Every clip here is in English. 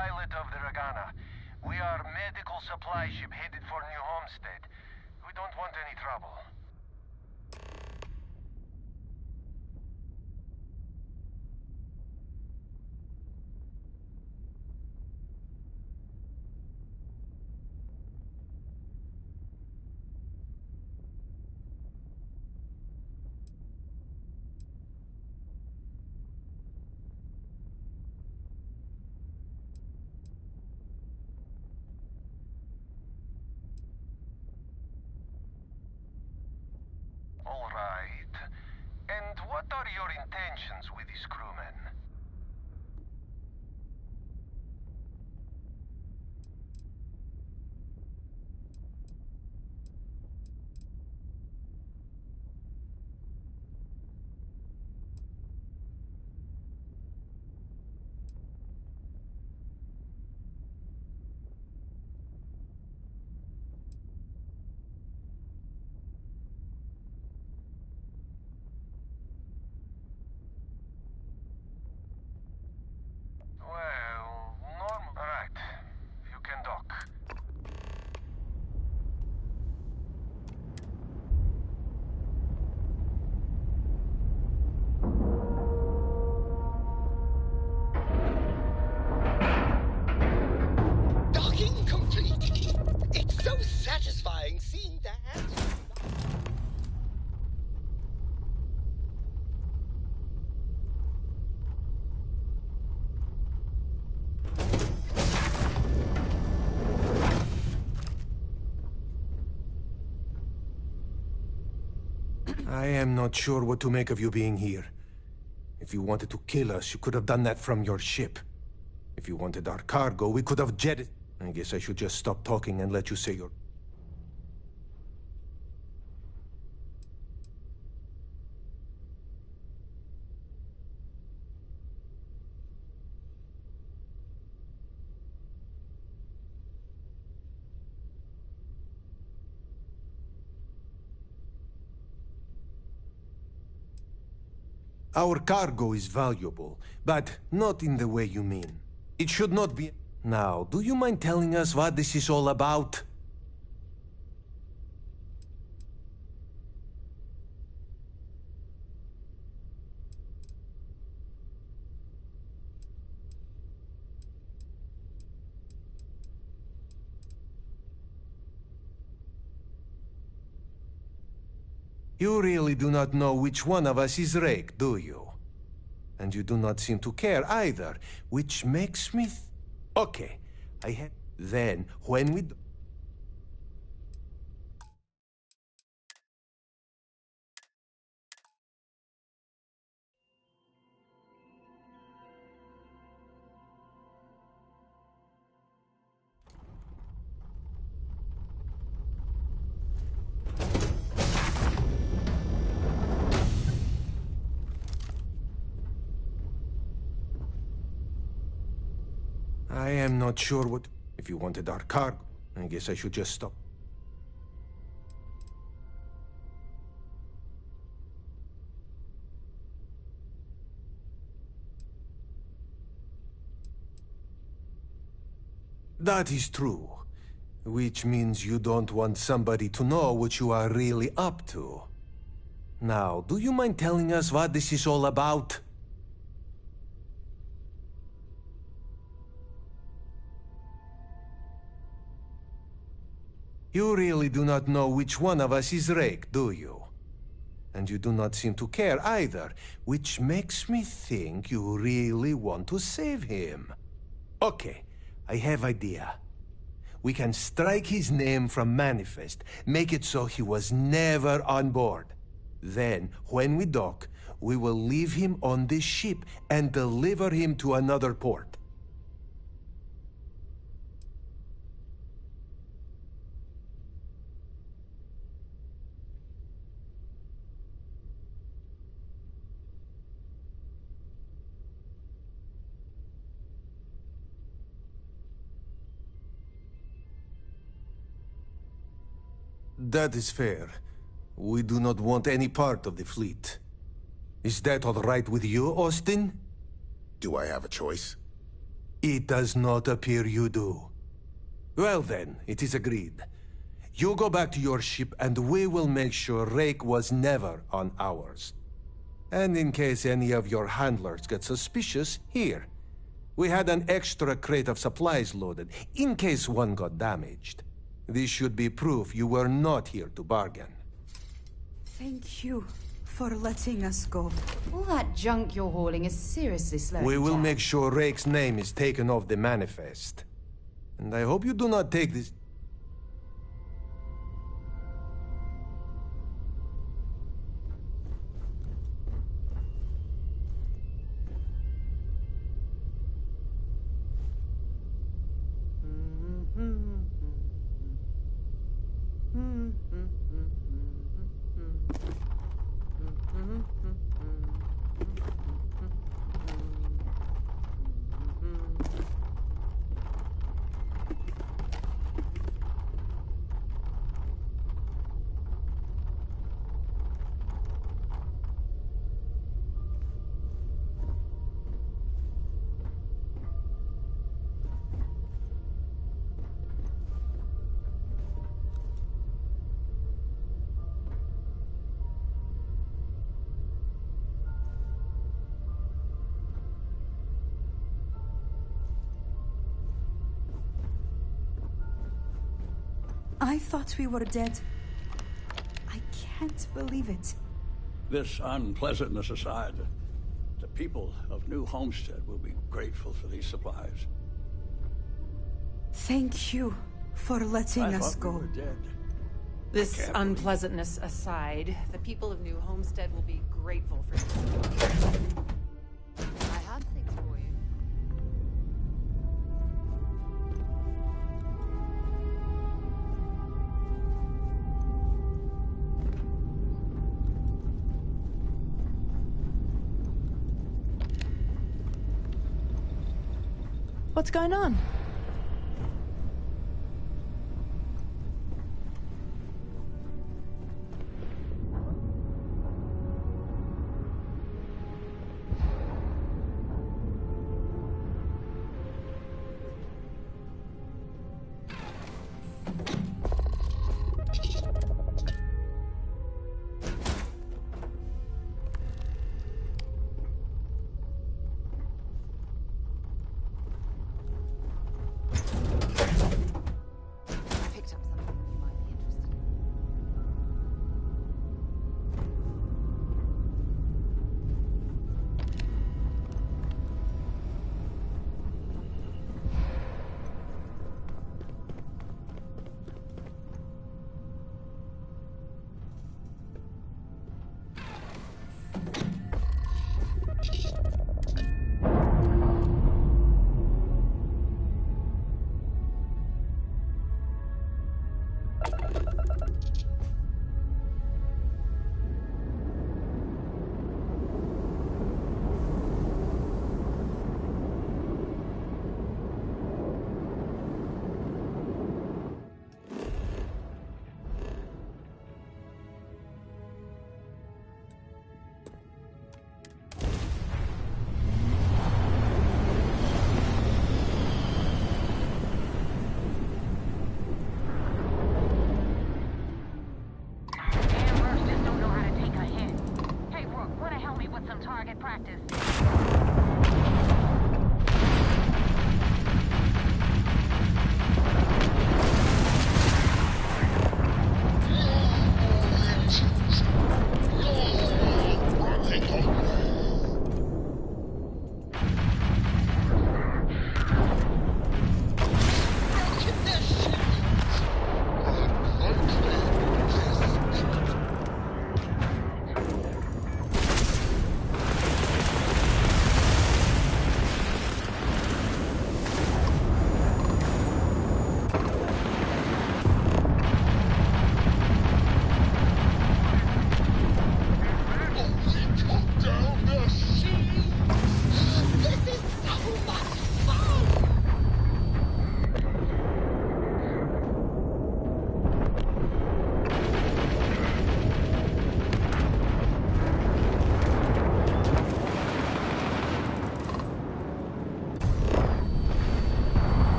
pilot of the Regana. We are medical supply ship headed for New Homestead. We don't want any trouble. All right. And what are your intentions with these crewmen? Well, normal. Right. You can dock. Docking complete. It's so satisfying seeing that. I am not sure what to make of you being here. If you wanted to kill us, you could have done that from your ship. If you wanted our cargo, we could have jetted. I guess I should just stop talking and let you say your... Our cargo is valuable, but not in the way you mean. It should not be... Now, do you mind telling us what this is all about? You really do not know which one of us is Rake, do you? And you do not seem to care either, which makes me... Okay, I had... Then, when we... I am not sure what... If you wanted our cargo, I guess I should just stop. That is true. Which means you don't want somebody to know what you are really up to. Now, do you mind telling us what this is all about? You really do not know which one of us is Rake, do you? And you do not seem to care either, which makes me think you really want to save him. Okay, I have idea. We can strike his name from Manifest, make it so he was never on board. Then, when we dock, we will leave him on this ship and deliver him to another port. That is fair. We do not want any part of the fleet. Is that all right with you, Austin? Do I have a choice? It does not appear you do. Well then, it is agreed. You go back to your ship and we will make sure Rake was never on ours. And in case any of your handlers get suspicious, here. We had an extra crate of supplies loaded, in case one got damaged. This should be proof you were not here to bargain. Thank you for letting us go. All that junk you're hauling is seriously slowing We will down. make sure Rake's name is taken off the manifest. And I hope you do not take this... I thought we were dead. I can't believe it. This unpleasantness aside, the people of New Homestead will be grateful for these supplies. Thank you for letting I us thought go. we were dead. This can't believe- unpleasantness aside, the people of New Homestead will be grateful for I had things for you. What's going on?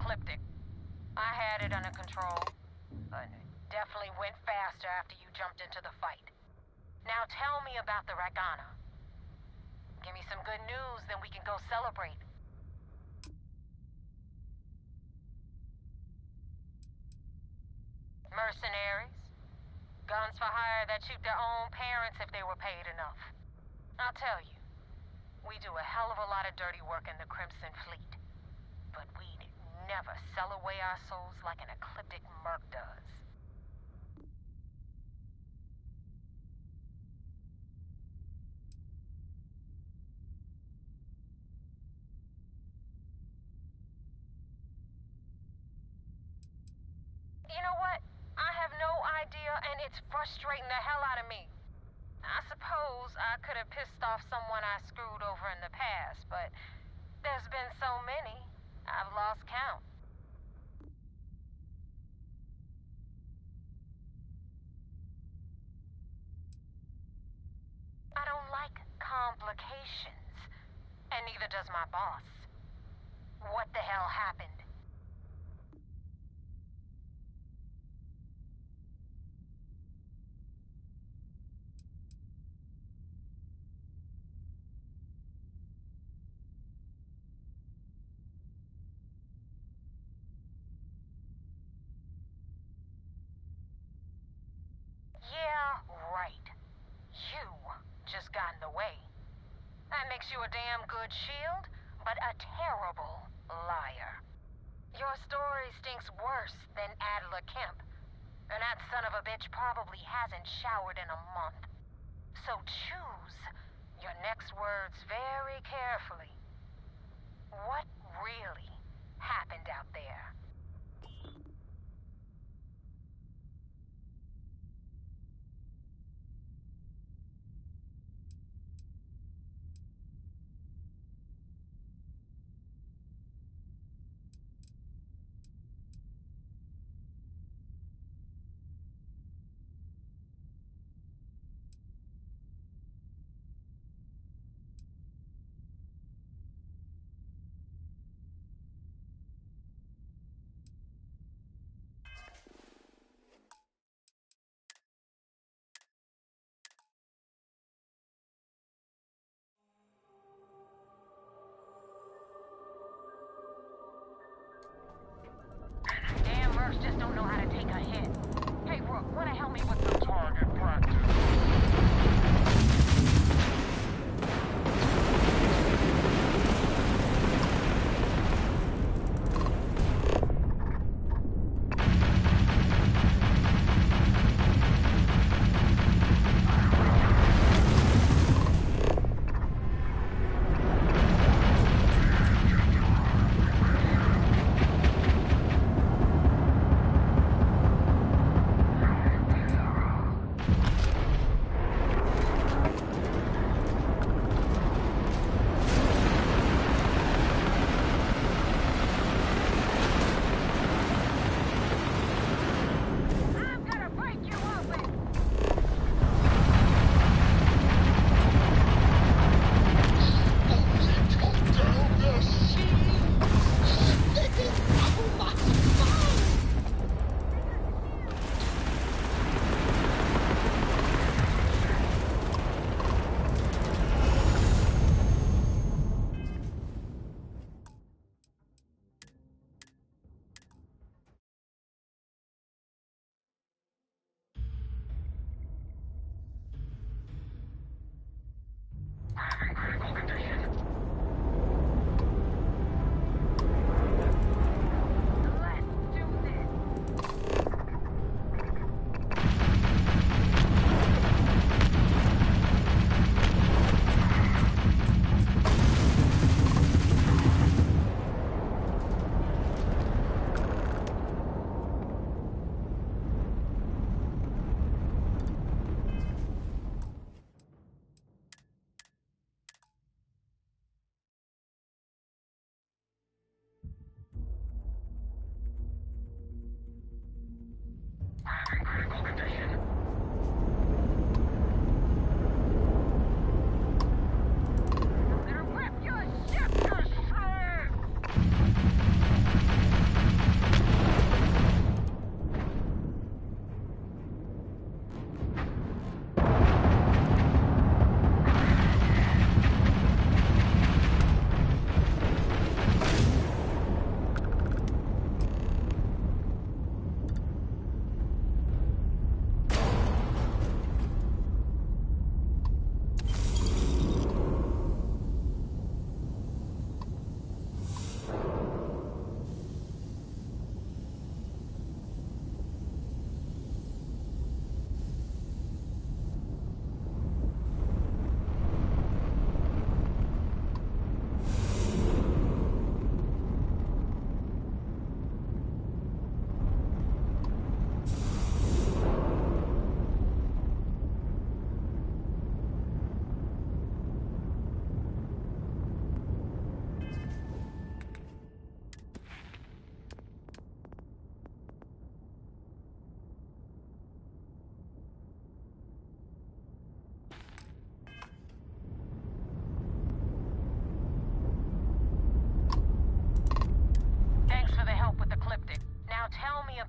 ecliptic. I had it under control, but it definitely went faster after you jumped into the fight. Now tell me about the Ragana. Give me some good news, then we can go celebrate. Mercenaries? Guns for hire that shoot their own parents if they were paid enough. I'll tell you, we do a hell of a lot of dirty work in the Crimson Fleet. But we'd never sell away our souls like an ecliptic merc does. You know what? I have no idea, and it's frustrating the hell out of me. I suppose I could have pissed off someone I screwed over in the past, but there's been so many, I've lost count. I don't like complications, and neither does my boss. What the hell happened? Yeah, right. You just got in the way. That makes you a damn good shield, but a terrible liar. Your story stinks worse than Adler Kemp, and that son of a bitch probably hasn't showered in a month. So choose your next words very carefully. What really happened out there? Damn mercs just don't know how to take a hit. Hey, Rook, wanna help me with some target practice?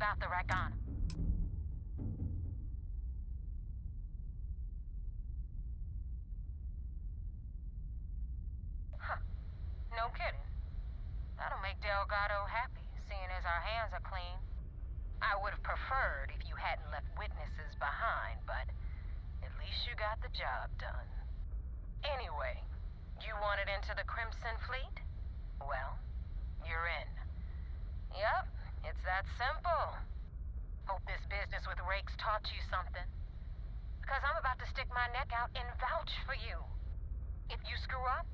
out the Ragana. Huh. No kidding. That'll make Delgado happy, seeing as our hands are clean. I would have preferred if you hadn't left witnesses behind, but at least you got the job done. Anyway, you wanted into the Crimson Fleet? Well, you're in. Yep, it's that simple. Hope this business with Rake's taught you something. Because I'm about to stick my neck out and vouch for you. If you screw up,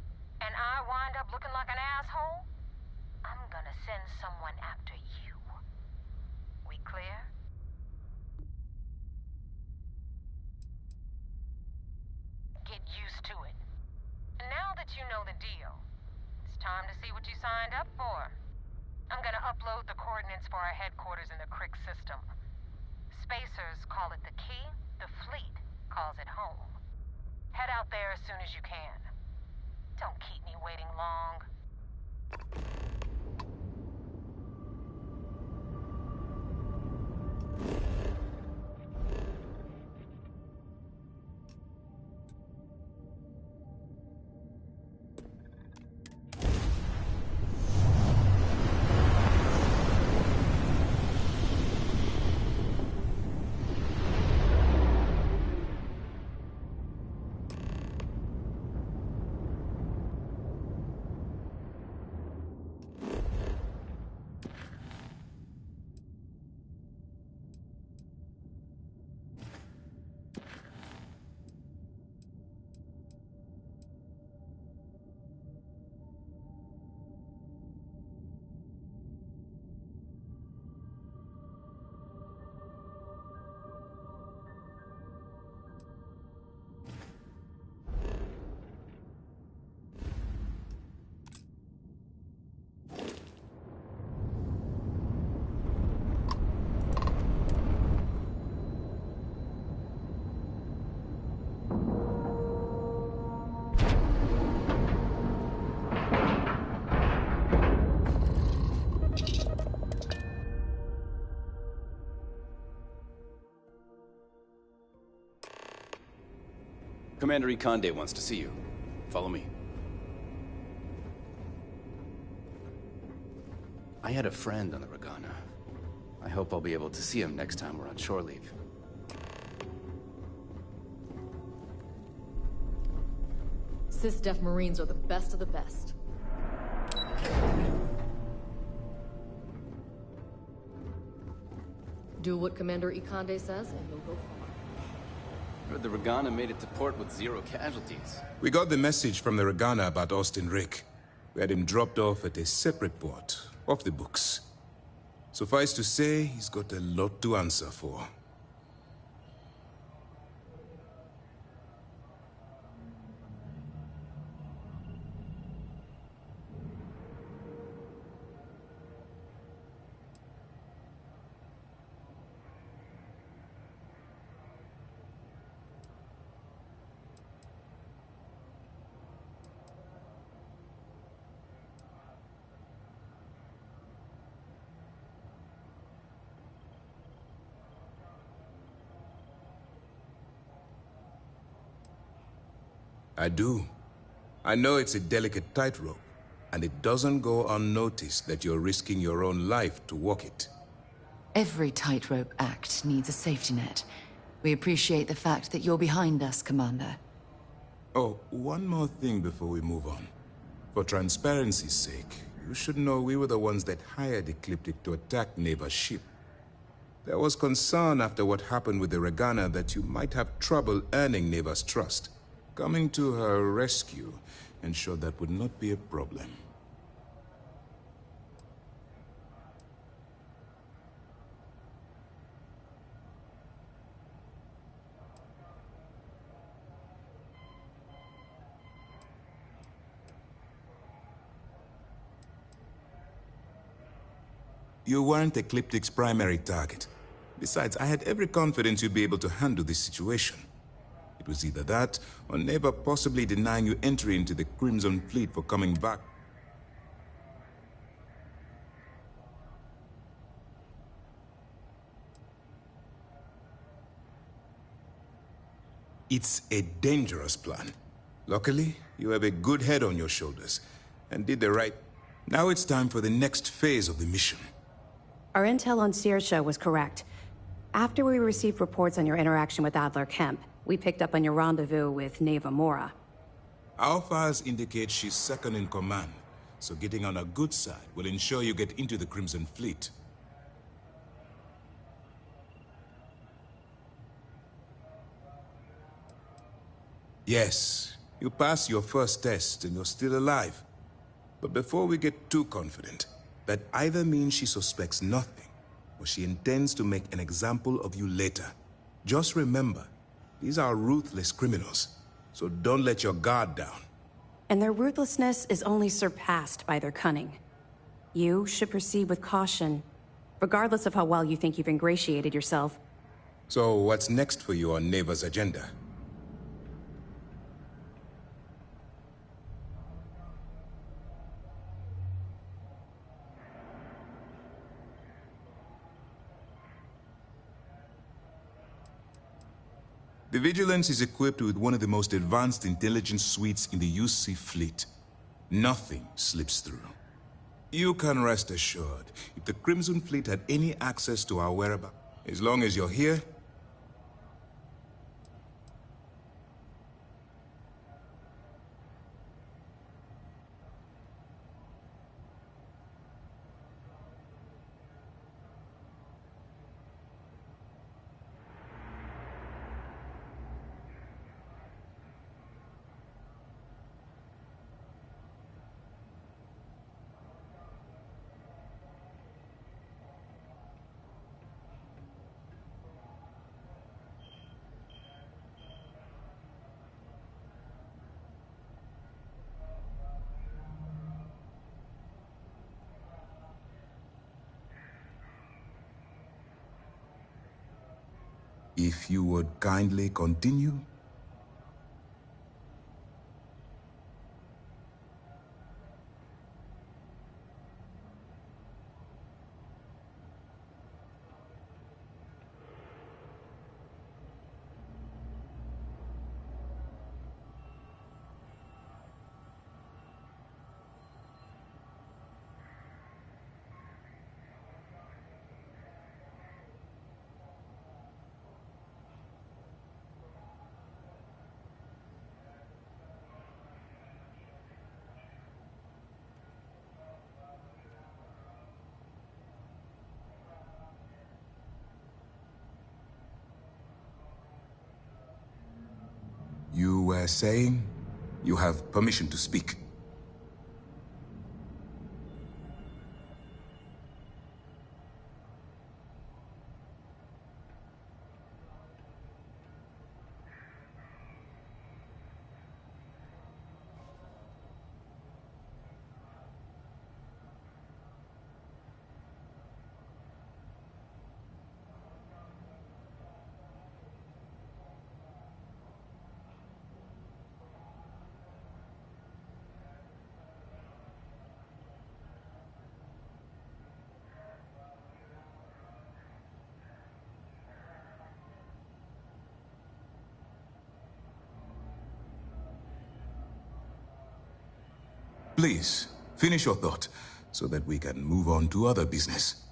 and I wind up looking like an asshole, I'm gonna send someone after you. We clear? Get used to it. And now that you know the deal, it's time to see what you signed up for. I'm gonna upload the coordinates for our headquarters in the Crick system. Spacers call it the key, the fleet calls it home. Head out there as soon as you can. Don't keep me waiting long. Commander Ikonde wants to see you. Follow me. I had a friend on the Ragana. I hope I'll be able to see him next time we're on shore leave. Sys-Def Marines are the best of the best. Do what Commander Ikonde says, and you'll go far. Heard the Ragana made it to port with 0 casualties. We got the message from the Ragana about Austin Rick. We had him dropped off at a separate port, off the books. Suffice to say, he's got a lot to answer for. I do. I know it's a delicate tightrope, and it doesn't go unnoticed that you're risking your own life to walk it. Every tightrope act needs a safety net. We appreciate the fact that you're behind us, Commander. Oh, one more thing before we move on. For transparency's sake, you should know we were the ones that hired Ecliptic to attack Neva's ship. There was concern after what happened with the Ragana that you might have trouble earning Neva's trust. Coming to her rescue ensured that would not be a problem. You weren't Ecliptic's primary target. Besides, I had every confidence you'd be able to handle this situation. It was either that, or Neva possibly denying you entry into the Crimson Fleet for coming back. It's a dangerous plan. Luckily, you have a good head on your shoulders and did the right. Now it's time for the next phase of the mission. Our intel on Saoirse was correct. After we received reports on your interaction with Adler Kemp, we picked up on your rendezvous with Neva Mora. Our files indicate she's second in command, so getting on her good side will ensure you get into the Crimson Fleet. Yes, you passed your first test and you're still alive. But before we get too confident, that either means she suspects nothing, or she intends to make an example of you later. Just remember, these are ruthless criminals, so don't let your guard down. And their ruthlessness is only surpassed by their cunning. You should proceed with caution, regardless of how well you think you've ingratiated yourself. So what's next for you on Neva's agenda? The Vigilance is equipped with one of the most advanced intelligence suites in the UC fleet. Nothing slips through. You can rest assured, if the Crimson Fleet had any access to our whereabouts, as long as you're here, if you would kindly continue. You were saying you have permission to speak. Please, finish your thought, so that we can move on to other business.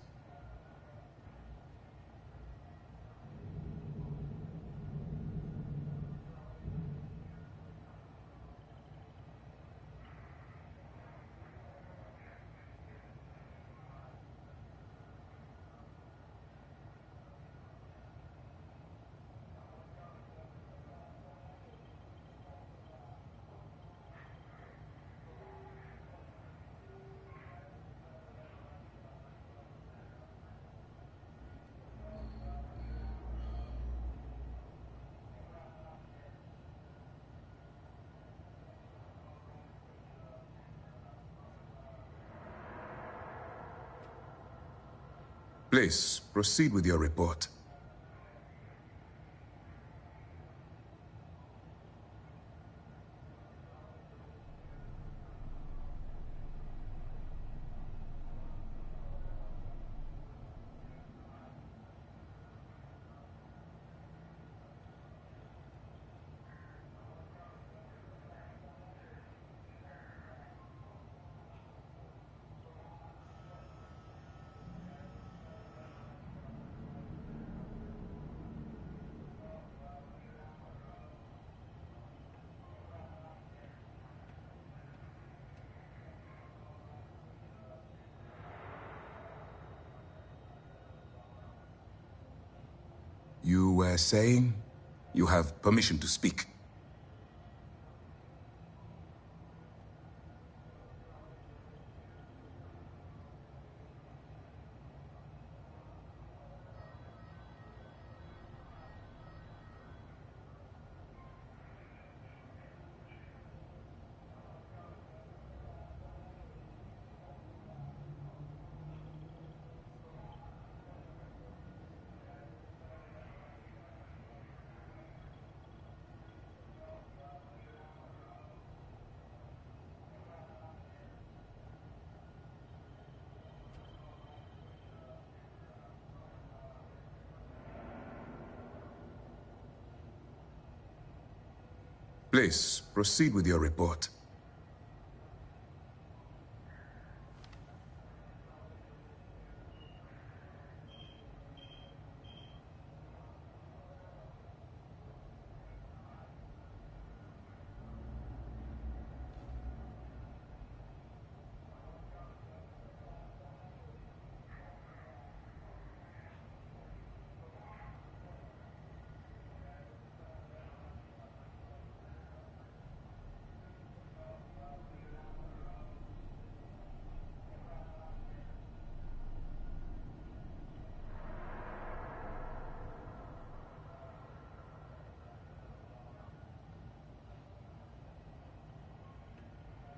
Please, proceed with your report. You were saying? You have permission to speak. Please, proceed with your report.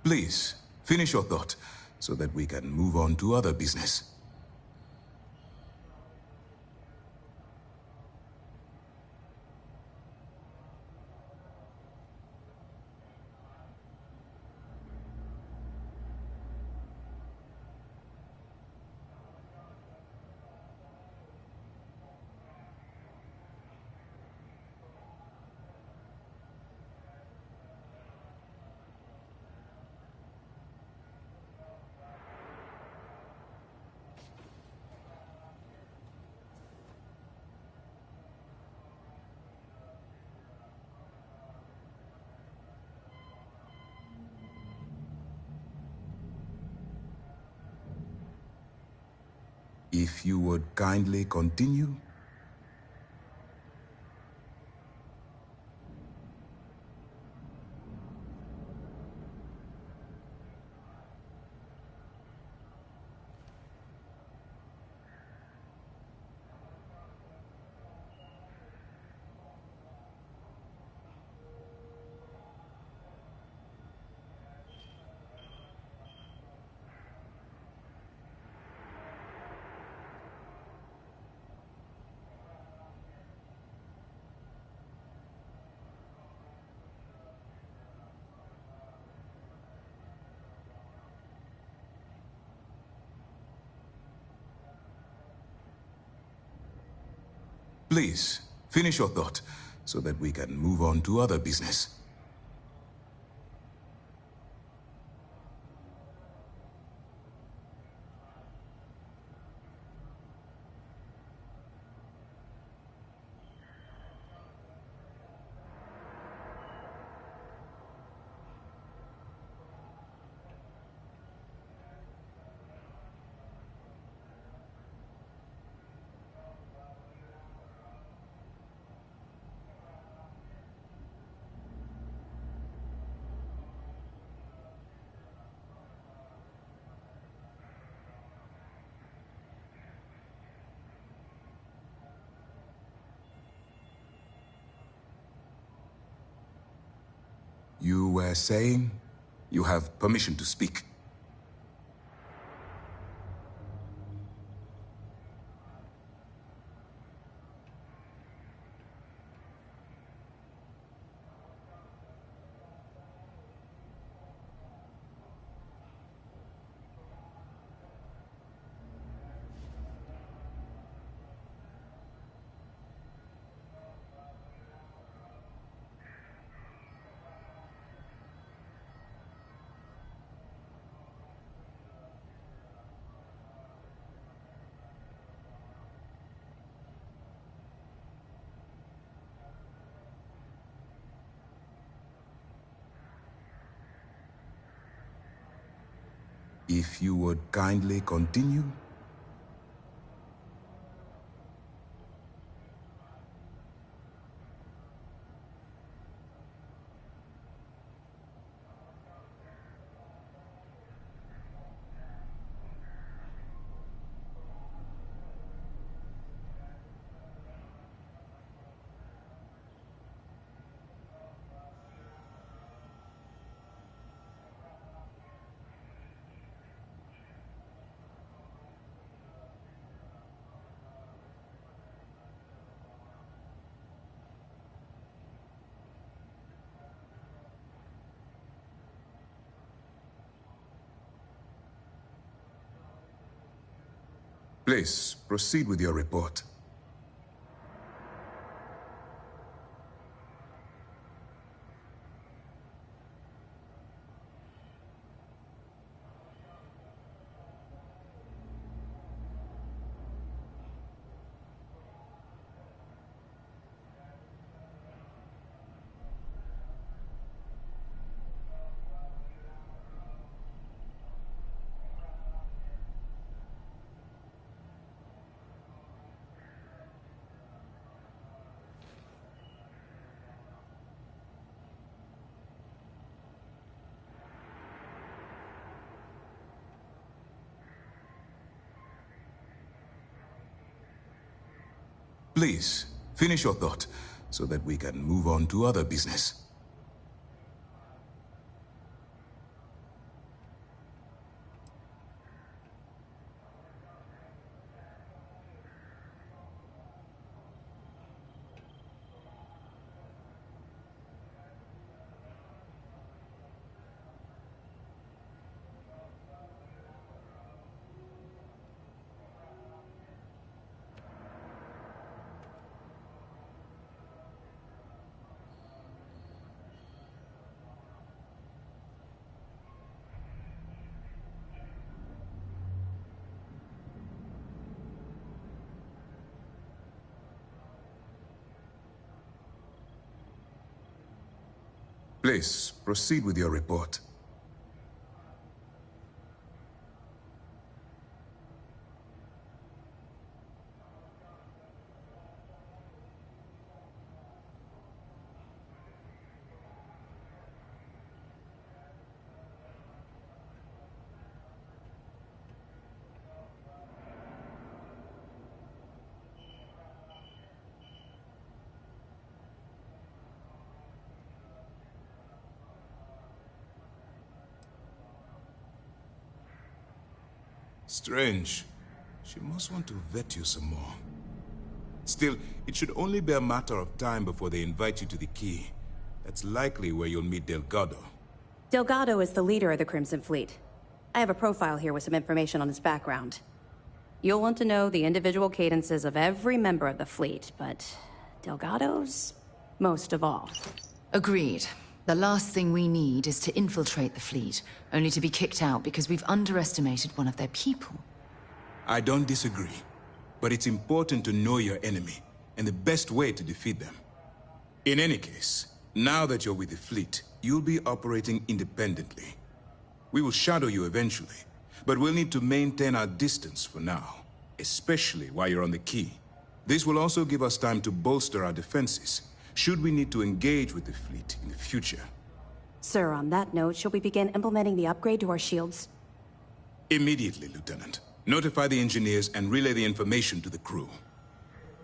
Please, finish your thought, so that we can move on to other business. If you would kindly continue. Please, finish your thought, so that we can move on to other business. You were saying? You have permission to speak. If you would kindly continue. Please, proceed with your report. Please, finish your thought, so that we can move on to other business. Please, proceed with your report. Strange. She must want to vet you some more. Still, it should only be a matter of time before they invite you to the Key. That's likely where you'll meet Delgado. Delgado is the leader of the Crimson Fleet. I have a profile here with some information on his background. You'll want to know the individual cadences of every member of the fleet, but Delgado's most of all. Agreed. The last thing we need is to infiltrate the fleet, only to be kicked out because we've underestimated one of their people. I don't disagree, but it's important to know your enemy, and the best way to defeat them. In any case, now that you're with the fleet, you'll be operating independently. We will shadow you eventually, but we'll need to maintain our distance for now, especially while you're on the Key. This will also give us time to bolster our defenses, should we need to engage with the fleet in the future. Sir, on that note, shall we begin implementing the upgrade to our shields? Immediately, Lieutenant. Notify the engineers and relay the information to the crew.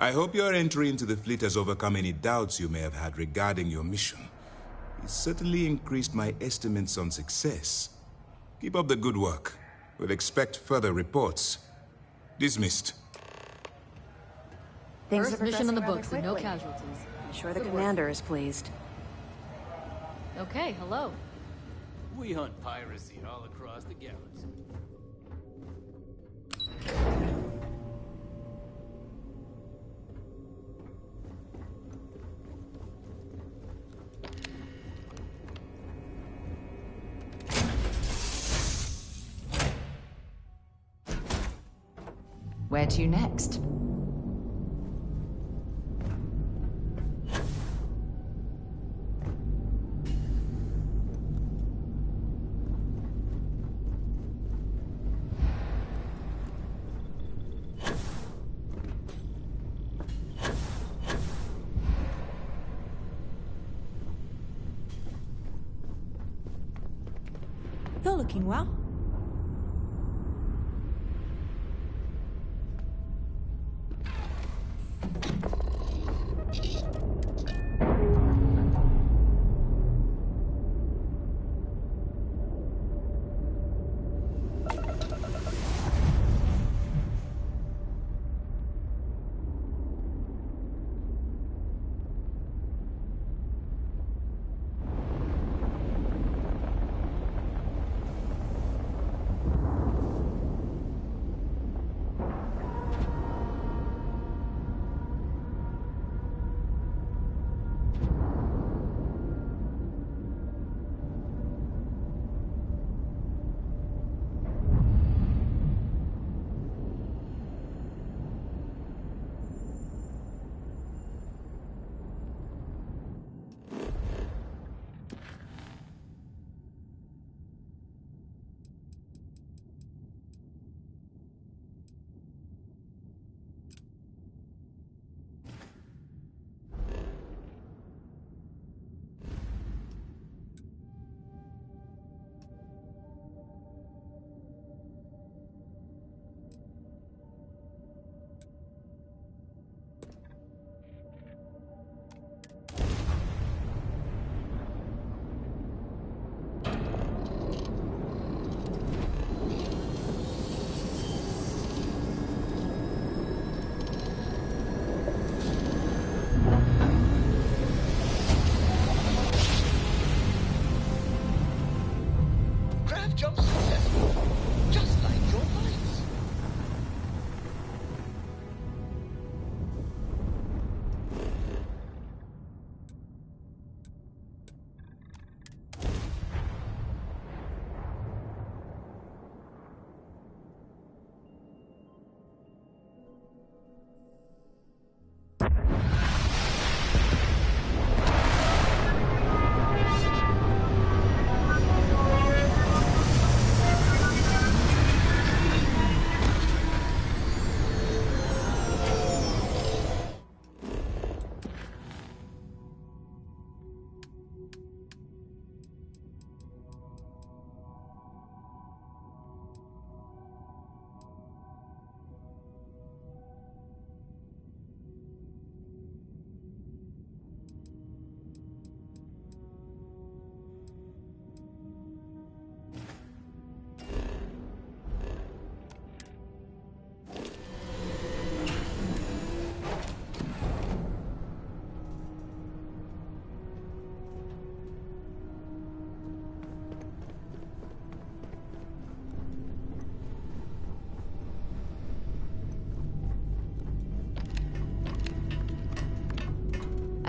I hope your entry into the fleet has overcome any doubts you may have had regarding your mission. It certainly increased my estimates on success. Keep up the good work. We'll expect further reports. Dismissed. First mission in the books and no casualties. I'm sure the commander is pleased. Okay, hello. We hunt piracy all across the galaxy. Where to next? You're looking well.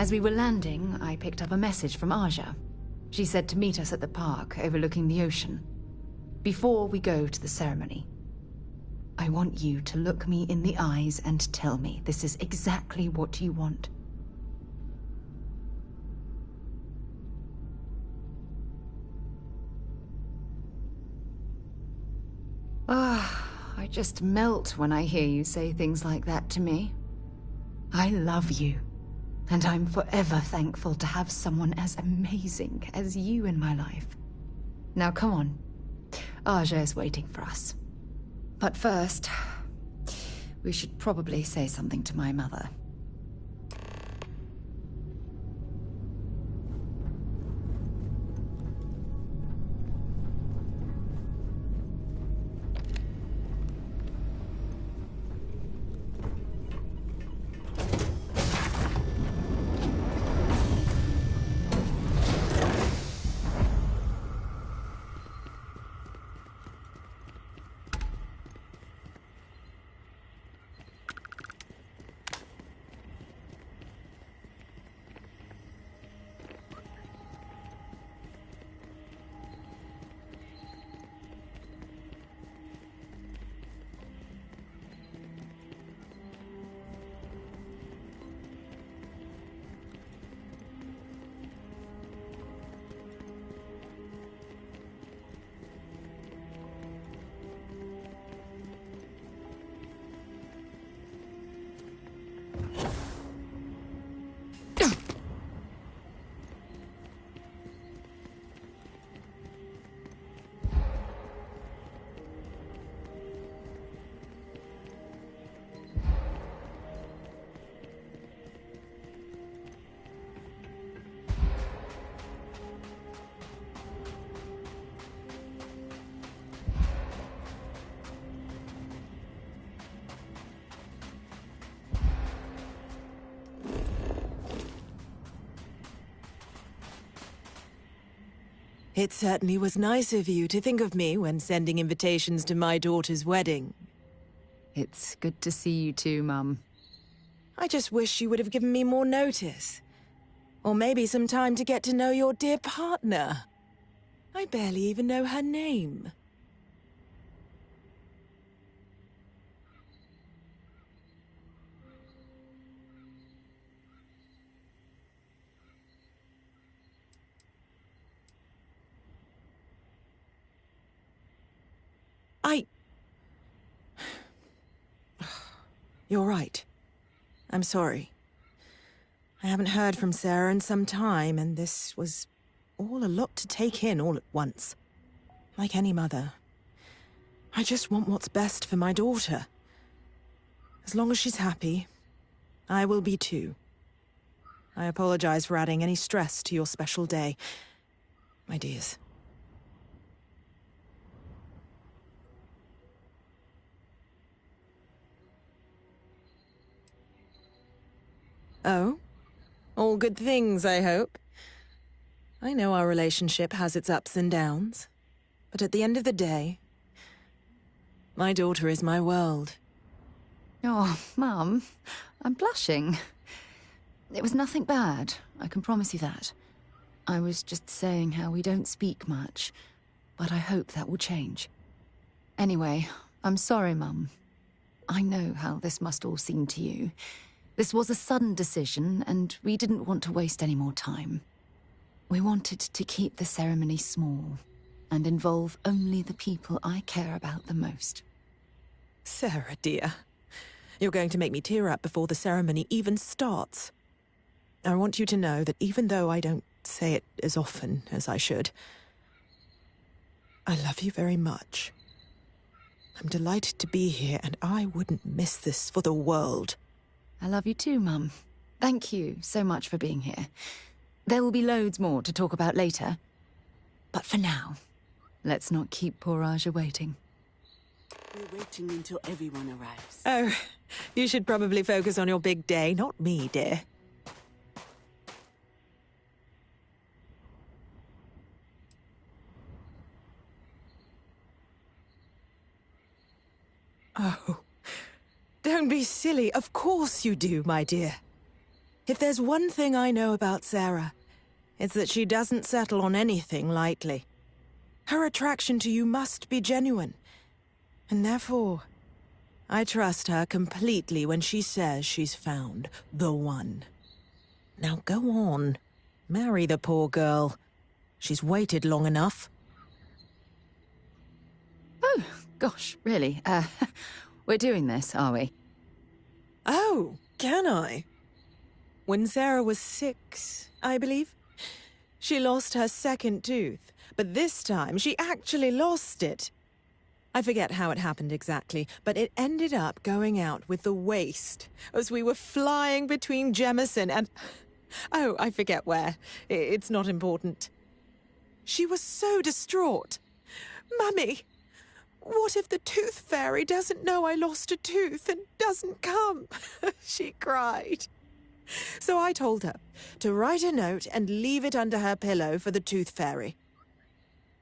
As we were landing, I picked up a message from Aja. She said to meet us at the park overlooking the ocean. Before we go to the ceremony, I want you to look me in the eyes and tell me this is exactly what you want. I just melt when I hear you say things like that to me. I love you, and I'm forever thankful to have someone as amazing as you in my life. Now come on, Aja is waiting for us. But first, we should probably say something to my mother. It certainly was nice of you to think of me when sending invitations to my daughter's wedding. It's good to see you too, Mum. I just wish you would have given me more notice. Or maybe some time to get to know your dear partner. I barely even know her name. You're right. I'm sorry. I haven't heard from Sarah in some time, and this was all a lot to take in all at once. Like any mother, I just want what's best for my daughter. As long as she's happy, I will be too. I apologize for adding any stress to your special day, my dears. Oh? All good things, I hope. I know our relationship has its ups and downs, but at the end of the day, my daughter is my world. Oh, Mum, I'm blushing. It was nothing bad, I can promise you that. I was just saying how we don't speak much, but I hope that will change. Anyway, I'm sorry, Mum. I know how this must all seem to you. This was a sudden decision, and we didn't want to waste any more time. We wanted to keep the ceremony small, and involve only the people I care about the most. Sarah, dear. You're going to make me tear up before the ceremony even starts. I want you to know that even though I don't say it as often as I should, I love you very much. I'm delighted to be here, and I wouldn't miss this for the world. I love you too, Mum. Thank you so much for being here. There will be loads more to talk about later. But for now, let's not keep poor Aja waiting. We're waiting until everyone arrives. Oh, you should probably focus on your big day, not me, dear. Oh, don't be silly. Of course you do, my dear. If there's one thing I know about Sarah, it's that she doesn't settle on anything lightly. Her attraction to you must be genuine, and therefore, I trust her completely when she says she's found the one. Now go on, marry the poor girl. She's waited long enough. Oh, gosh, really? We're doing this, are we? Oh, can I? When Sarah was 6, I believe, she lost her second tooth, but this time she actually lost it. I forget how it happened exactly, but it ended up going out with the waste as we were flying between Jemison and... Oh, I forget where. It's not important. She was so distraught. Mummy, what if the tooth fairy doesn't know I lost a tooth and doesn't come? She cried. So I told her to write a note and leave it under her pillow for the tooth fairy.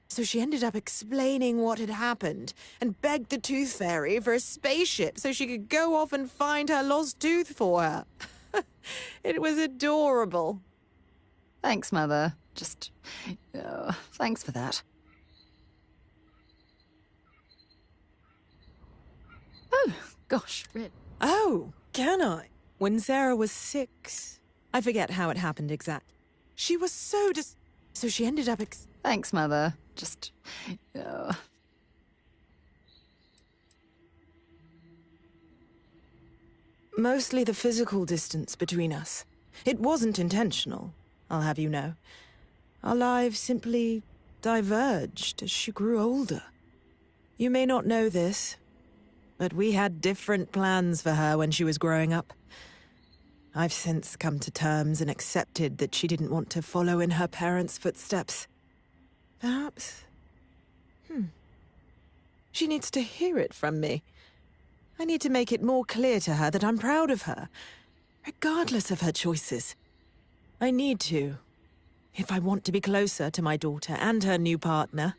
So she ended up explaining what had happened and begged the tooth fairy for a spaceship so she could go off and find her lost tooth for her. It was adorable. Thanks, Mother. Thanks for that. Oh, gosh, really? Oh, can I? When Sarah was 6, I forget how it happened exactly. She was so so she ended up Thanks, Mother. Mostly the physical distance between us. It wasn't intentional, I'll have you know. Our lives simply diverged as she grew older. You may not know this, but we had different plans for her when she was growing up. I've since come to terms and accepted that she didn't want to follow in her parents' footsteps. Perhaps... She needs to hear it from me. I need to make it more clear to her that I'm proud of her, regardless of her choices. I need to, if I want to be closer to my daughter and her new partner.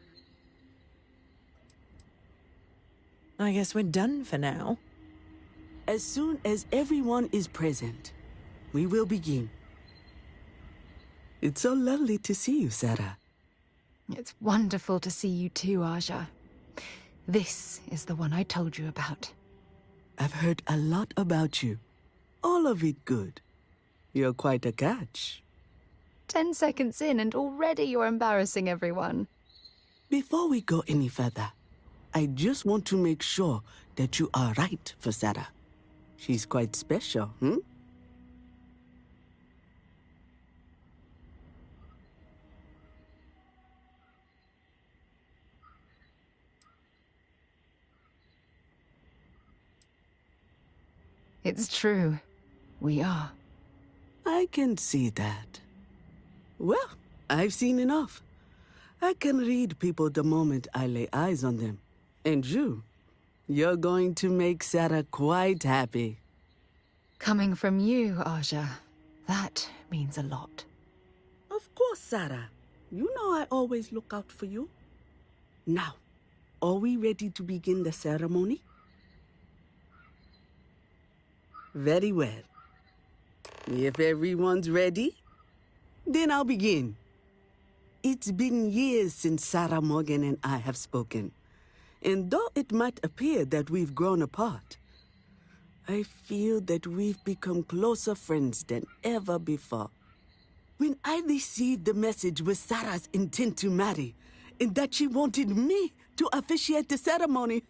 I guess we're done for now. As soon as everyone is present, we will begin. It's so lovely to see you, Sarah. It's wonderful to see you too, Aja. This is the one I told you about. I've heard a lot about you. All of it good. You're quite a catch. 10 seconds in and already you're embarrassing everyone. Before we go any further, I just want to make sure that you are right for Sarah. She's quite special, It's true. We are. I can see that. Well, I've seen enough. I can read people the moment I lay eyes on them. And you're going to make Sarah quite happy. Coming from you, Aja, that means a lot. Of course, Sarah. You know I always look out for you. Now, are we ready to begin the ceremony? Very well. If everyone's ready, then I'll begin. It's been years since Sarah Morgan and I have spoken. And though it might appear that we've grown apart, I feel that we've become closer friends than ever before. When I received the message with Sarah's intent to marry, and that she wanted me to officiate the ceremony,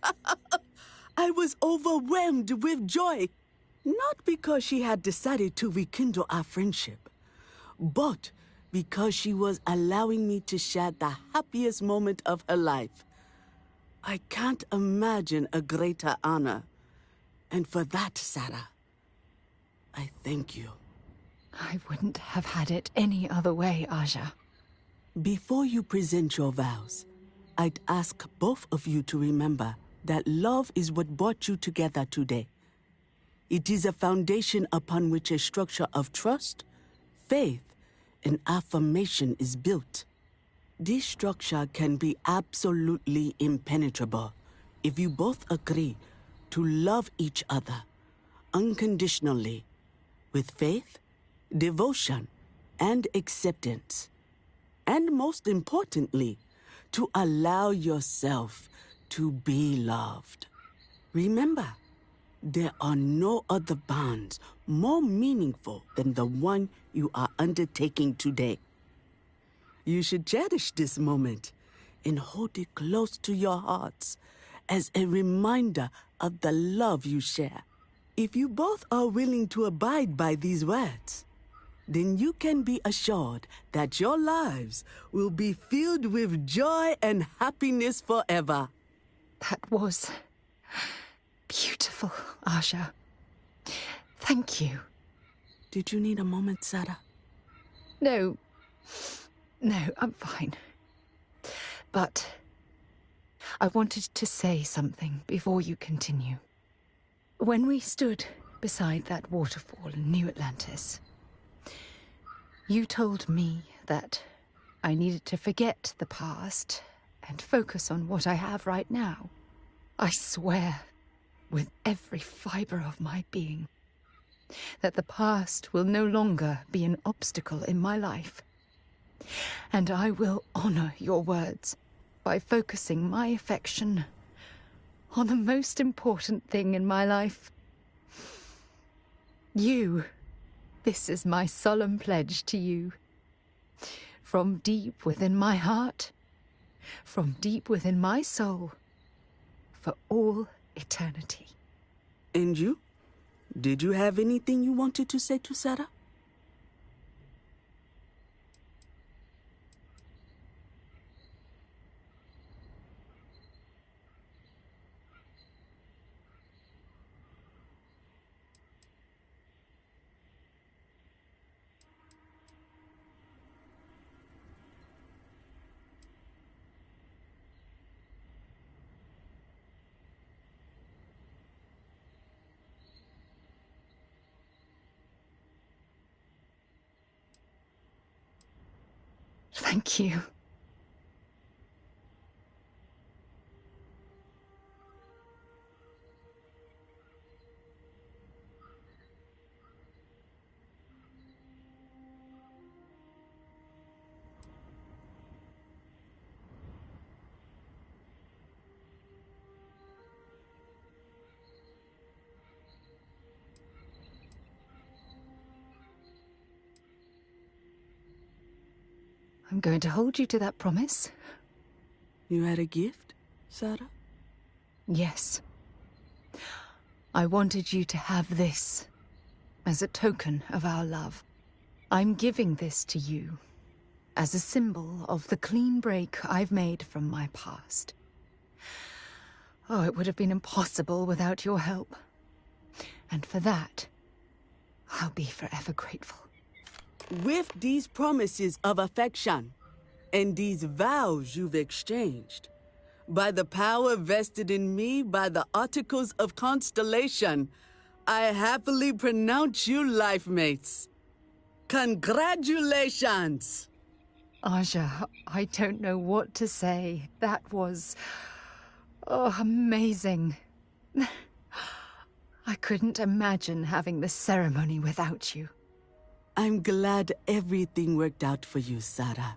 I was overwhelmed with joy. Not because she had decided to rekindle our friendship, but because she was allowing me to share the happiest moment of her life. I can't imagine a greater honor. And for that, Sarah, I thank you. I wouldn't have had it any other way, Aja. Before you present your vows, I'd ask both of you to remember that love is what brought you together today. It is a foundation upon which a structure of trust, faith, and affirmation is built. This structure can be absolutely impenetrable if you both agree to love each other unconditionally, with faith devotion, and acceptance. And most importantly, to allow yourself to be loved. Remember, there are no other bonds more meaningful than the one you are undertaking today. You should cherish this moment and hold it close to your hearts as a reminder of the love you share. If you both are willing to abide by these words, then you can be assured that your lives will be filled with joy and happiness forever. That was beautiful, Aja. Thank you. Did you need a moment, Sarah? No, I'm fine. But I wanted to say something before you continue. When we stood beside that waterfall in New Atlantis, you told me that I needed to forget the past and focus on what I have right now. I swear, with every fiber of my being, that the past will no longer be an obstacle in my life. And I will honor your words by focusing my affection on the most important thing in my life. You. This is my solemn pledge to you. From deep within my heart, from deep within my soul, for all eternity. And you? Did you have anything you wanted to say to Sarah? Thank you. I'm going to hold you to that promise. You had a gift, Sarah? Yes. I wanted you to have this as a token of our love. I'm giving this to you as a symbol of the clean break I've made from my past. Oh, it would have been impossible without your help. And for that, I'll be forever grateful. With these promises of affection and these vows you've exchanged, by the power vested in me by the Articles of Constellation, I happily pronounce you life mates. Congratulations! Aja, I don't know what to say. That was... amazing. I couldn't imagine having the ceremony without you. I'm glad everything worked out for you, Sarah.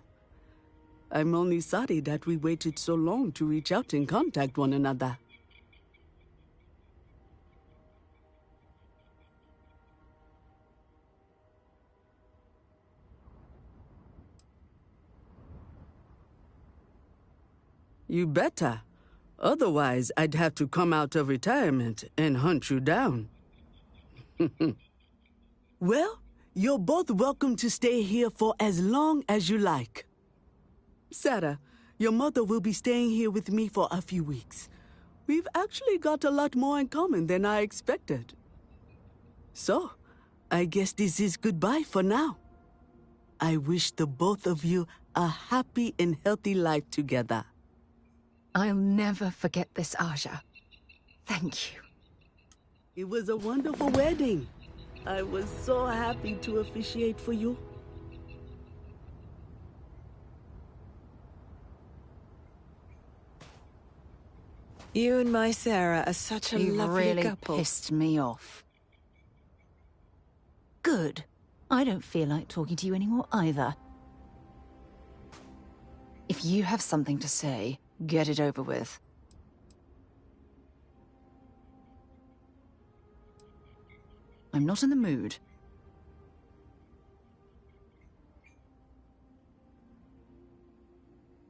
I'm only sorry that we waited so long to reach out and contact one another. You better. Otherwise, I'd have to come out of retirement and hunt you down. Well, you're both welcome to stay here for as long as you like. Sarah, your mother will be staying here with me for a few weeks. We've actually got a lot more in common than I expected. So, I guess this is goodbye for now. I wish the both of you a happy and healthy life together. I'll never forget this, Aja. Thank you. It was a wonderful wedding. I was so happy to officiate for you. You and my Sarah are such a lovely really couple. Pissed me off. Good. I don't feel like talking to you anymore either. If you have something to say, get it over with. I'm not in the mood.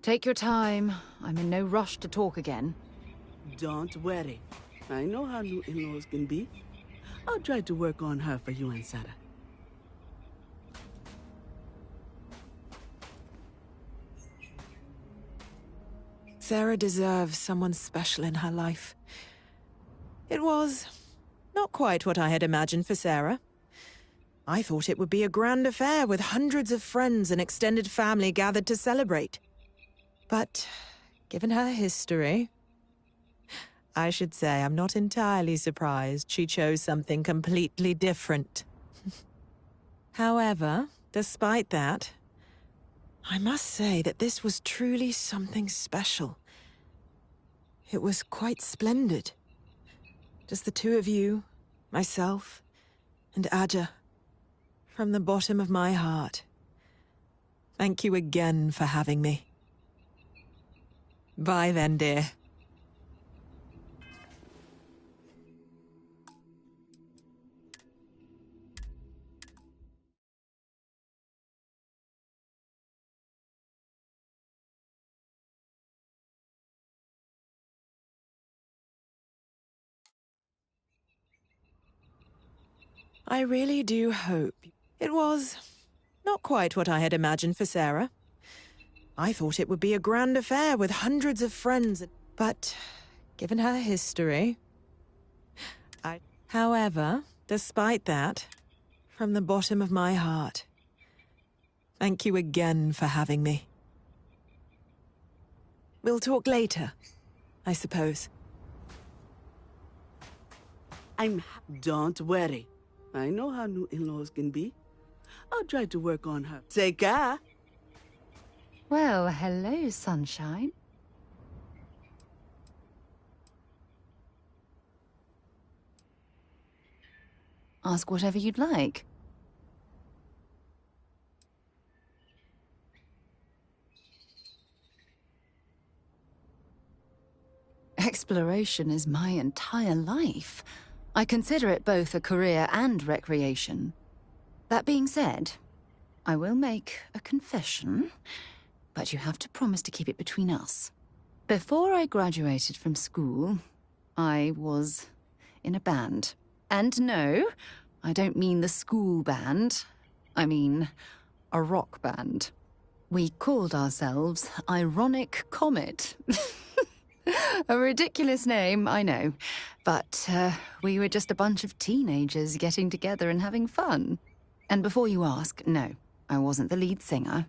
Take your time. I'm in no rush to talk again. Don't worry. I know how new in-laws can be. I'll try to work on her for you and Sarah. Sarah deserves someone special in her life. It was not quite what I had imagined for Sarah. I thought it would be a grand affair with hundreds of friends and extended family gathered to celebrate. But given her history, I should say I'm not entirely surprised she chose something completely different. However, despite that, I must say that this was truly something special. It was quite splendid. Just the two of you, myself, and Aja. From the bottom of my heart, thank you again for having me. Bye then, dear. I really do hope. It was not quite what I had imagined for Sarah. I thought it would be a grand affair with hundreds of friends, but given her history, However, despite that, from the bottom of my heart, thank you again for having me. We'll talk later, I suppose. Don't worry. I know how new in-laws can be. I'll try to work on her. Take care. Well, hello, sunshine. Ask whatever you'd like. Exploration is my entire life. I consider it both a career and recreation. That being said, I will make a confession, but you have to promise to keep it between us. Before I graduated from school, I was in a band. And no, I don't mean the school band. I mean a rock band. We called ourselves Ironic Comet. A ridiculous name, I know. But we were just a bunch of teenagers getting together and having fun. And before you ask, no, I wasn't the lead singer.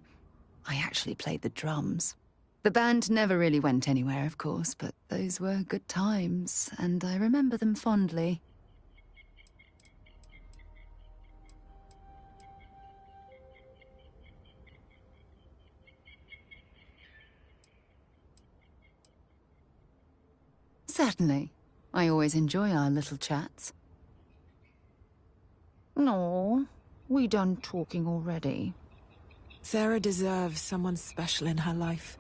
I actually played the drums. The band never really went anywhere, of course, but those were good times, and I remember them fondly. Certainly. I always enjoy our little chats. No, we done talking already. Sarah deserves someone special in her life.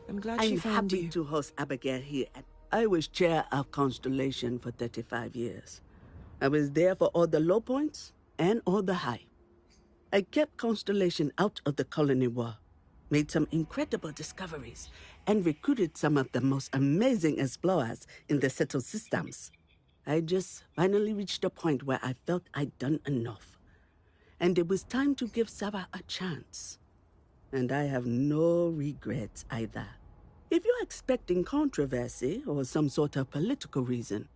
I'm glad she found you. I'm happy to host Abigail here. I was chair of Constellation for 35 years. I was there for all the low points and all the high. I kept Constellation out of the colony war, made some incredible discoveries, and recruited some of the most amazing explorers in the settled systems. I just finally reached a point where I felt I'd done enough. And it was time to give Sarah a chance. And I have no regrets either. If you're expecting controversy or some sort of political reason,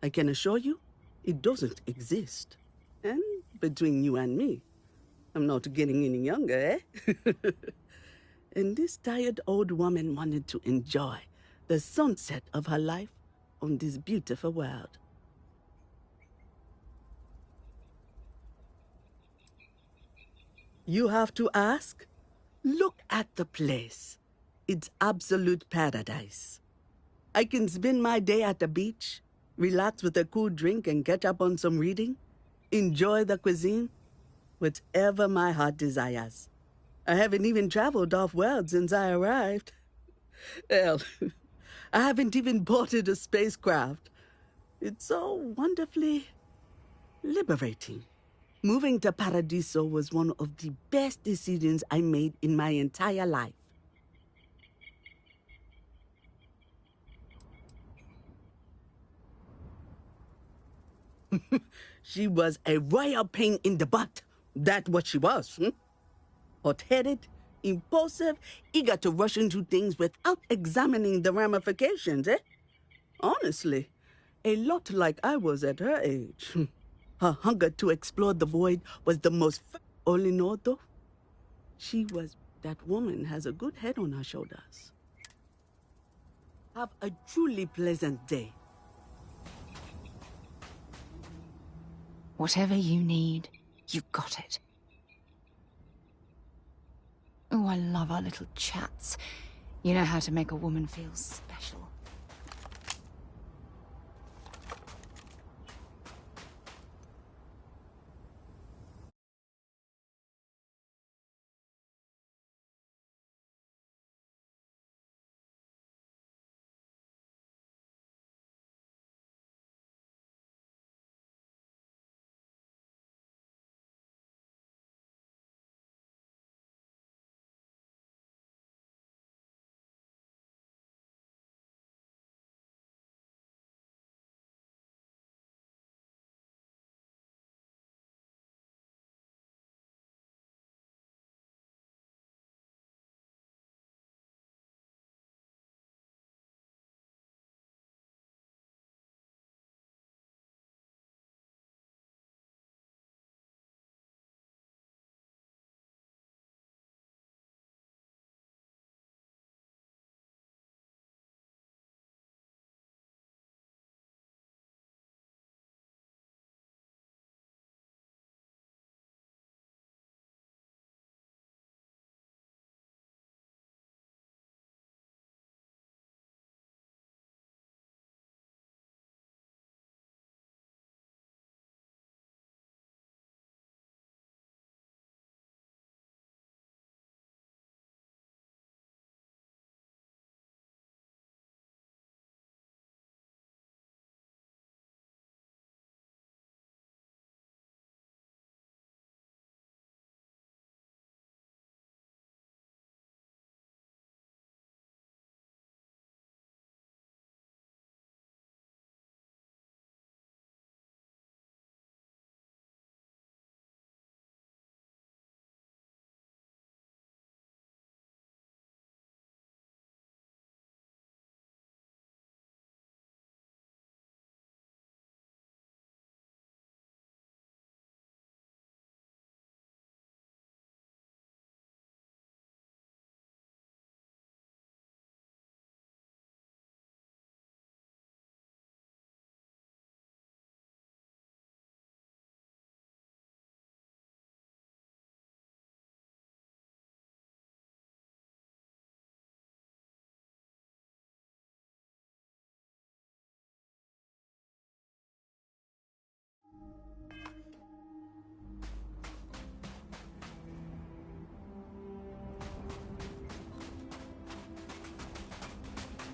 I can assure you, it doesn't exist. And between you and me, I'm not getting any younger, eh? And this tired old woman wanted to enjoy the sunset of her life on this beautiful world. You have to ask? Look at the place. It's absolute paradise. I can spend my day at the beach, relax with a cool drink and catch up on some reading, Enjoy the cuisine, whatever my heart desires. I haven't even traveled off-world since I arrived. Hell, I haven't even boarded a spacecraft. It's so wonderfully liberating. Moving to Paradiso was one of the best decisions I made in my entire life. She was a royal pain in the butt. That's what she was. Hot-headed, impulsive, eager to rush into things without examining the ramifications, eh? Honestly, a lot like I was at her age. Her hunger to explore the void was the most... All in all, though, that woman has a good head on her shoulders. Have a truly pleasant day. Whatever you need, you got it. Oh, I love our little chats. You know how to make a woman feel special.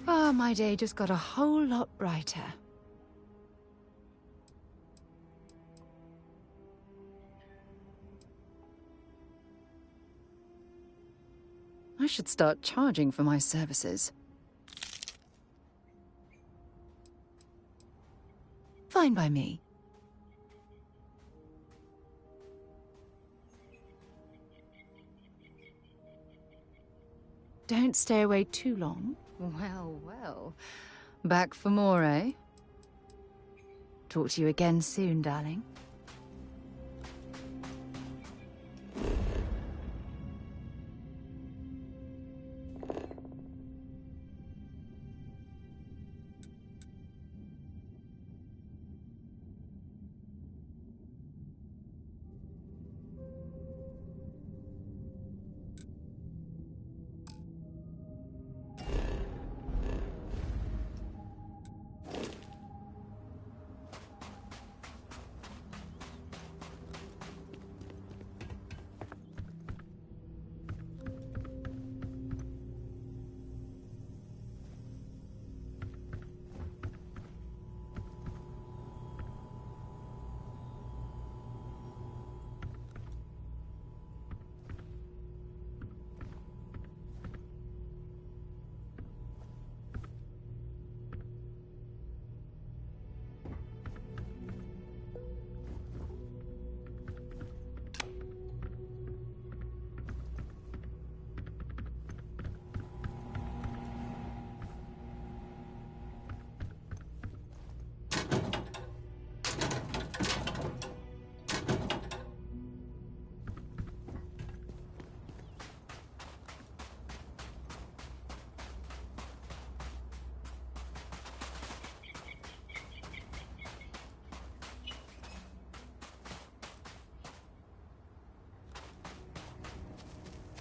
Oh, my day just got a whole lot brighter. I should start charging for my services. Fine by me. Don't stay away too long. Well, well. Back for more, eh? Talk to you again soon, darling.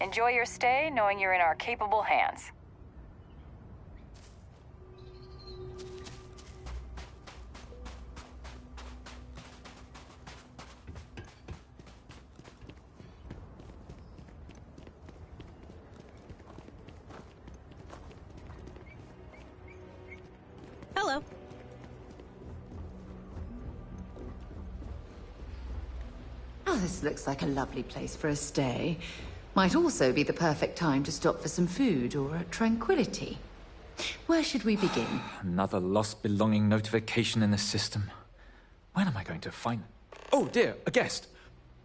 Enjoy your stay, knowing you're in our capable hands. Hello. Oh, this looks like a lovely place for a stay. Might also be the perfect time to stop for some food or tranquility. Where should we begin? Another lost belonging notification in the system. When am I going to find... Oh dear, a guest!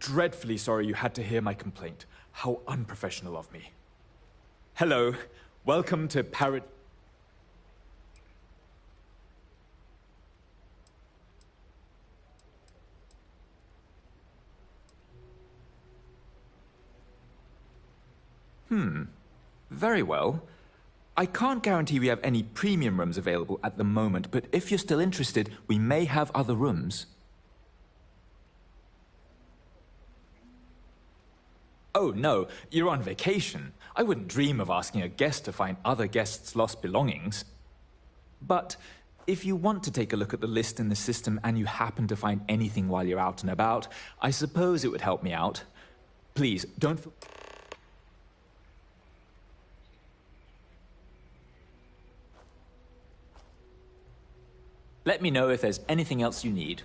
Dreadfully sorry you had to hear my complaint. How unprofessional of me. Hello, welcome to Parrot... Very well. I can't guarantee we have any premium rooms available at the moment, but if you're still interested, we may have other rooms. Oh no, you're on vacation. I wouldn't dream of asking a guest to find other guests' lost belongings. But if you want to take a look at the list in the system and you happen to find anything while you're out and about, I suppose it would help me out. Please, don't... Let me know if there's anything else you need.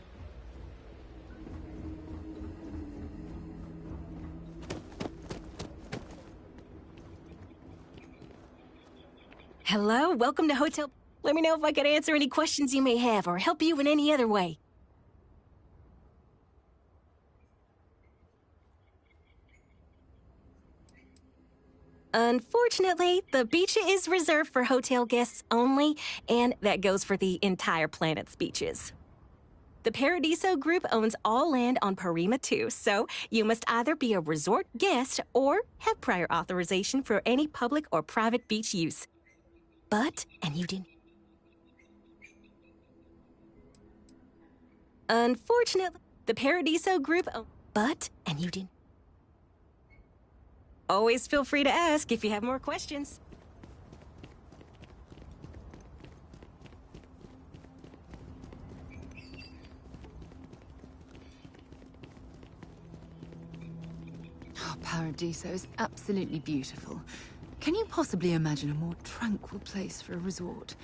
Hello, welcome to Hotel... Let me know if I could answer any questions you may have or help you in any other way. Unfortunately, the beach is reserved for hotel guests only, and that goes for the entire planet's beaches. The Paradiso Group owns all land on Parima 2, so you must either be a resort guest or have prior authorization for any public or private beach use. But, and you didn't... Unfortunately, the Paradiso Group but, and you didn't... Always feel free to ask if you have more questions. Oh, Paradiso is absolutely beautiful. Can you possibly imagine a more tranquil place for a resort?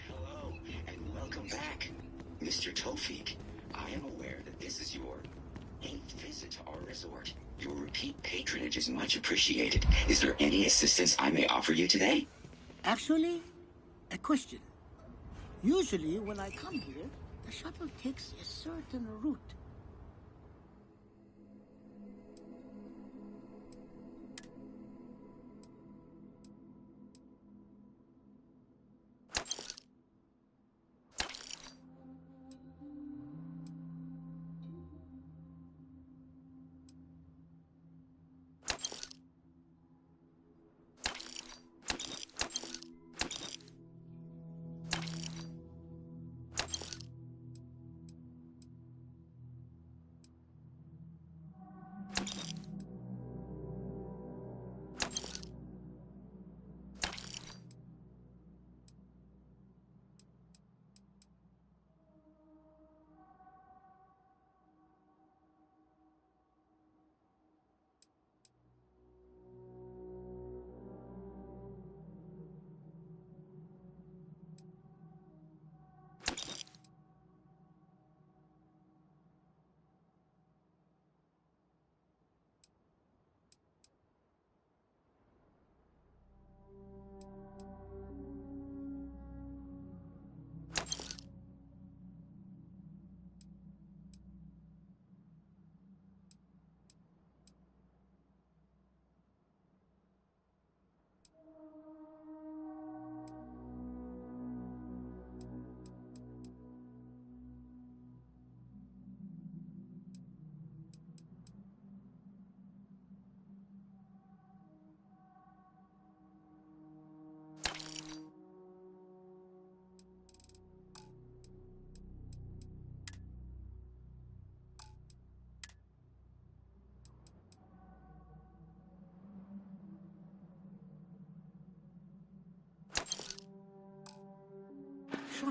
Hello, and welcome back. Mr. Tofik, I am aware that this is your 8th visit to our resort. Your repeat patronage is much appreciated. Is there any assistance I may offer you today? Actually, a question. Usually, when I come here, the shuttle takes a certain route.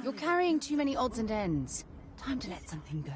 You're carrying too many odds and ends. Time to let something go.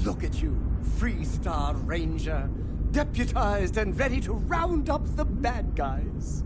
Look at you, Freestar Ranger, deputized and ready to round up the bad guys.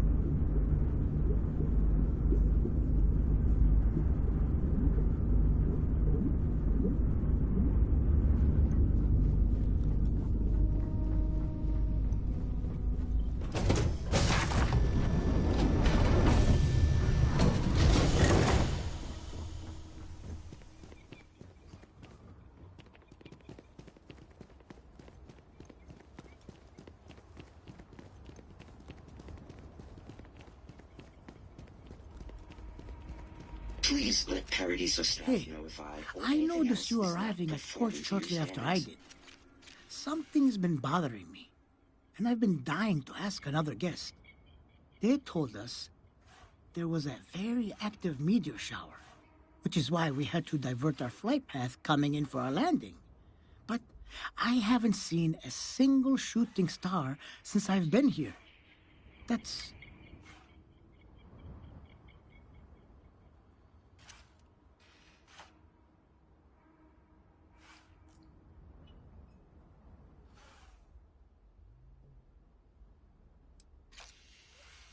Please let Paradiso staff Hey, know if I noticed you arriving at port shortly after I did. Something's been bothering me, and I've been dying to ask another guest. They told us there was a very active meteor shower, which is why we had to divert our flight path coming in for our landing. But I haven't seen a single shooting star since I've been here. That's...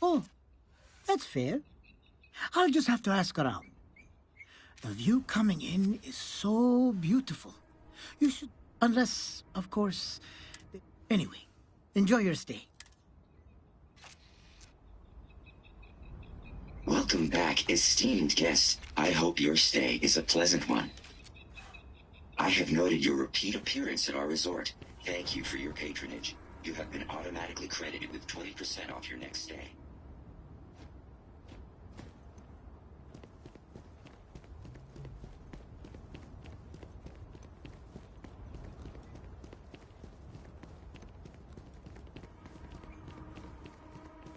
Oh, that's fair. I'll just have to ask around. The view coming in is so beautiful. You should, unless, of course... Anyway, enjoy your stay. Welcome back, esteemed guests. I hope your stay is a pleasant one. I have noted your repeat appearance at our resort. Thank you for your patronage. You have been automatically credited with 20% off your next stay.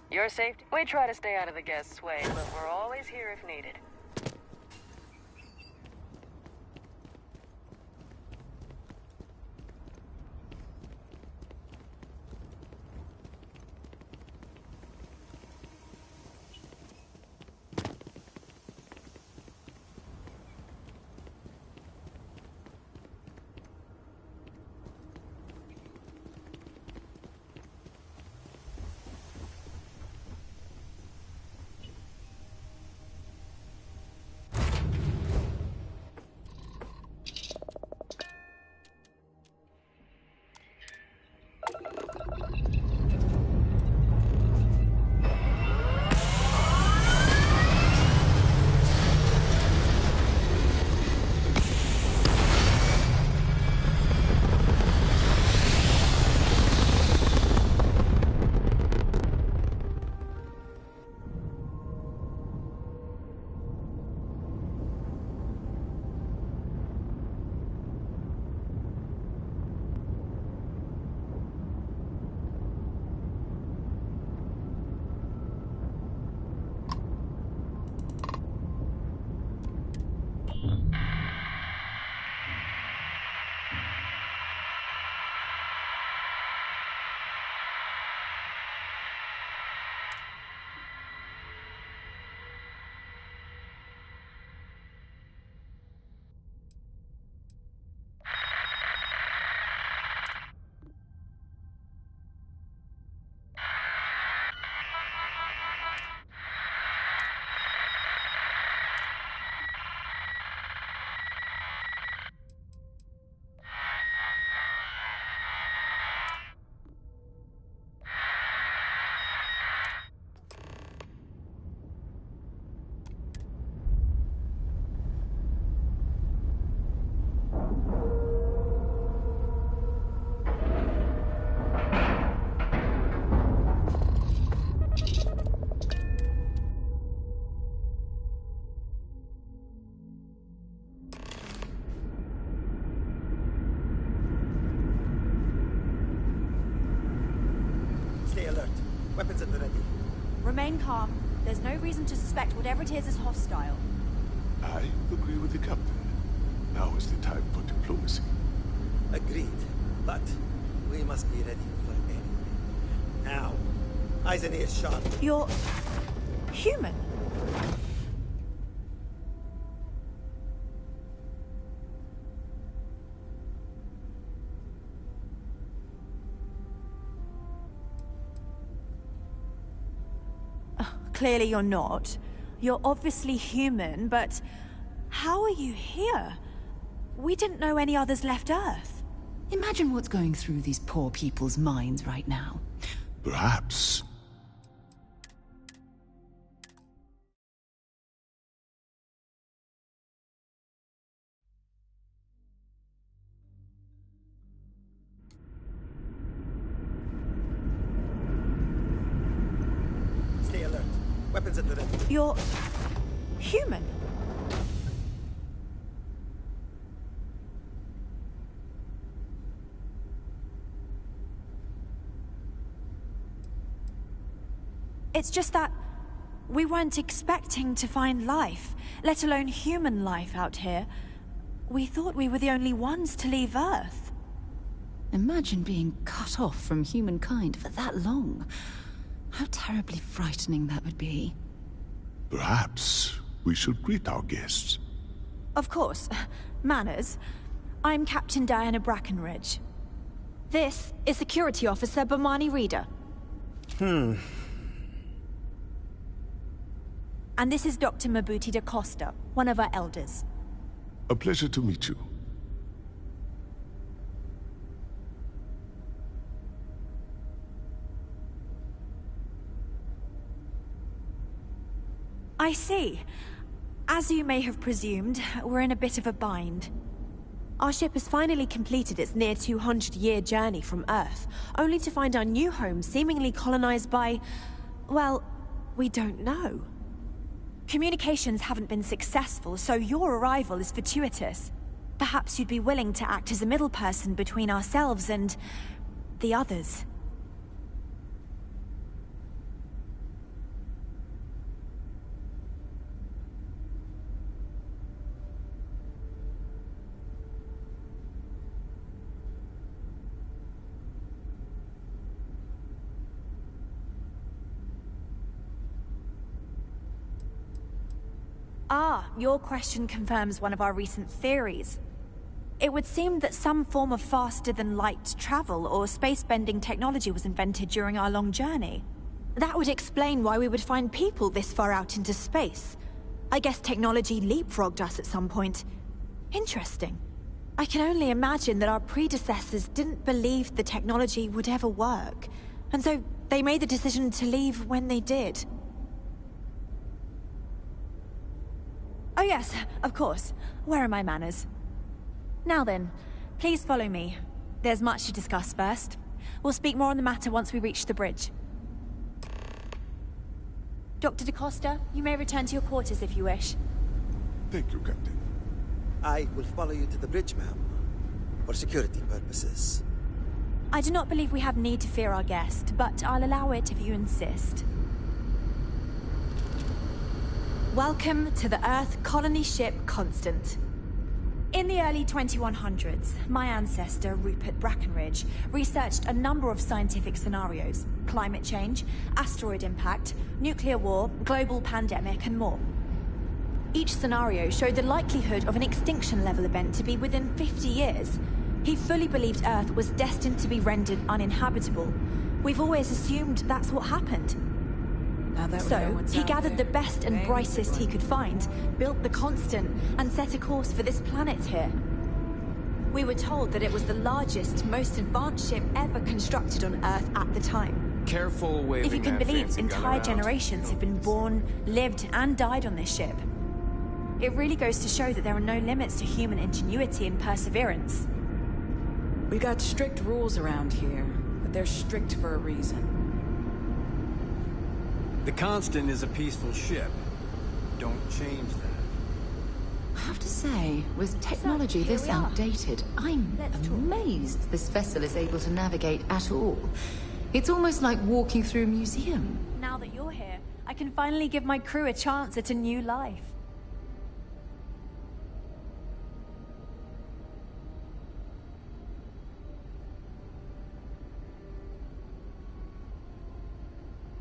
Your safety? We try to stay out of the guests' way, but we're always here if needed. Weapons at the ready. Remain calm. There's no reason to suspect whatever it is hostile. I agree with the captain. Now is the time for diplomacy. Agreed. But we must be ready for anything. Now. Eyes and ears sharp. You're... human? Clearly you're not. You're obviously human, but how are you here? We didn't know any others left Earth. Imagine what's going through these poor people's minds right now. Perhaps. Stay alert. Weapons at the ready. You're... human? It's just that we weren't expecting to find life, let alone human life out here. We thought we were the only ones to leave Earth. Imagine being cut off from humankind for that long. How terribly frightening that would be. Perhaps we should greet our guests. Of course. Manners. I'm Captain Diana Brackenridge. This is Security Officer Bomani Reader. And this is Dr. Mabuti da Costa, one of our elders. A pleasure to meet you. I see. As you may have presumed, we're in a bit of a bind. Our ship has finally completed its near 200-year journey from Earth, only to find our new home seemingly colonized by... well, we don't know. Communications haven't been successful, so your arrival is fortuitous. Perhaps you'd be willing to act as a middle person between ourselves and... the others. Ah, your question confirms one of our recent theories. It would seem that some form of faster-than-light travel or space-bending technology was invented during our long journey. That would explain why we would find people this far out into space. I guess technology leapfrogged us at some point. Interesting. I can only imagine that our predecessors didn't believe the technology would ever work, and so they made the decision to leave when they did. Oh yes, of course. Where are my manners? Now then, please follow me. There's much to discuss first. We'll speak more on the matter once we reach the bridge. Dr. da Costa, you may return to your quarters if you wish. Thank you, Captain. I will follow you to the bridge, ma'am. For security purposes. I do not believe we have need to fear our guest, but I'll allow it if you insist. Welcome to the Earth colony ship Constant. In the early 2100s, my ancestor, Rupert Brackenridge, researched a number of scientific scenarios: climate change, asteroid impact, nuclear war, global pandemic, and more. Each scenario showed the likelihood of an extinction-level event to be within 50 years. He fully believed Earth was destined to be rendered uninhabitable. We've always assumed that's what happened. So, he gathered the best and brightest he could find, built the Constant, and set a course for this planet here. We were told that it was the largest, most advanced ship ever constructed on Earth at the time. Careful waving. If you can that believe, fancy gun entire around. generations have been born, lived, and died on this ship. It really goes to show that there are no limits to human ingenuity and perseverance. We got strict rules around here, but they're strict for a reason. The Constant is a peaceful ship. Don't change that. I have to say, with technology this outdated, I'm amazed this vessel is able to navigate at all. It's almost like walking through a museum. Now that you're here, I can finally give my crew a chance at a new life.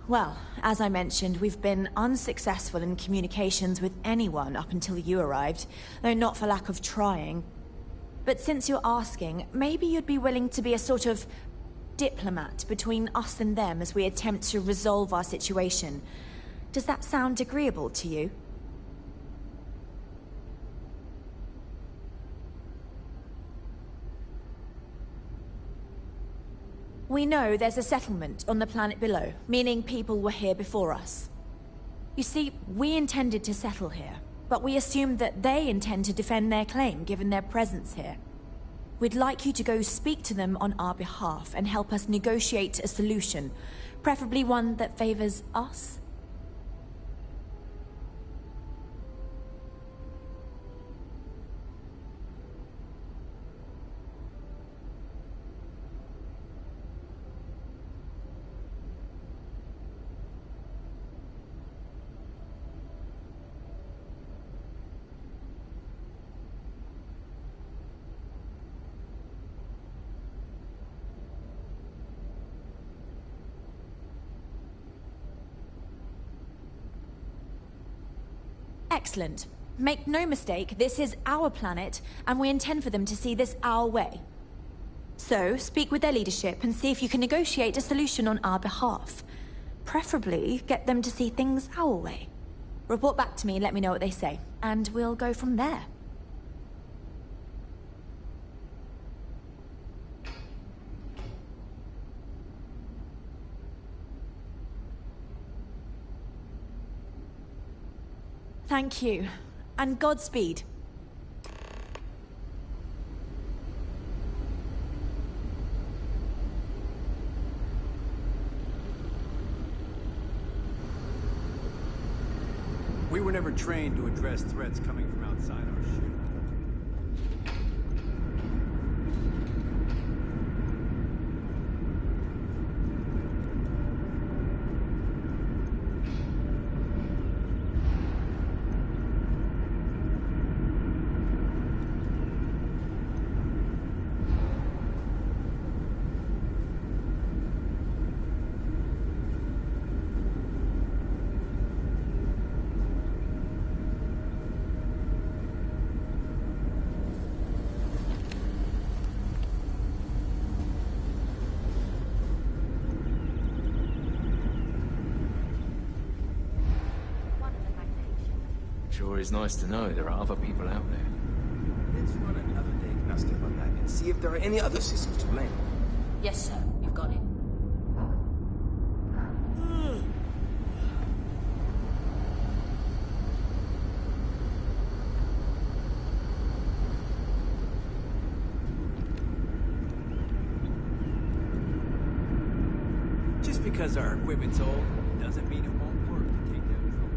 Well, as I mentioned, we've been unsuccessful in communications with anyone up until you arrived, though not for lack of trying. But since you're asking, maybe you'd be willing to be a sort of diplomat between us and them as we attempt to resolve our situation. Does that sound agreeable to you? We know there's a settlement on the planet below, meaning people were here before us. You see, we intended to settle here, but we assumed that they intend to defend their claim given their presence here. We'd like you to go speak to them on our behalf and help us negotiate a solution, preferably one that favors us. Excellent. Make no mistake, this is our planet, and we intend for them to see this our way. So, speak with their leadership and see if you can negotiate a solution on our behalf. Preferably, get them to see things our way. Report back to me and let me know what they say, and we'll go from there. Thank you, and Godspeed. We were never trained to address threats coming from outside our ship. Sure is nice to know there are other people out there. Let's run another diagnostic on that and see if there are any other systems to blame. Yes, sir. You've got it. Just because our equipment's old doesn't mean it won't work to take down trouble.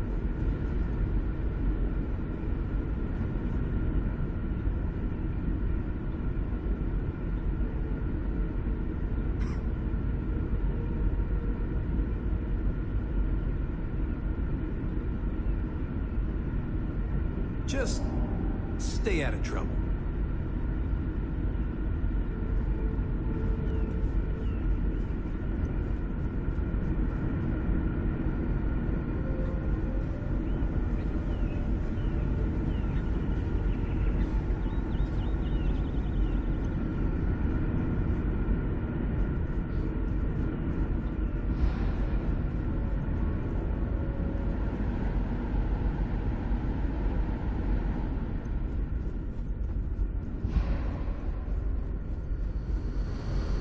Just stay out of trouble.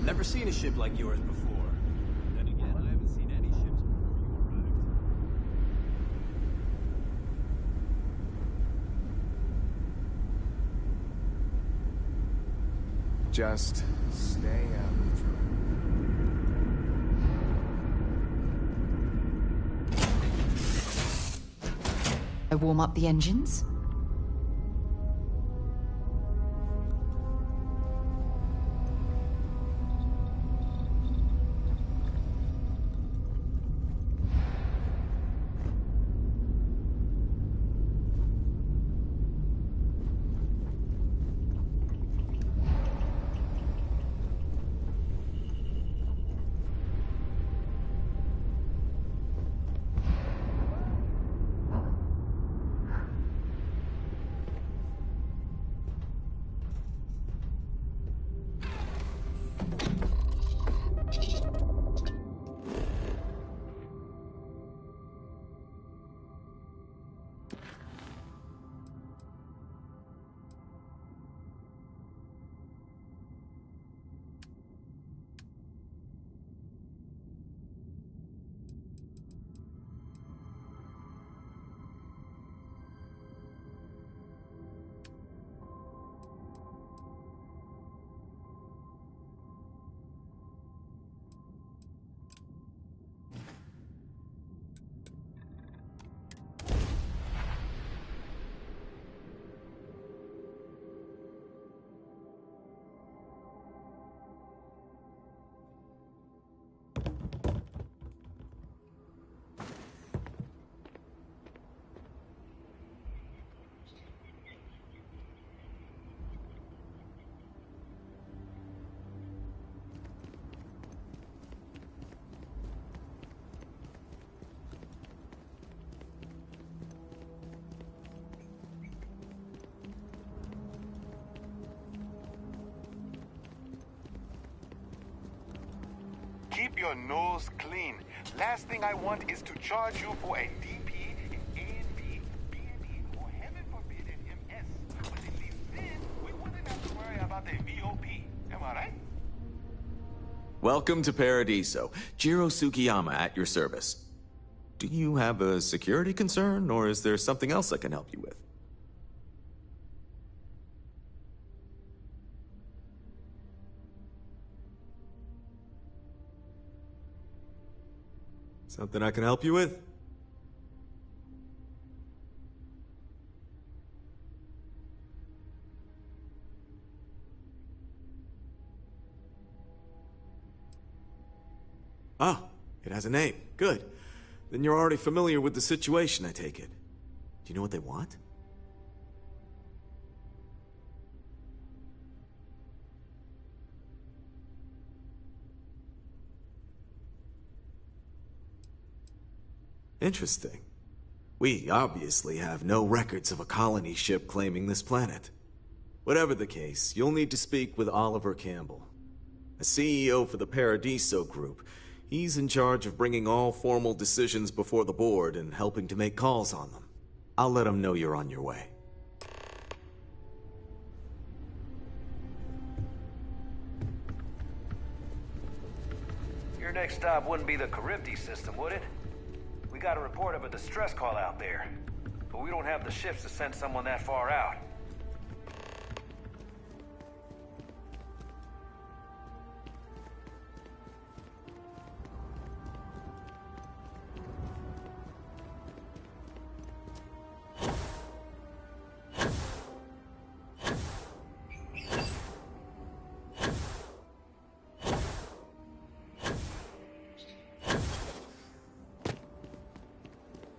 Never seen a ship like yours before. Then again, I haven't seen any ships before you arrived. Just stay out of trouble. I warm up the engines. your nose clean. Last thing I want is to charge you for a DP in A&B, B&E, or heaven forbid an MS. But at least then, we wouldn't have to worry about the VOP. Am I right? Welcome to Paradiso. Jiro Tsukiyama at your service. Do you have a security concern, or is there something else I can help you with? Something I can help you with? Oh, it has a name. Good. Then you're already familiar with the situation, I take it. Do you know what they want? Interesting. We obviously have no records of a colony ship claiming this planet. Whatever the case, you'll need to speak with Oliver Campbell, the CEO for the Paradiso Group. He's in charge of bringing all formal decisions before the board and helping to make calls on them. I'll let him know you're on your way. Your next stop wouldn't be the Charybdis system, would it? We got a report of a distress call out there, but we don't have the ships to send someone that far out.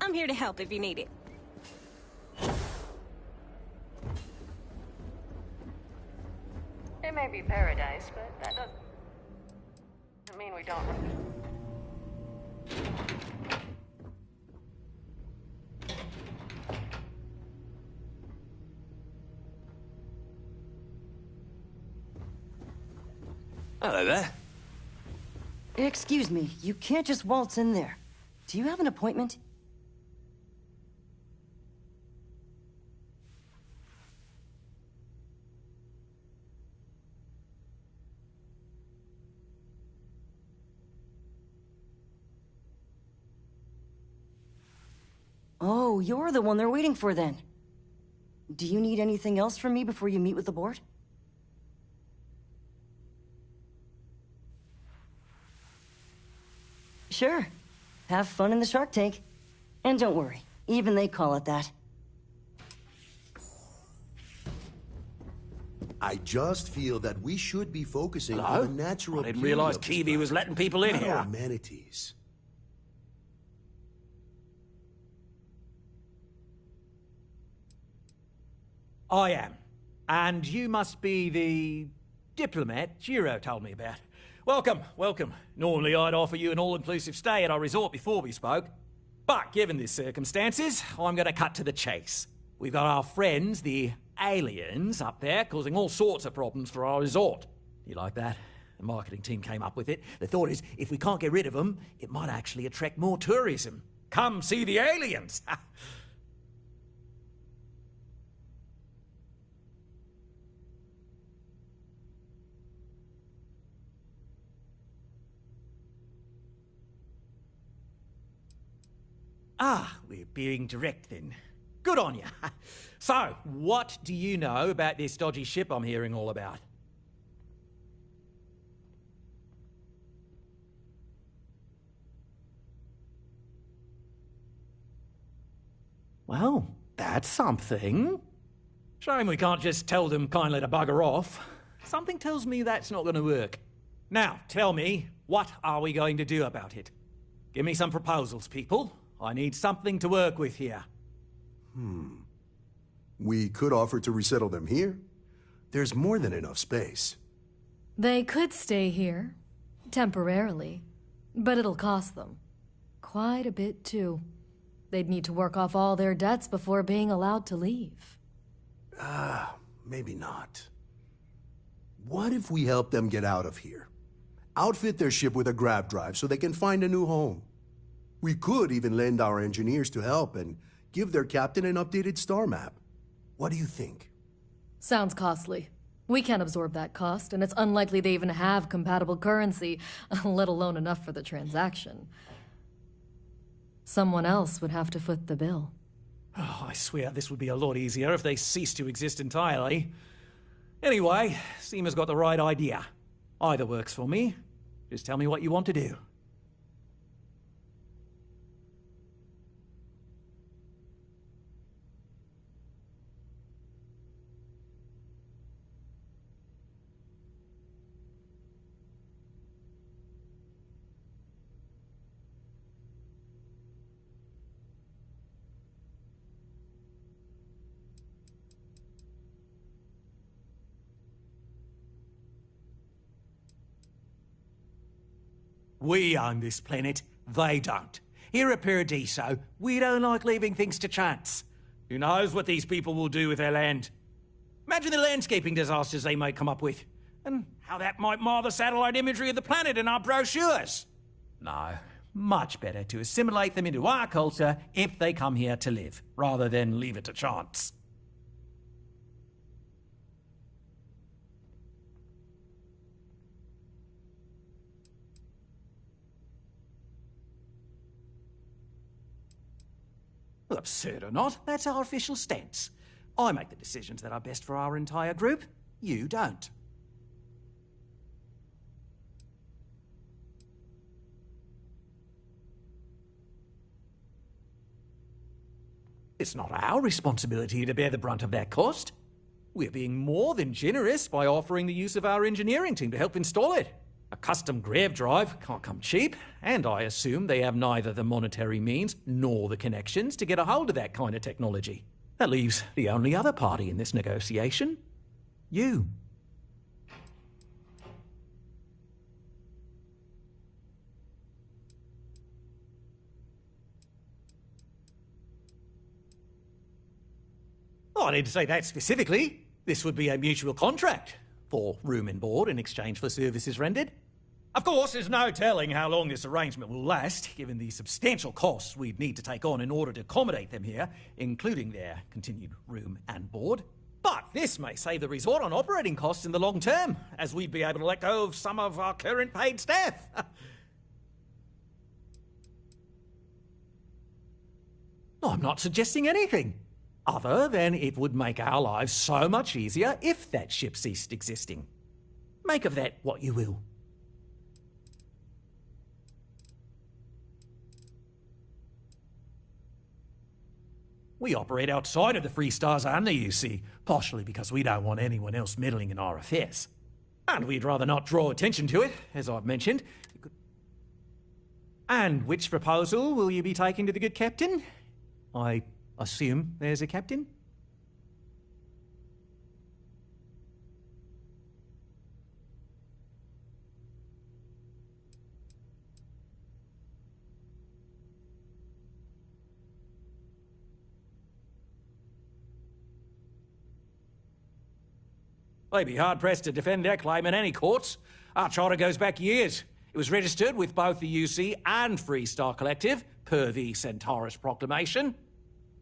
I'm here to help if you need it. It may be paradise, but that doesn't mean we don't. Hello there. Excuse me, you can't just waltz in there. Do you have an appointment? Oh, you're the one they're waiting for then. Do you need anything else from me before you meet with the board? Sure. Have fun in the shark tank. And don't worry, even they call it that. I just feel that we should be focusing Hello? on the natural I didn't beauty realize of this Kiwi planet, was letting people in not here. our amenities. I am. And you must be the diplomat Jiro told me about. Welcome, welcome. Normally I'd offer you an all-inclusive stay at our resort before we spoke. But given the circumstances, I'm going to cut to the chase. We've got our friends, the aliens, up there causing all sorts of problems for our resort. You like that? The marketing team came up with it. The thought is, if we can't get rid of them, it might actually attract more tourism. Come see the aliens! Ah, we're being direct then. Good on you. So, what do you know about this dodgy ship I'm hearing all about? Well, that's something. Shame we can't just tell them kindly to bugger off. Something tells me that's not going to work. Now, tell me, what are we going to do about it? Give me some proposals, people. I need something to work with here. We could offer to resettle them here. There's more than enough space. They could stay here, temporarily, but it'll cost them. Quite a bit, too. They'd need to work off all their debts before being allowed to leave. Maybe not. What if we help them get out of here? outfit their ship with a grav drive so they can find a new home. We could even lend our engineers to help and give their captain an updated star map. What do you think? Sounds costly. We can't absorb that cost, and it's unlikely they even have compatible currency, let alone enough for the transaction. Someone else would have to foot the bill. Oh, I swear this would be a lot easier if they ceased to exist entirely. Anyway, Seema's got the right idea. Either works for me. Just tell me what you want to do. We own this planet, they don't. Here at Paradiso, we don't like leaving things to chance. Who knows what these people will do with their land? Imagine the landscaping disasters they might come up with, and how that might mar the satellite imagery of the planet in our brochures. No, much better to assimilate them into our culture if they come here to live, rather than leave it to chance. Well, absurd or not, that's our official stance. I make the decisions that are best for our entire group. You don't. It's not our responsibility to bear the brunt of that cost. We're being more than generous by offering the use of our engineering team to help install it. A custom grav drive can't come cheap, and I assume they have neither the monetary means nor the connections to get a hold of that kind of technology. That leaves the only other party in this negotiation. You. Oh, I didn't say that specifically. This would be a mutual contract for room and board in exchange for services rendered. Of course, there's no telling how long this arrangement will last, given the substantial costs we'd need to take on in order to accommodate them here, including their continued room and board. But this may save the resort on operating costs in the long term, as we'd be able to let go of some of our current paid staff. I'm not suggesting anything, other than it would make our lives so much easier if that ship ceased existing. Make of that what you will. We operate outside of the Free Stars only, you see, partially because we don't want anyone else meddling in our affairs. And we'd rather not draw attention to it, as I've mentioned. And which proposal will you be taking to the good captain? I assume there's a captain? They'd be hard-pressed to defend their claim in any courts. Our charter goes back years. It was registered with both the UC and Free Star Collective, per the Centaurus Proclamation.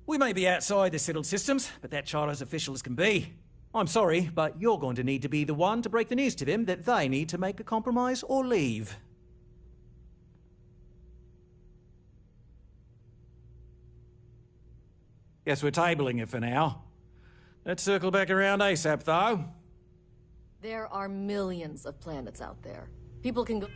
We may be outside the settled systems, but that charter is official as can be. I'm sorry, but you're going to need to be the one to break the news to them that they need to make a compromise or leave. Guess we're tabling it for now. Let's circle back around ASAP, though. There are millions of planets out there. People can go...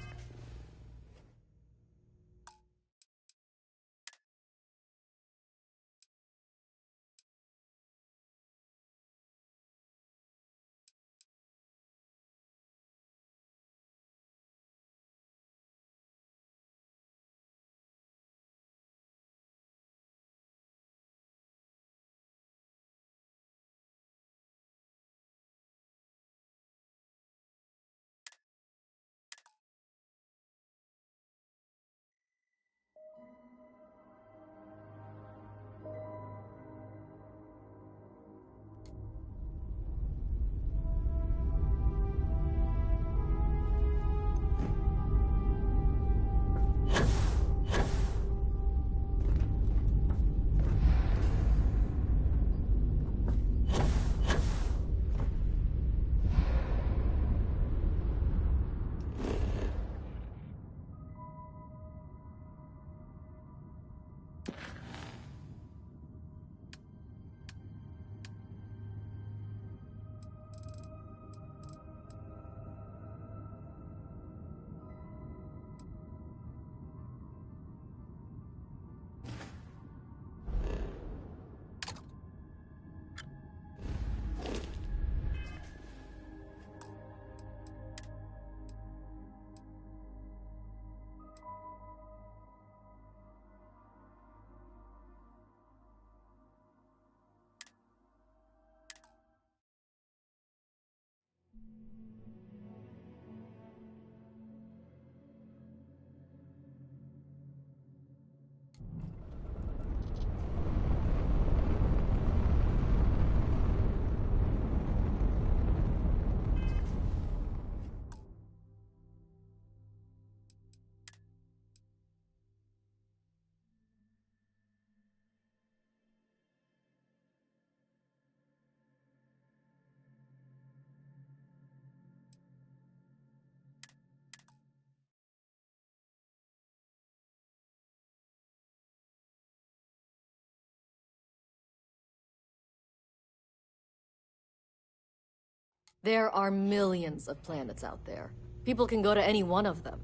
There are millions of planets out there. People can go to any one of them.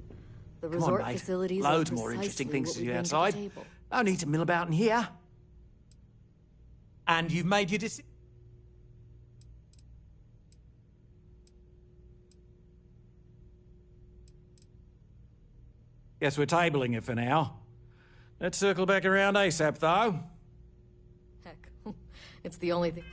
The Come on, resort mate. facilities Loads are more interesting precisely things what to we do bring outside. to the table. No need to mill about in here. And you've made your decision. Guess we're tabling it for now. Let's circle back around ASAP, though. Heck, it's the only thing.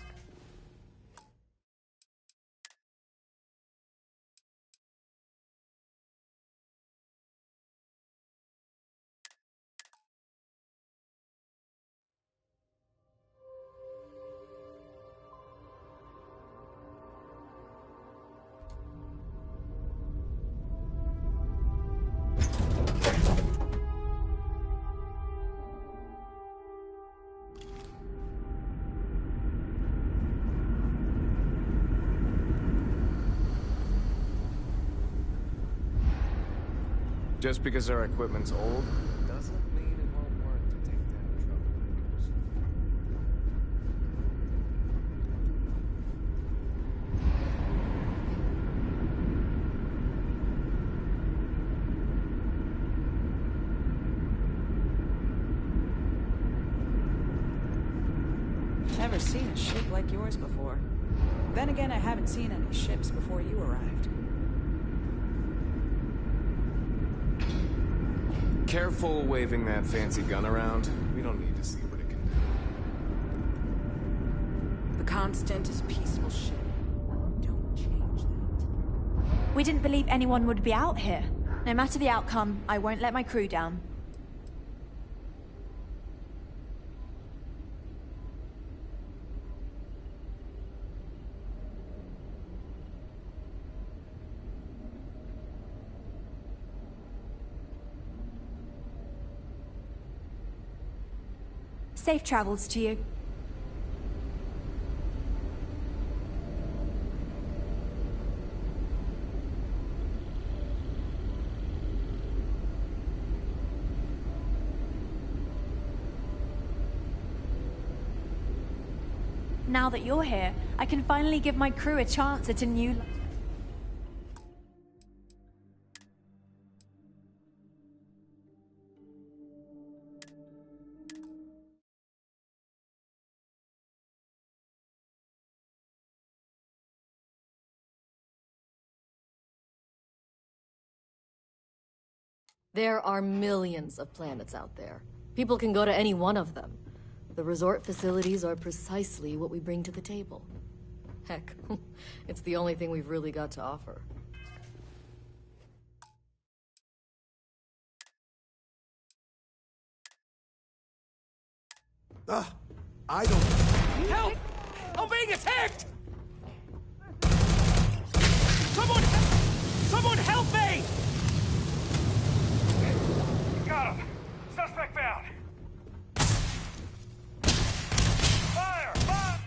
Just because our equipment's old, doesn't mean it won't work to take down troublemakers. Never seen a ship like yours before. Then again, I haven't seen any ships before you arrived. Careful waving that fancy gun around. We don't need to see what it can do. The Constant is a peaceful ship. Don't change that. We didn't believe anyone would be out here. No matter the outcome, I won't let my crew down. Safe travels to you. Now that you're here, I can finally give my crew a chance at a new life. There are millions of planets out there. People can go to any one of them. The resort facilities are precisely what we bring to the table. Heck, it's the only thing we've really got to offer. I don't... Help! I'm being attacked! Someone help me! Got him! Suspect found! Fire! Fire!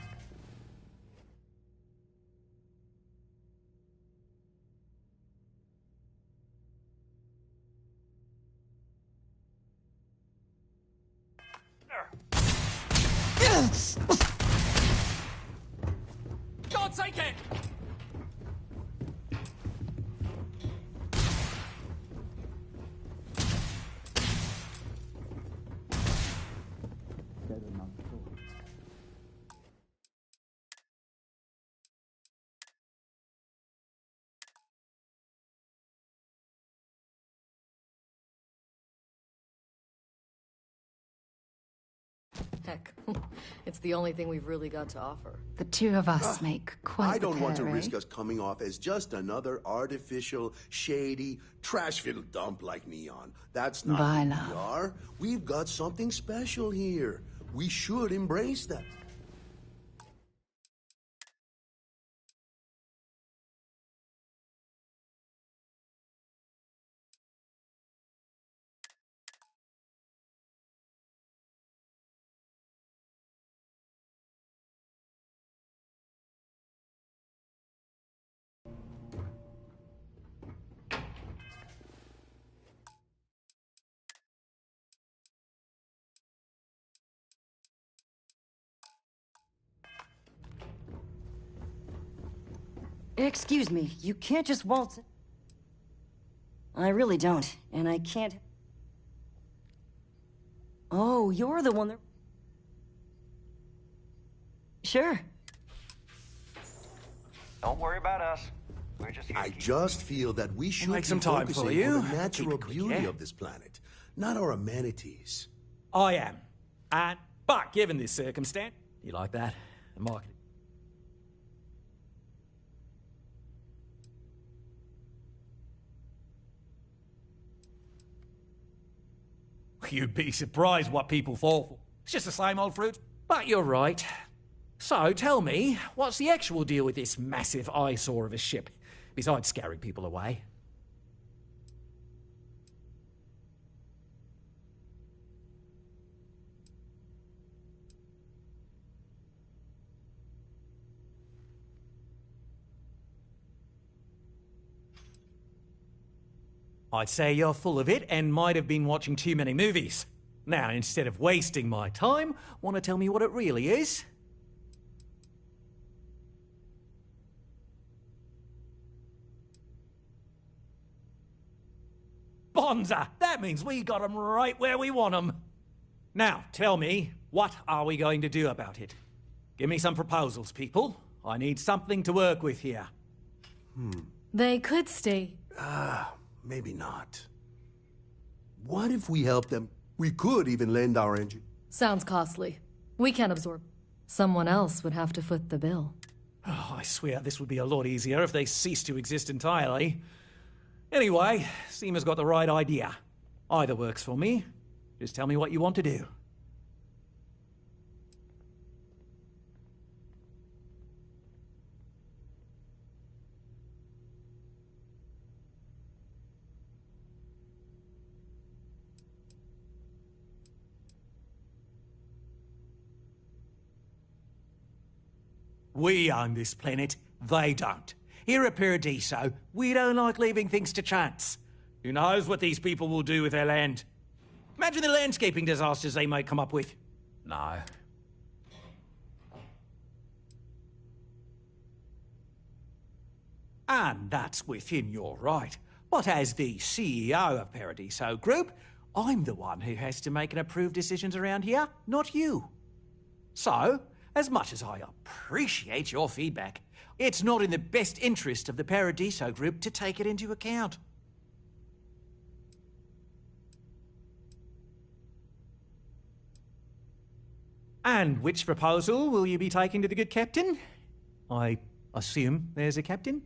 God take it! Heck, it's the only thing we've really got to offer. The two of us make quite I don't want to the pair, risk eh? us coming off as just another artificial, shady, trash-filled dump like Neon. That's not Bye, who love. we are. We've got something special here. We should embrace that. Excuse me, you can't just waltz. I really don't, and I can't. Oh, you're the one that. Sure. Don't worry about us. We're just here. I just feel that we should make be some time for focusing you. on the Keep it natural quick, beauty yeah? of this planet, not our amenities. I am. But given this circumstance, you like that? The market. You'd be surprised what people fall for. It's just the same old fruit. But you're right. So tell me, what's the actual deal with this massive eyesore of a ship, besides scaring people away? I'd say you're full of it and might have been watching too many movies. Now, instead of wasting my time, want to tell me what it really is? Bonza! That means we got 'em right where we want 'em. Now, tell me, what are we going to do about it? Give me some proposals, people. I need something to work with here. They could stay. Maybe not. What if we help them? We could even lend our engine. Sounds costly. We can't absorb. Someone else would have to foot the bill. Oh, I swear this would be a lot easier if they ceased to exist entirely. Anyway, Seema's got the right idea. Either works for me. Just tell me what you want to do. We own this planet, they don't. Here at Paradiso, we don't like leaving things to chance. Who knows what these people will do with their land? Imagine the landscaping disasters they might come up with. No. And that's within your right. But as the CEO of Paradiso Group, I'm the one who has to make and approve decisions around here, not you. So, as much as I appreciate your feedback, it's not in the best interest of the Paradiso Group to take it into account. And which proposal will you be taking to the good captain? I assume there's a captain?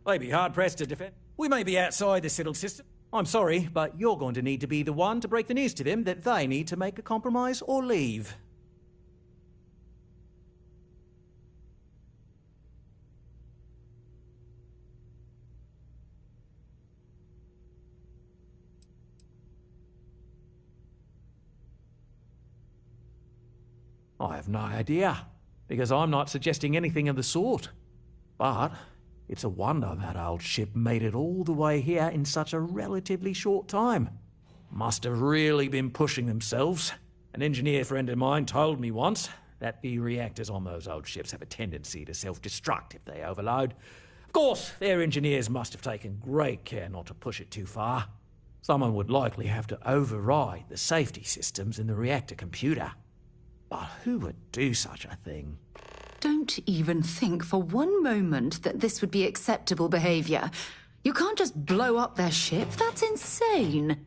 They'd be hard-pressed to defend. We may be outside the settled system. I'm sorry, but you're going to need to be the one to break the news to them that they need to make a compromise or leave. I have no idea, because I'm not suggesting anything of the sort. But it's a wonder that old ship made it all the way here in such a relatively short time. Must have really been pushing themselves. An engineer friend of mine told me once that the reactors on those old ships have a tendency to self-destruct if they overload. Of course, their engineers must have taken great care not to push it too far. Someone would likely have to override the safety systems in the reactor computer. But who would do such a thing? Don't even think for one moment that this would be acceptable behavior. You can't just blow up their ship. That's insane.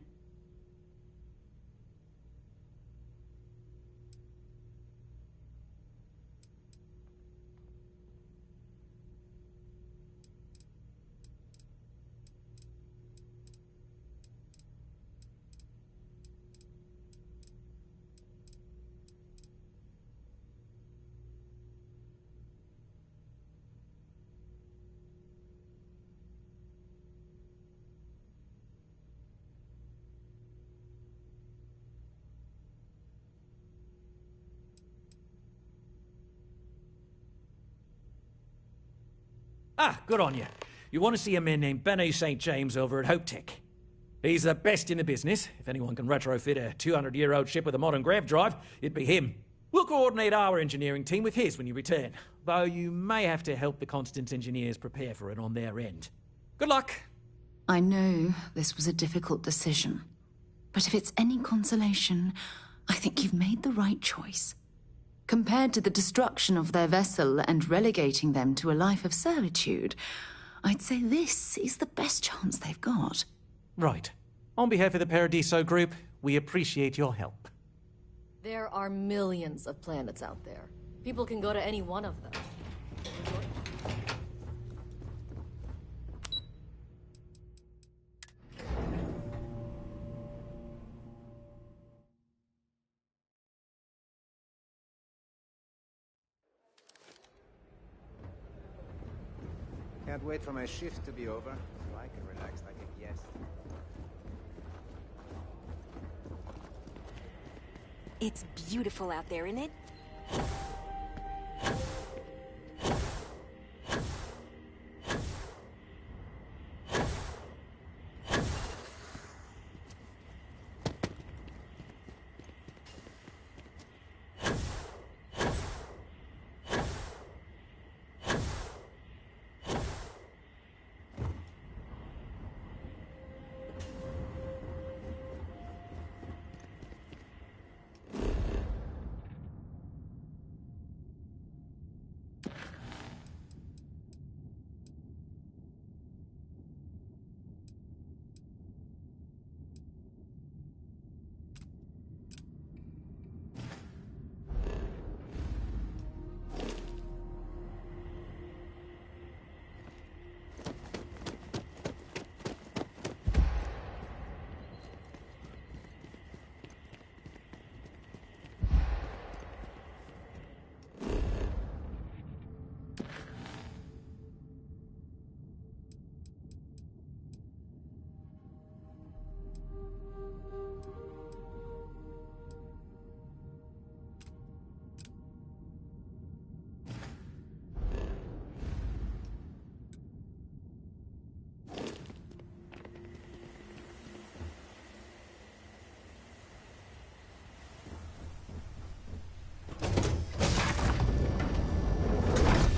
Ah, good on you. You want to see a man named Benny St. James over at Hope Tech. He's the best in the business. If anyone can retrofit a 200-year-old ship with a modern grav drive, it'd be him. We'll coordinate our engineering team with his when you return, though you may have to help the Constance engineers prepare for it on their end. Good luck. I know this was a difficult decision, but if it's any consolation, I think you've made the right choice. Compared to the destruction of their vessel and relegating them to a life of servitude, I'd say this is the best chance they've got. Right. On behalf of the Paradiso Group, we appreciate your help. There are millions of planets out there. People can go to any one of them. Can't wait for my shift to be over, so I can relax like a guest. It's beautiful out there, isn't it?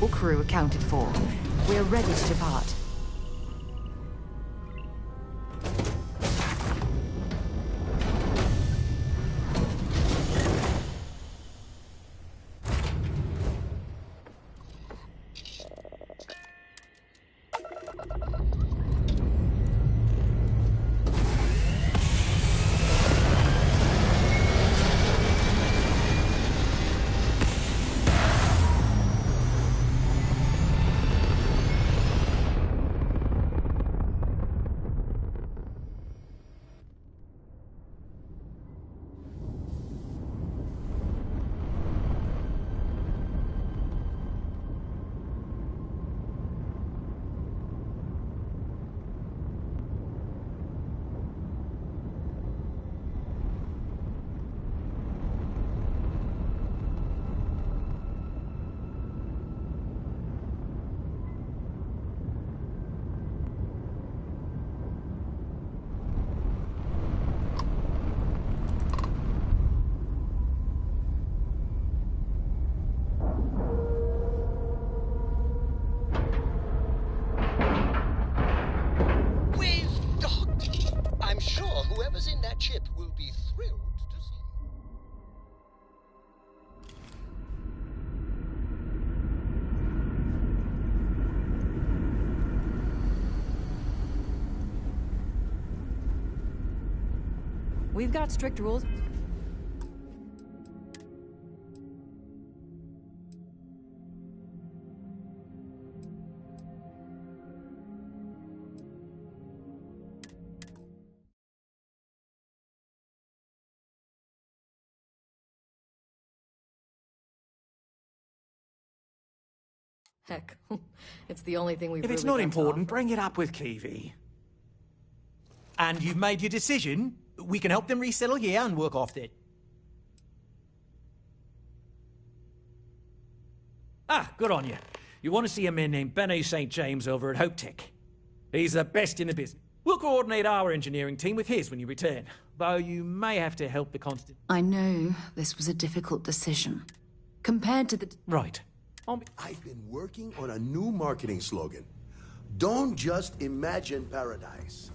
All crew accounted for. We're ready to depart. ship will be thrilled to see you. We've got strict rules. Heck, it's the only thing we've If it's really not got to important, offer. bring it up with Kiwi. And you've made your decision. We can help them resettle here and work off it. Ah, good on you. You want to see a man named Benny St. James over at Hope Tech. He's the best in the business. We'll coordinate our engineering team with his when you return, though you may have to help the constant... I know this was a difficult decision. Compared to the... Right. I've been working on a new marketing slogan. Don't just imagine paradise.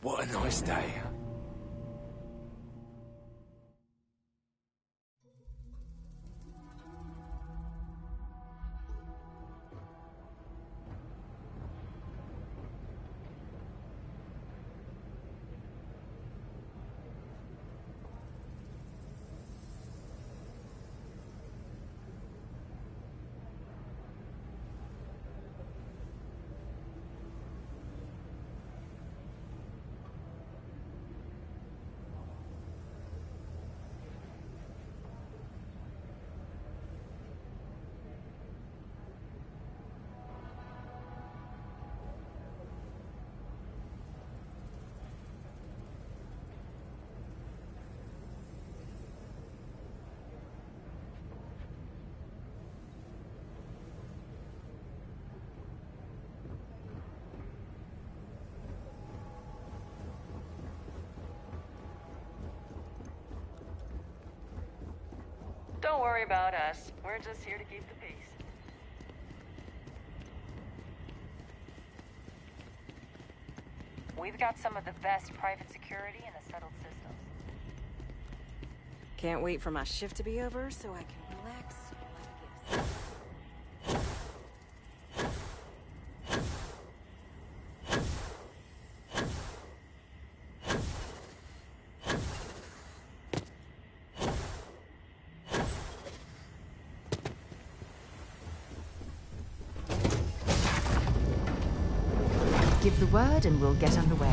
What a nice day. Don't worry about us. We're just here to keep the peace. We've got some of the best private security in the settled systems. Can't wait for my shift to be over so I can relax like gifts. Give the word and we'll get underway.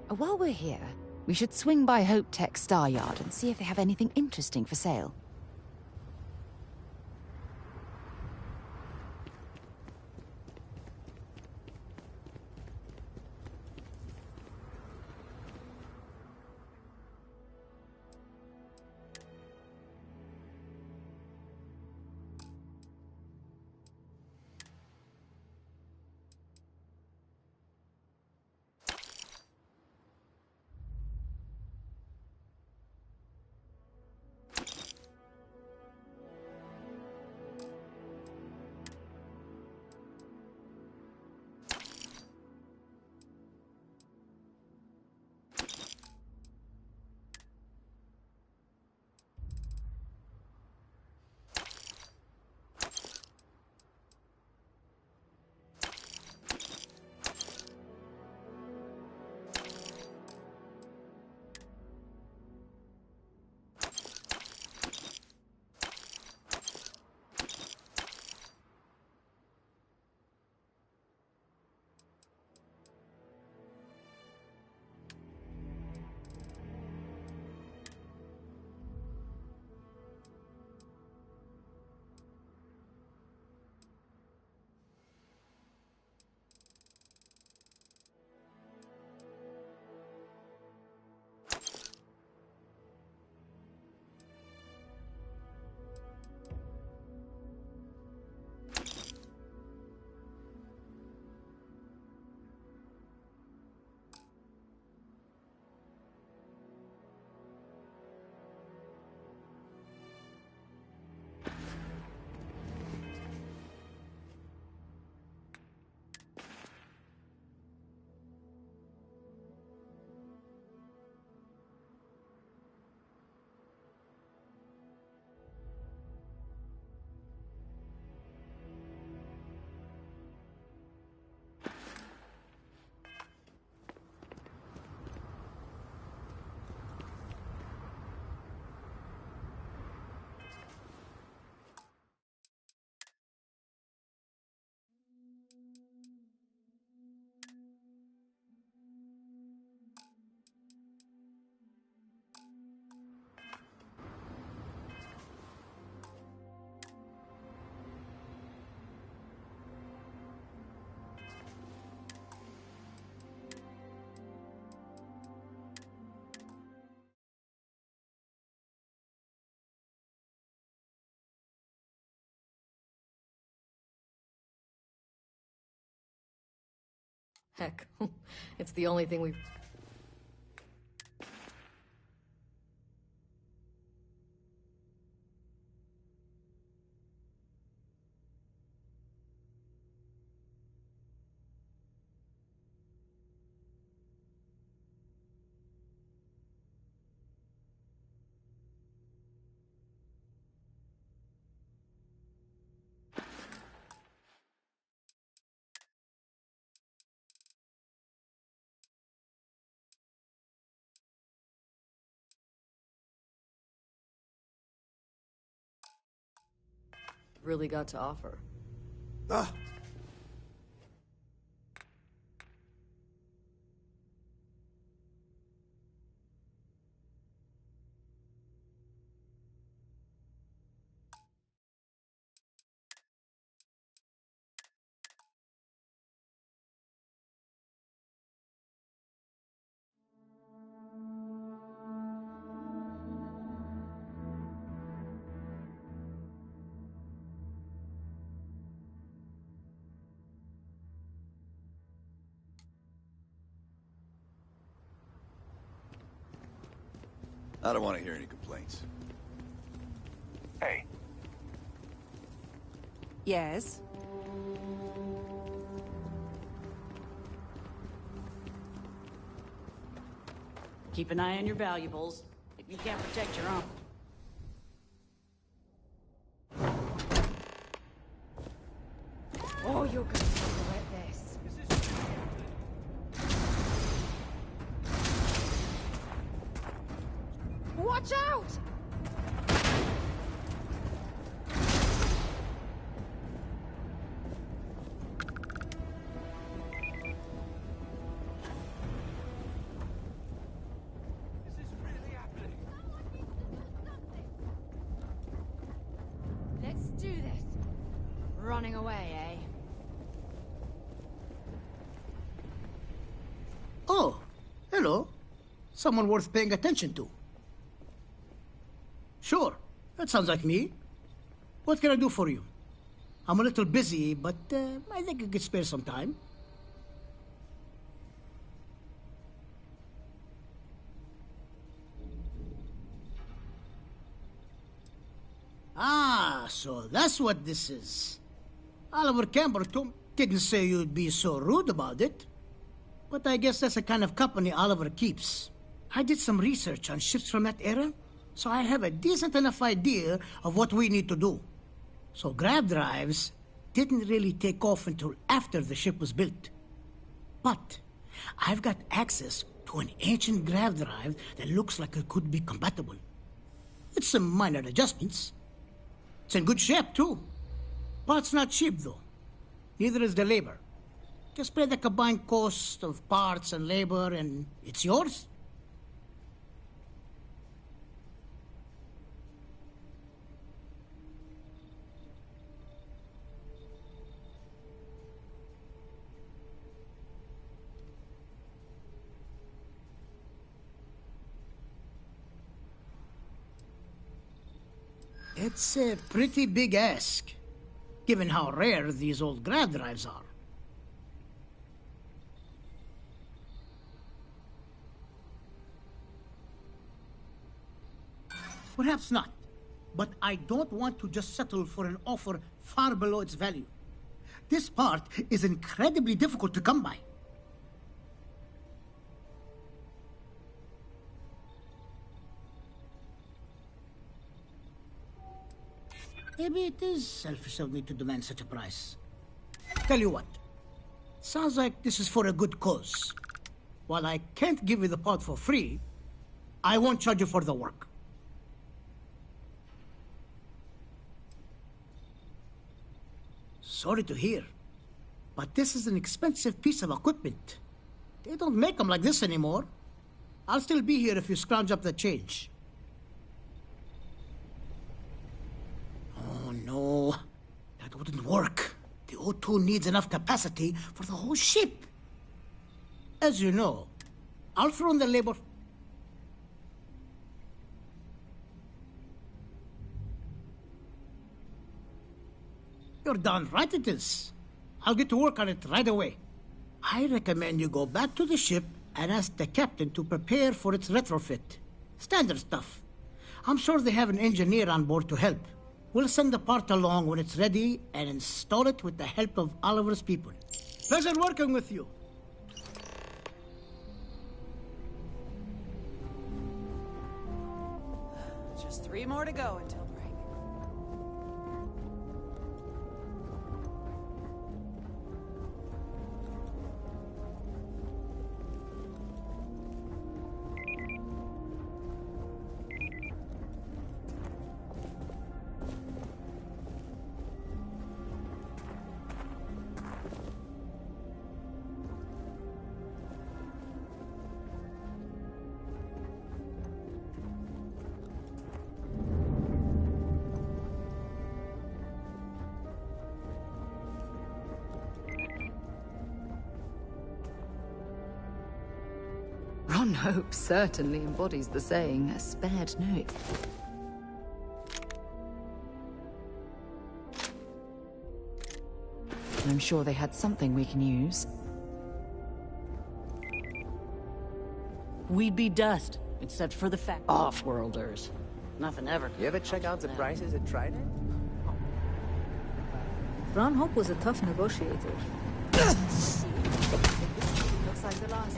While we're here, we should swing by Hope Tech Star Yard and see if they have anything interesting for sale. Heck, it's the only thing we've... really got to offer. Ah! I don't want to hear any complaints. Hey. Yes? Keep an eye on your valuables. If you can't protect your own. Oh, you're going to regret this. Watch out! running away, eh? Oh, hello. Someone worth paying attention to. Sure, that sounds like me. What can I do for you? I'm a little busy, but I think I could spare some time. Ah, so that's what this is. Oliver Campbell didn't say you'd be so rude about it. But I guess that's the kind of company Oliver keeps. I did some research on ships from that era, so I have a decent enough idea of what we need to do. So grav drives didn't really take off until after the ship was built. But I've got access to an ancient grav drive that looks like it could be compatible. It's some minor adjustments. It's in good shape, too. Parts not cheap, though. Neither is the labor. Just pay the combined cost of parts and labor, and it's yours. It's a pretty big ask, given how rare these old grav drives are. Perhaps not, but I don't want to just settle for an offer far below its value. This part is incredibly difficult to come by. Maybe it is selfish of me to demand such a price. Tell you what, sounds like this is for a good cause. While I can't give you the part for free, I won't charge you for the work. Sorry to hear, but this is an expensive piece of equipment. They don't make them like this anymore. I'll still be here if you scrounge up the change. Oh, no. That wouldn't work. The O2 needs enough capacity for the whole ship. As you know, I'll throw in the labor. You're darn right it is. I'll get to work on it right away. I recommend you go back to the ship and ask the captain to prepare for its retrofit. Standard stuff. I'm sure they have an engineer on board to help. We'll send the part along when it's ready and install it with the help of Oliver's people. Pleasure working with you. Just 3 more to go until break. Ron Hope certainly embodies the saying, spared no. I'm sure they had something we can use. We'd be dust, except for the fact off-worlders. Nothing ever. You ever check out the prices at Trident? Ron Hope was a tough negotiator. Looks like the last.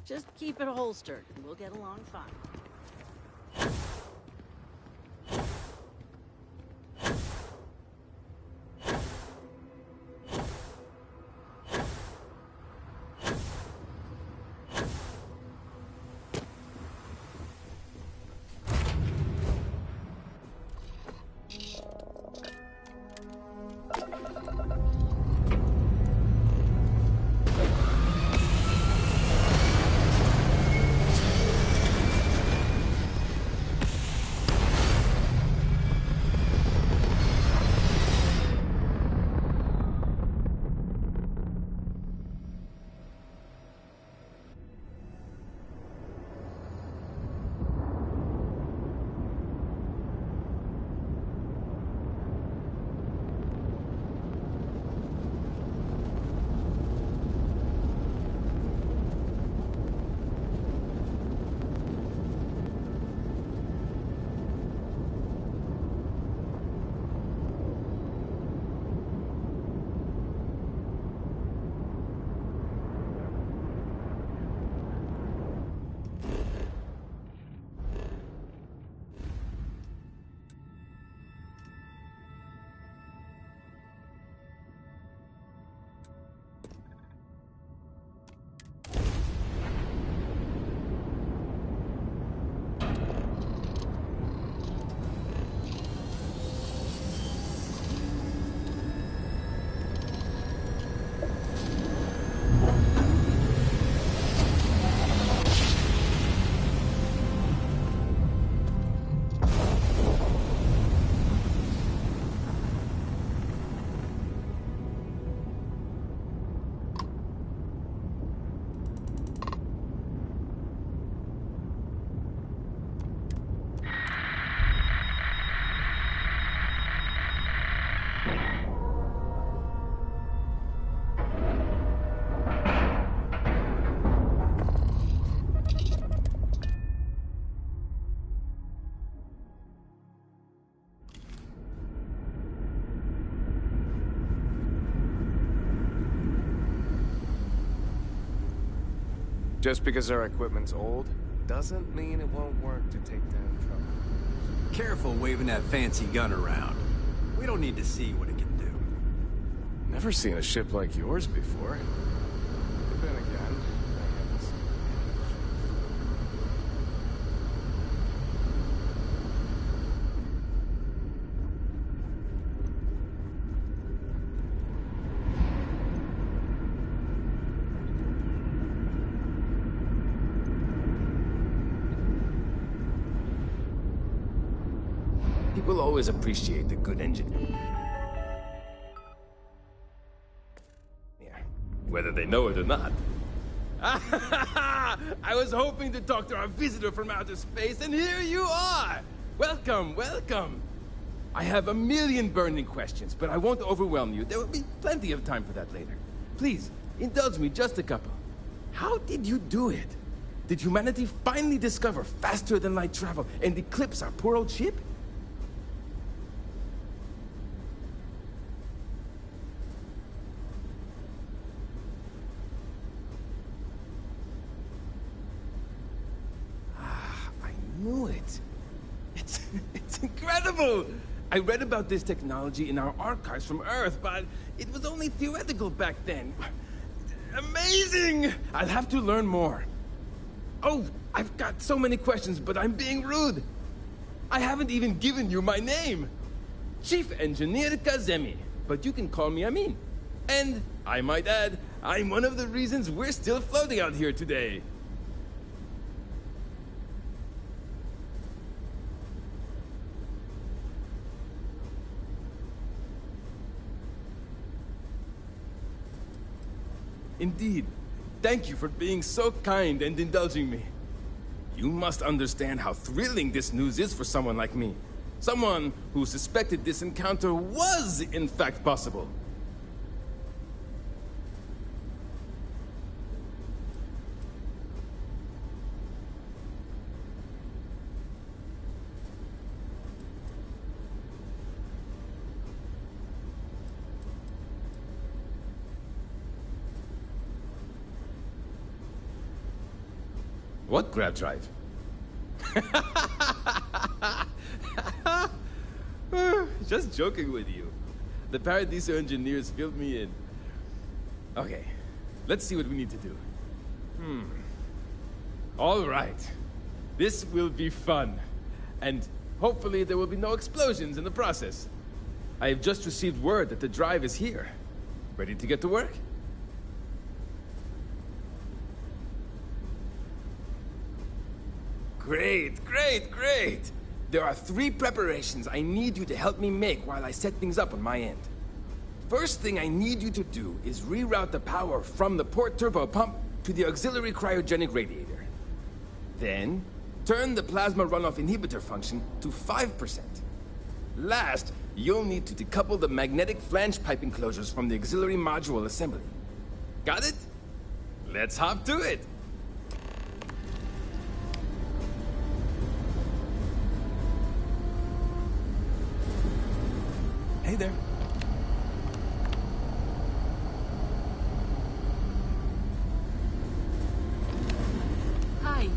Just keep it holstered, and we'll get along fine. Just because our equipment's old, doesn't mean it won't work to take down trouble. Careful waving that fancy gun around. We don't need to see what it can do. Never seen a ship like yours before. But then again, I haven't seen People always appreciate the good engine. Yeah, whether they know it or not. I was hoping to talk to our visitor from outer space, and here you are! Welcome, welcome! I have a million burning questions, but I won't overwhelm you. There will be plenty of time for that later. Please, indulge me just a couple. How did you do it? Did humanity finally discover faster-than-light travel and eclipse our poor old ship? Knew it. It's incredible! I read about this technology in our archives from Earth, but it was only theoretical back then. Amazing! I'll have to learn more. Oh, I've got so many questions, but I'm being rude. I haven't even given you my name. Chief Engineer Kazemi, but you can call me Amin. And, I might add, I'm one of the reasons we're still floating out here today. Indeed. Thank you for being so kind and indulging me. You must understand how thrilling this news is for someone like me. Someone who suspected this encounter was, in fact, possible. What grab drive? Just joking with you. The Paradiso engineers filled me in. Okay, let's see what we need to do. All right. This will be fun. And hopefully there will be no explosions in the process. I have just received word that the drive is here. Ready to get to work? Great, great, great! There are 3 preparations I need you to help me make while I set things up on my end. First thing I need you to do is reroute the power from the port turbo pump to the auxiliary cryogenic radiator. Then, turn the plasma runoff inhibitor function to 5%. Last, you'll need to decouple the magnetic flange pipe enclosures from the auxiliary module assembly. Got it? Let's hop to it! Hey there. Hi.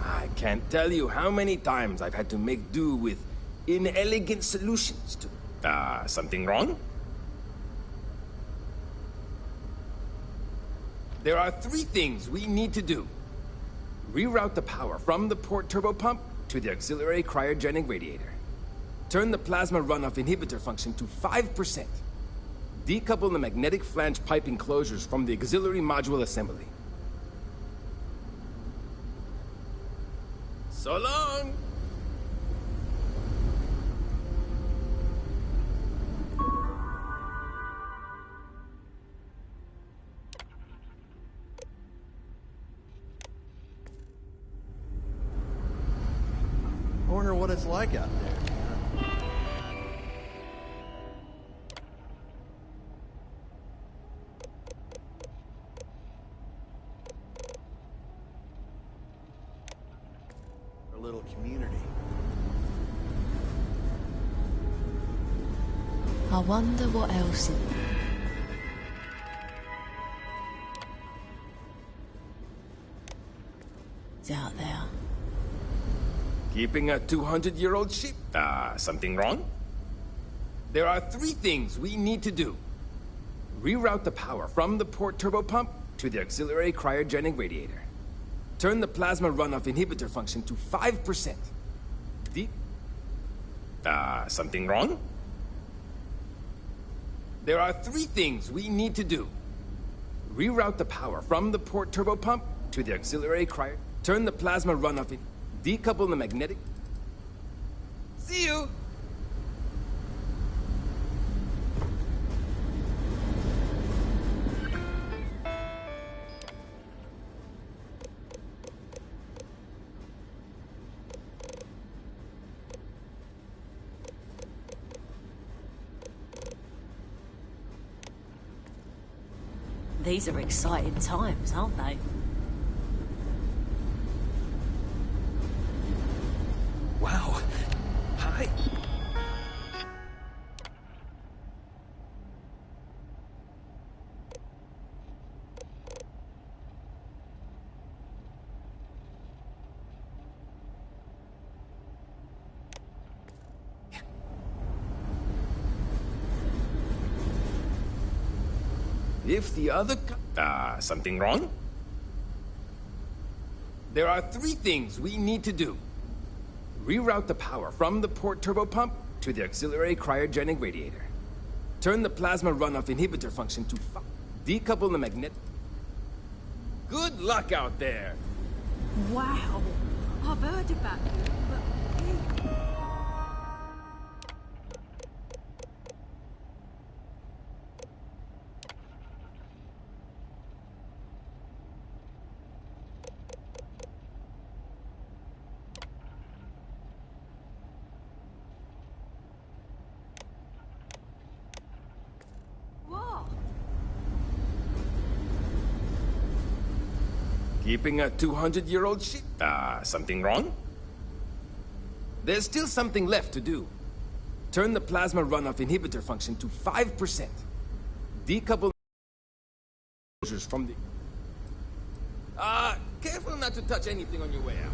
I can't tell you how many times I've had to make do with inelegant solutions to... something wrong? There are 3 things we need to do. Reroute the power from the port turbo pump to the auxiliary cryogenic radiator. Turn the plasma runoff inhibitor function to 5%. Decouple the magnetic flange pipe enclosures from the auxiliary module assembly. So long! I wonder what it's like out there. Our little community. I wonder what else is out there. Keeping a 200-year-old ship? Something wrong? There are 3 things we need to do. Reroute the power from the port turbo pump to the auxiliary cryogenic radiator. Turn the plasma runoff inhibitor function to 5%. Something wrong? There are 3 things we need to do. Reroute the power from the port turbo pump to the auxiliary cryo. Turn the plasma runoff in. Decouple the magnetic. See you! These are exciting times, aren't they? Wow. Hi. If the other something wrong? There are 3 things we need to do. Reroute the power from the port turbo pump to the auxiliary cryogenic radiator. Turn the plasma runoff inhibitor function to decouple the magnet. Good luck out there! Wow. I've heard about you, but... Keeping a 200-year-old ship? Something wrong? There's still something left to do. Turn the plasma runoff inhibitor function to 5%. Decouple from the... Careful not to touch anything on your way out.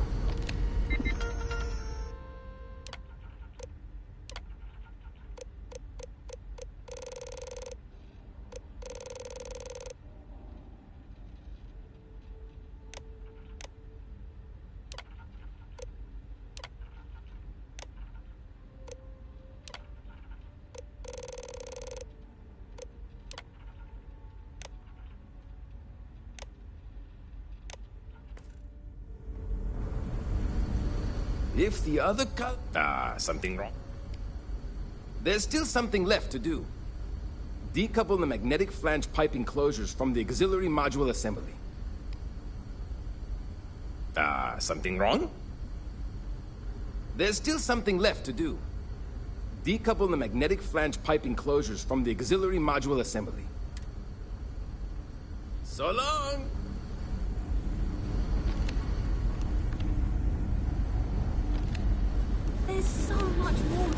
If the other something wrong? There's still something left to do. Decouple the magnetic flange pipe enclosures from the auxiliary module assembly. Something wrong? There's still something left to do. Decouple the magnetic flange pipe enclosures from the auxiliary module assembly. So long! There's so much water.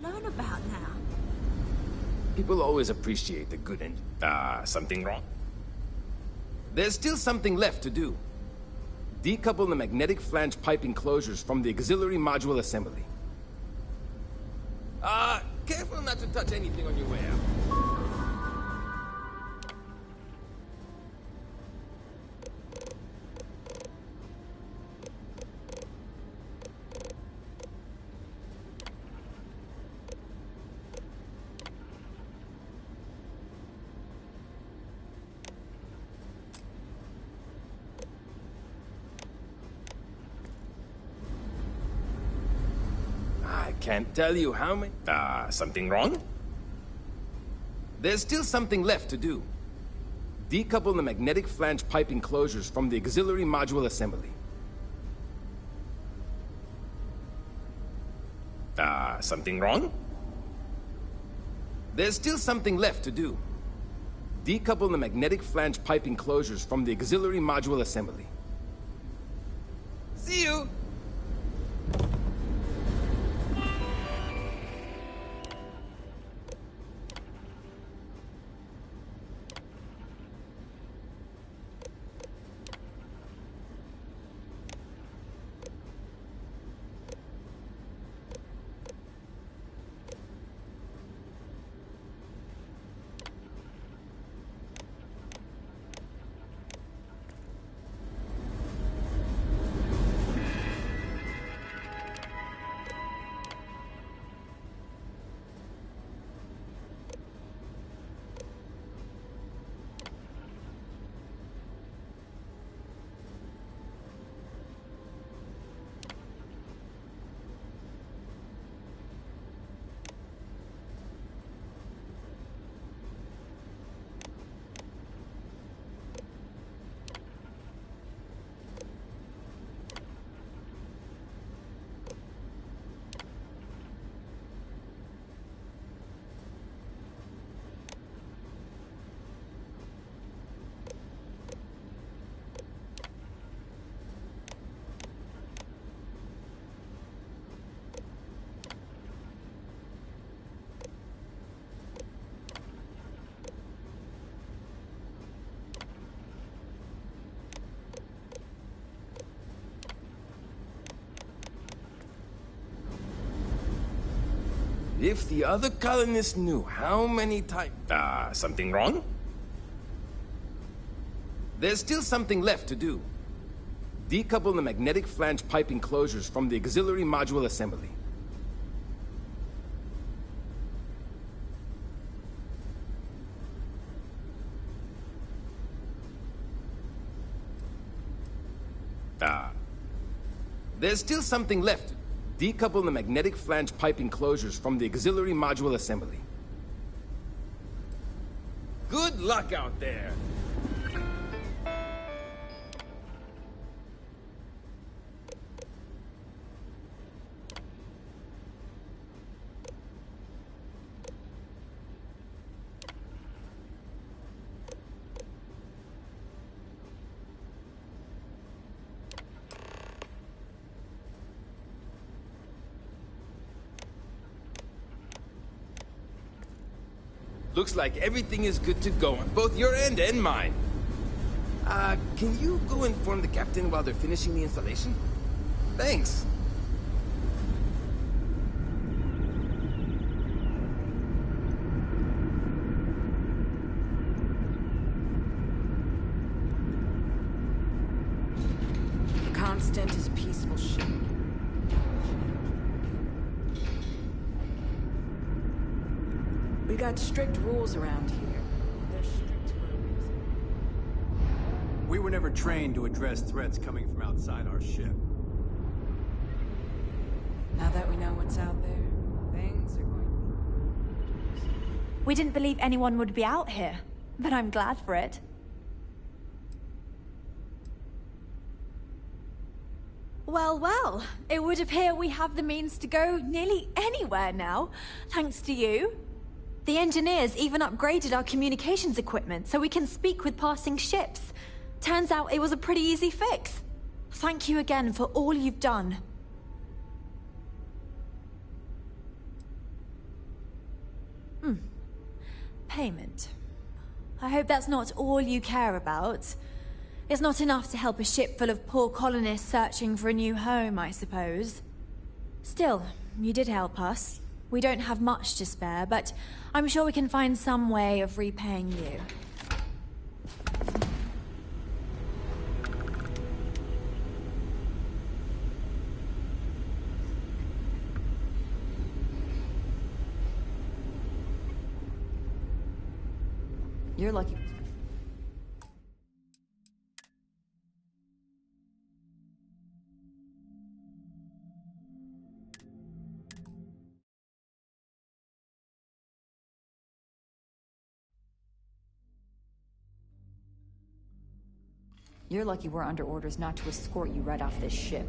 Learn about now. People always appreciate the good end. Something wrong? There's still something left to do. Decouple the magnetic flange pipe enclosures from the auxiliary module assembly. Careful not to touch anything on your way out. Can't tell you how many... something wrong? There's still something left to do. Decouple the magnetic flange pipe enclosures from the auxiliary module assembly. Something wrong? There's still something left to do. Decouple the magnetic flange pipe enclosures from the auxiliary module assembly. See you! If the other colonists knew how many times... something wrong? There's still something left to do. Decouple the magnetic flange pipe enclosures from the auxiliary module assembly. There's still something left. Decouple the magnetic flange pipe enclosures from the auxiliary module assembly. Good luck out there! Looks like everything is good to go on both your end and mine. Can you go inform the captain while they're finishing the installation? Thanks. The Constant is a peaceful ship. We got strict rules around here. They're strict for a reason. We were never trained to address threats coming from outside our ship. Now that we know what's out there, things are going to be... We didn't believe anyone would be out here, but I'm glad for it. Well, well, it would appear we have the means to go nearly anywhere now, thanks to you. The engineers even upgraded our communications equipment so we can speak with passing ships. Turns out it was a pretty easy fix. Thank you again for all you've done. Payment. I hope that's not all you care about. It's not enough to help a ship full of poor colonists searching for a new home, I suppose. Still, you did help us. We don't have much to spare, but I'm sure we can find some way of repaying you. You're lucky. You're lucky we're under orders not to escort you right off this ship.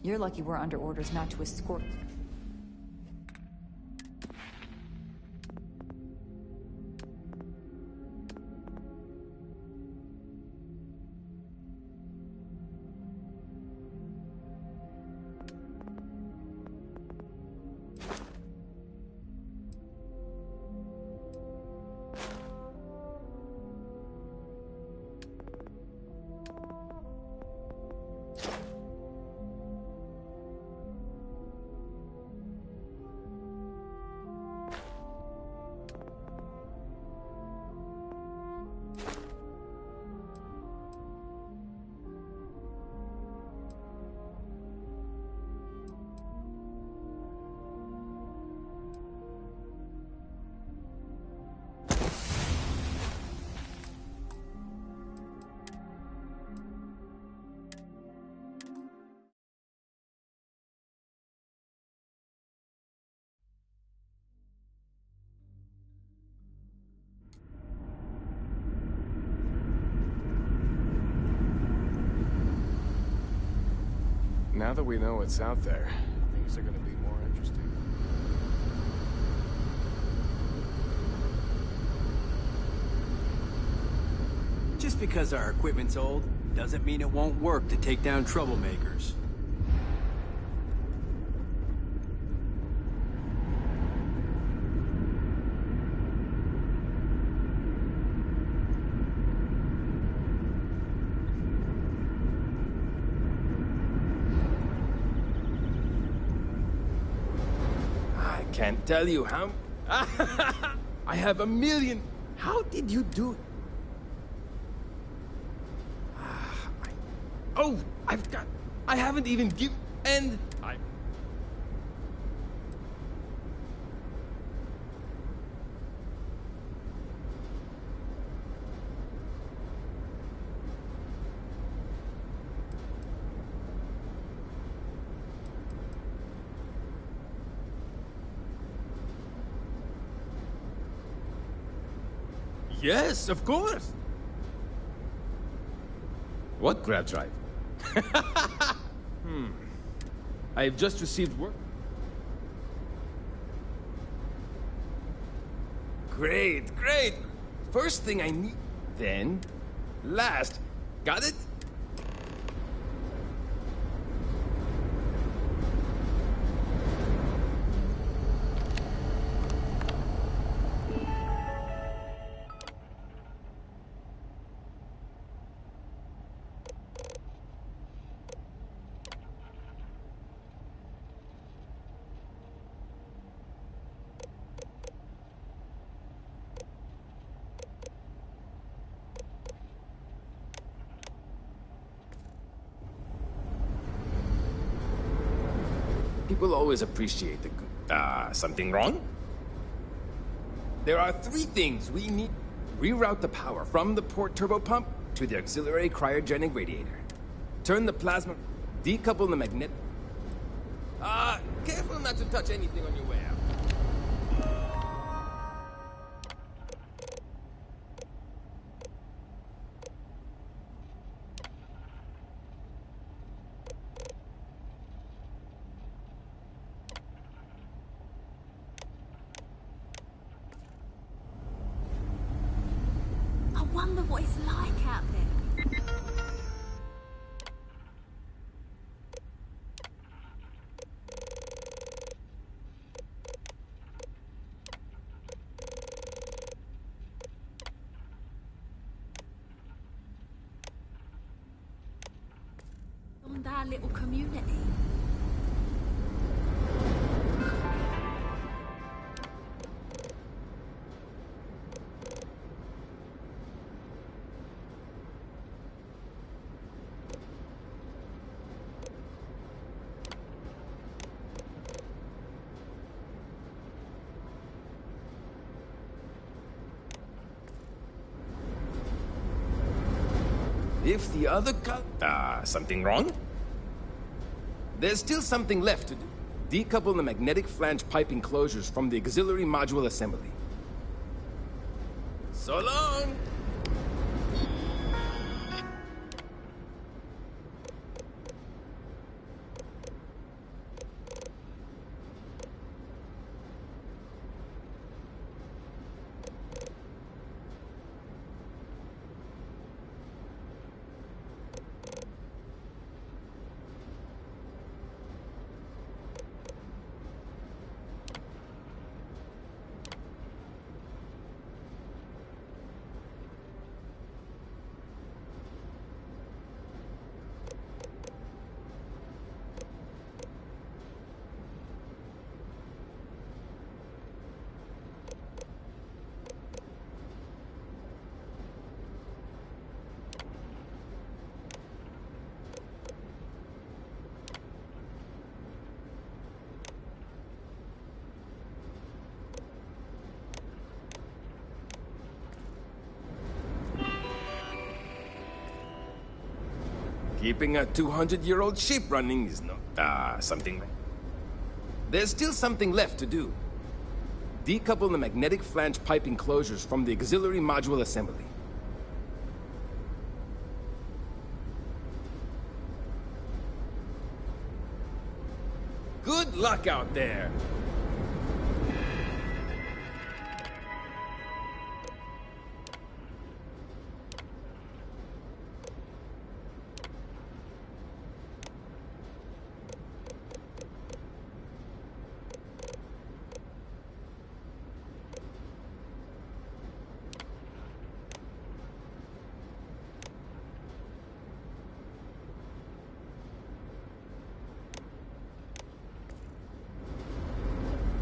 You're lucky we're under orders not to escort. Now that we know what's out there, things are gonna be more interesting. Just because our equipment's old, doesn't mean it won't work to take down troublemakers. Can't tell you how... I have 1 million... How did you do it? Oh, I've got... I haven't even given... And... Yes, of course. What grab drive? I have just received work. Great, great. First thing I need, then last. Got it? People always appreciate the good. Something wrong? There are 3 things we need. Reroute the power from the port turbo pump to the auxiliary cryogenic radiator. Turn the plasma, decouple the magnet. Careful not to touch anything on your way out. I wonder what it's like out there. On our little community. If the other something wrong? There's still something left to do. Decouple the magnetic flange pipe enclosures from the auxiliary module assembly. So long! Keeping a 200-year-old ship running is not, something. There's still something left to do. Decouple the magnetic flange pipe enclosures from the auxiliary module assembly. Good luck out there!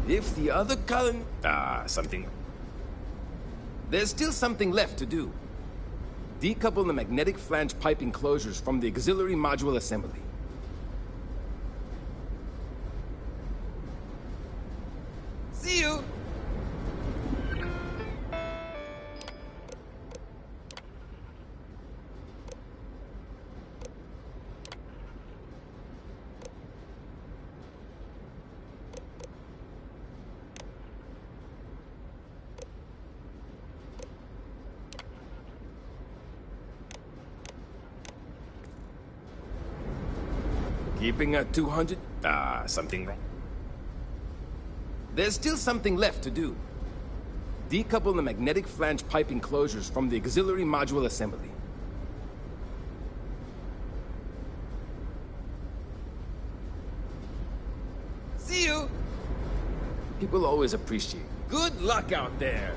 If the other column... something. There's still something left to do. Decouple the magnetic flange pipe enclosures from the auxiliary module assembly. See you! Keeping a 200... something. There's still something left to do. Decouple the magnetic flange pipe enclosures from the auxiliary module assembly. See you! People always appreciate. Good luck out there!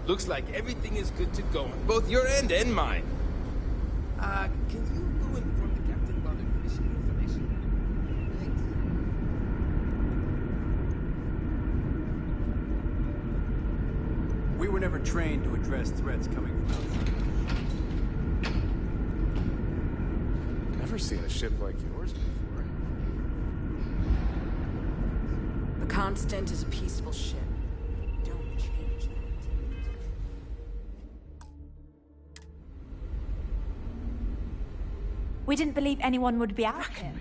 Looks like everything is good to go on both your end and mine. Can you go inform the captain while they're finishing the information? Thanks. We were never trained to address threats coming from outside. Never seen a ship like yours before. The Constant is a peaceful ship. Don't change that. We didn't believe anyone would be out here,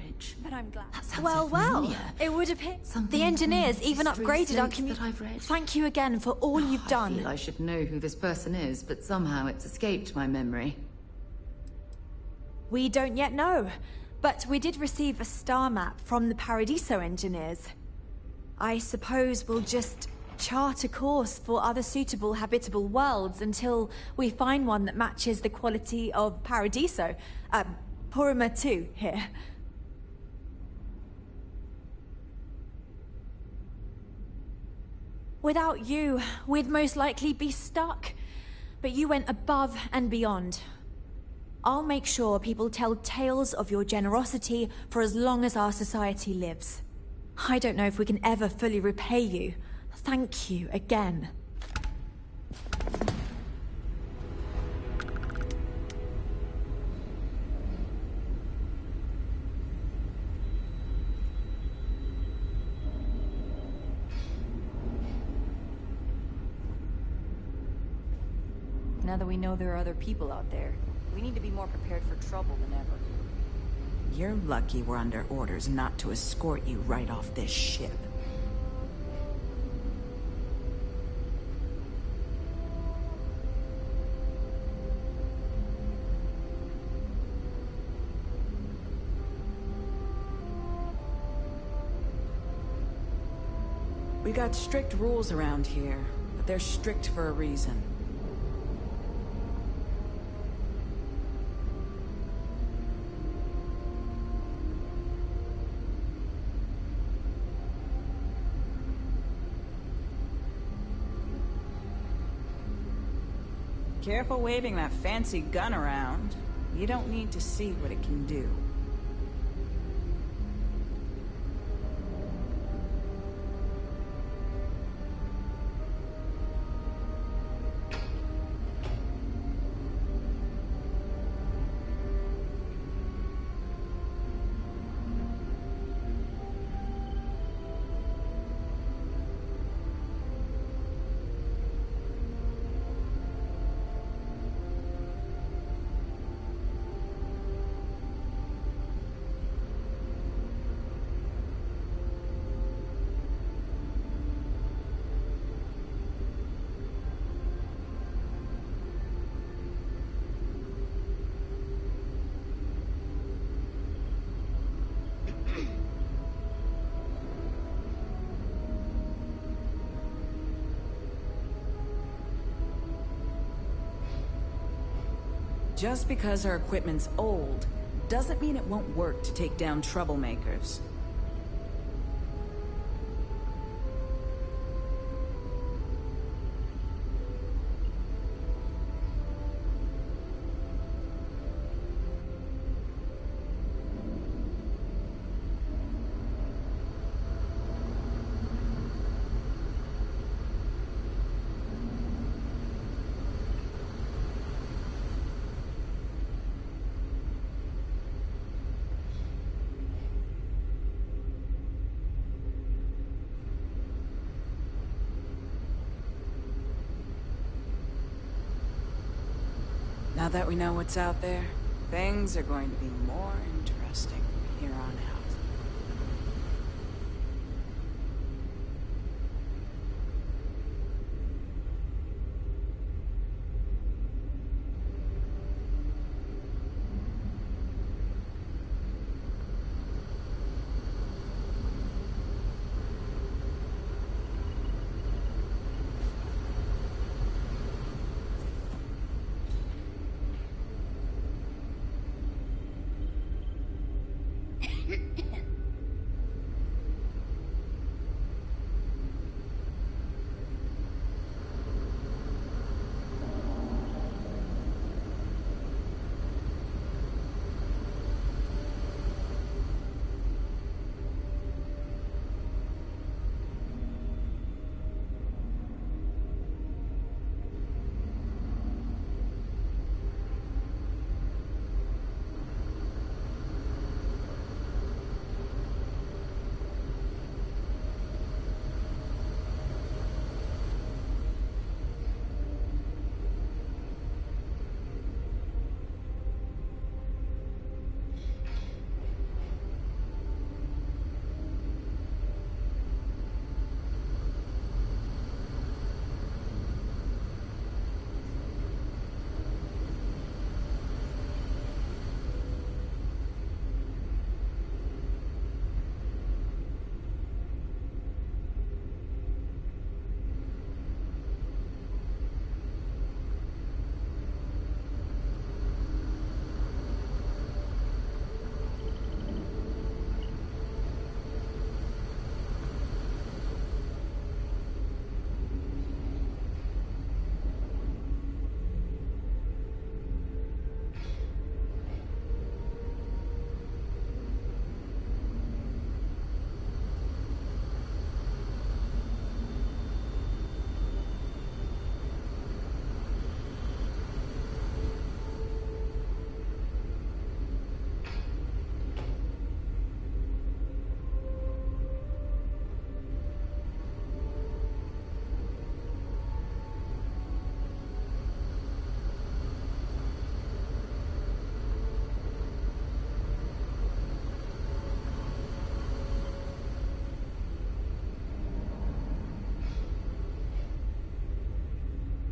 but I'm glad. Well, it would appear the engineers even upgraded our community. Thank you again for all you've done. I feel I should know who this person is, but somehow it's escaped my memory. We don't yet know, but we did receive a star map from the Paradiso engineers. I suppose we'll just chart a course for other suitable habitable worlds until we find one that matches the quality of Paradiso. Porima 2 here. Without you, we'd most likely be stuck. But you went above and beyond. I'll make sure people tell tales of your generosity for as long as our society lives. I don't know if we can ever fully repay you. Thank you again. Now that we know there are other people out there, we need to be more prepared for trouble than ever. You're lucky we're under orders not to escort you right off this ship. We got strict rules around here, but they're strict for a reason. Careful waving that fancy gun around. You don't need to see what it can do. Just because our equipment's old, doesn't mean it won't work to take down troublemakers. Now that we know what's out there, things are going to be more interesting from here on out.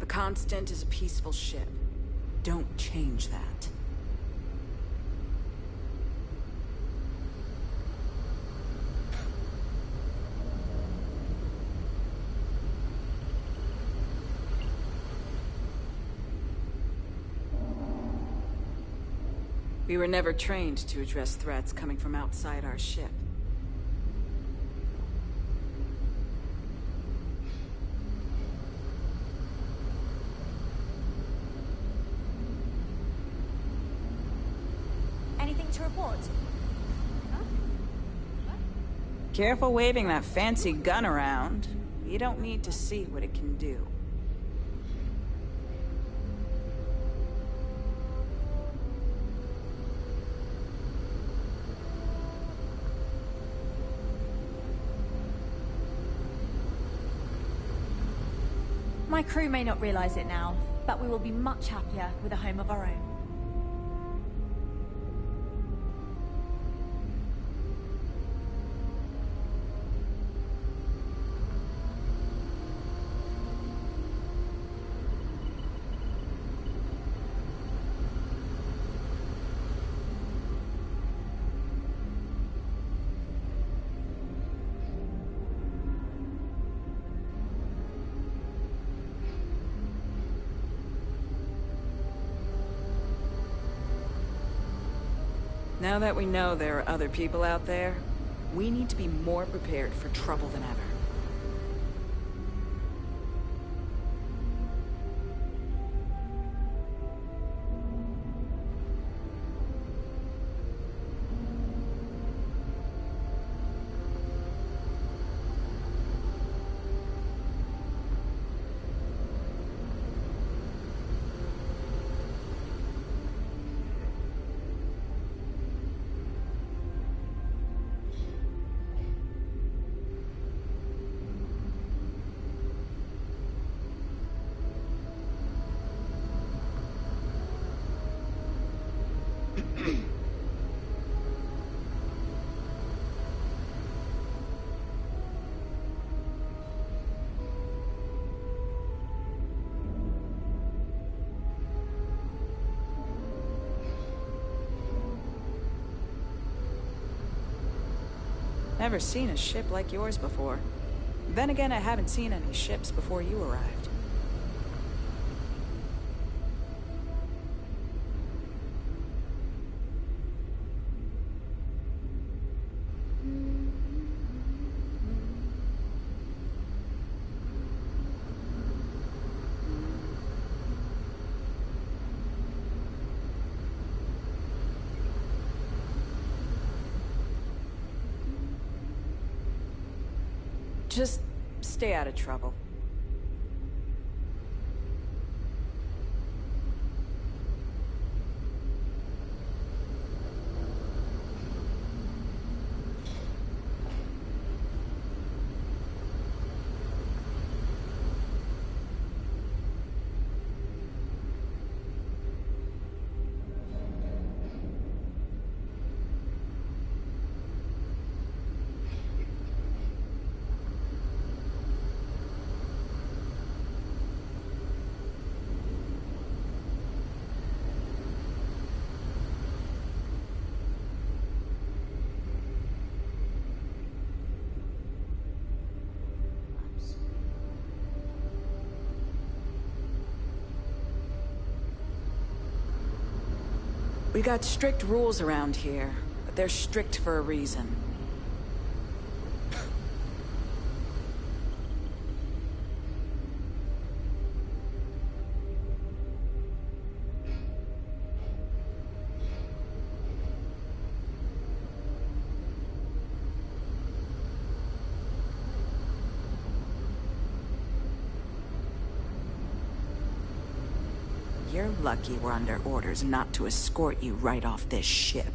Constant is a peaceful ship. Don't change that. We were never trained to address threats coming from outside our ship. to report? Careful waving that fancy gun around. You don't need to see what it can do. My crew may not realize it now, but we will be much happier with a home of our own. Now that we know there are other people out there, we need to be more prepared for trouble than ever. Never seen a ship like yours before. Then again, I haven't seen any ships before you arrived. Just stay out of trouble. We got strict rules around here, but they're strict for a reason. You're lucky we're under orders not to escort you right off this ship.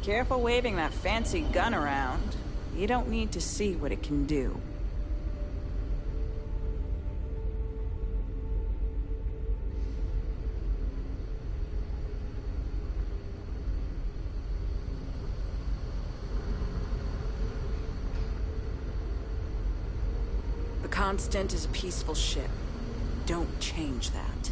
Careful waving that fancy gun around. You don't need to see what it can do. Constant is a peaceful ship. Don't change that.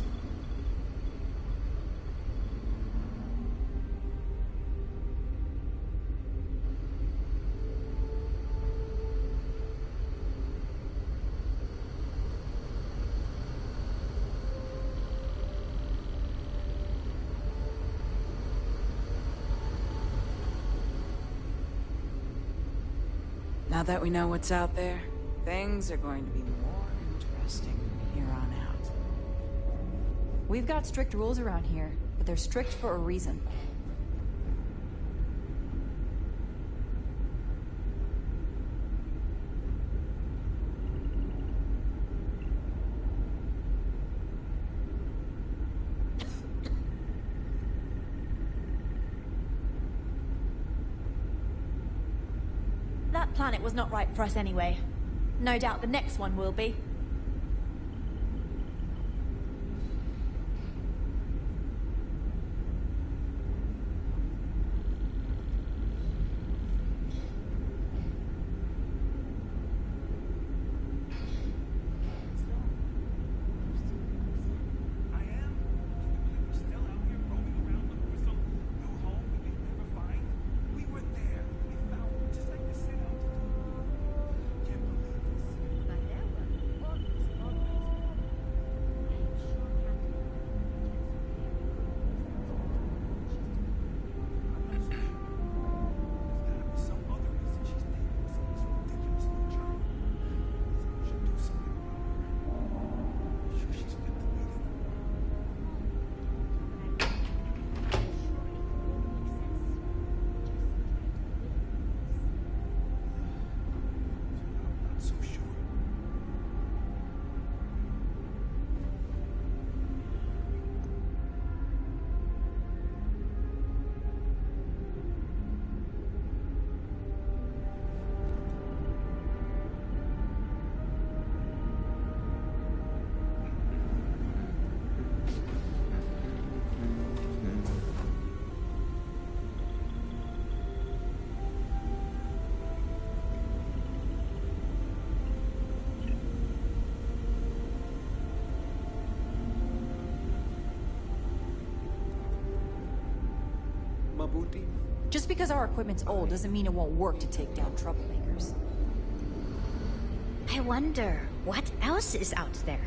Now that we know what's out there, things are going to be more interesting from here on out. We've got strict rules around here, but they're strict for a reason. That planet was not right for us anyway. No doubt the next one will be. Just because our equipment's old doesn't mean it won't work to take down troublemakers. I wonder, what else is out there?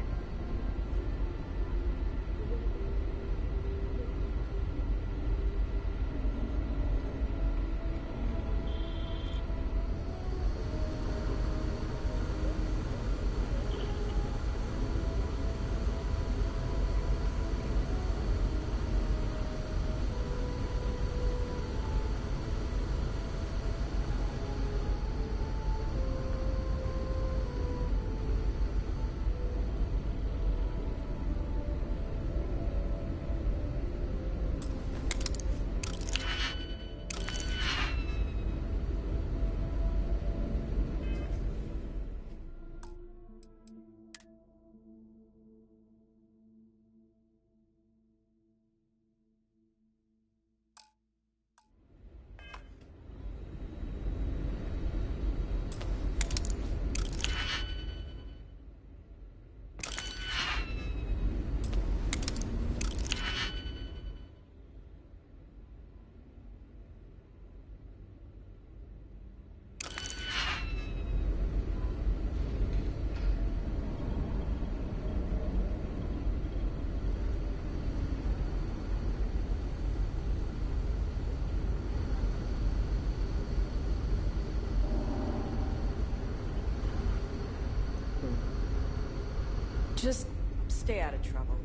Just stay out of trouble.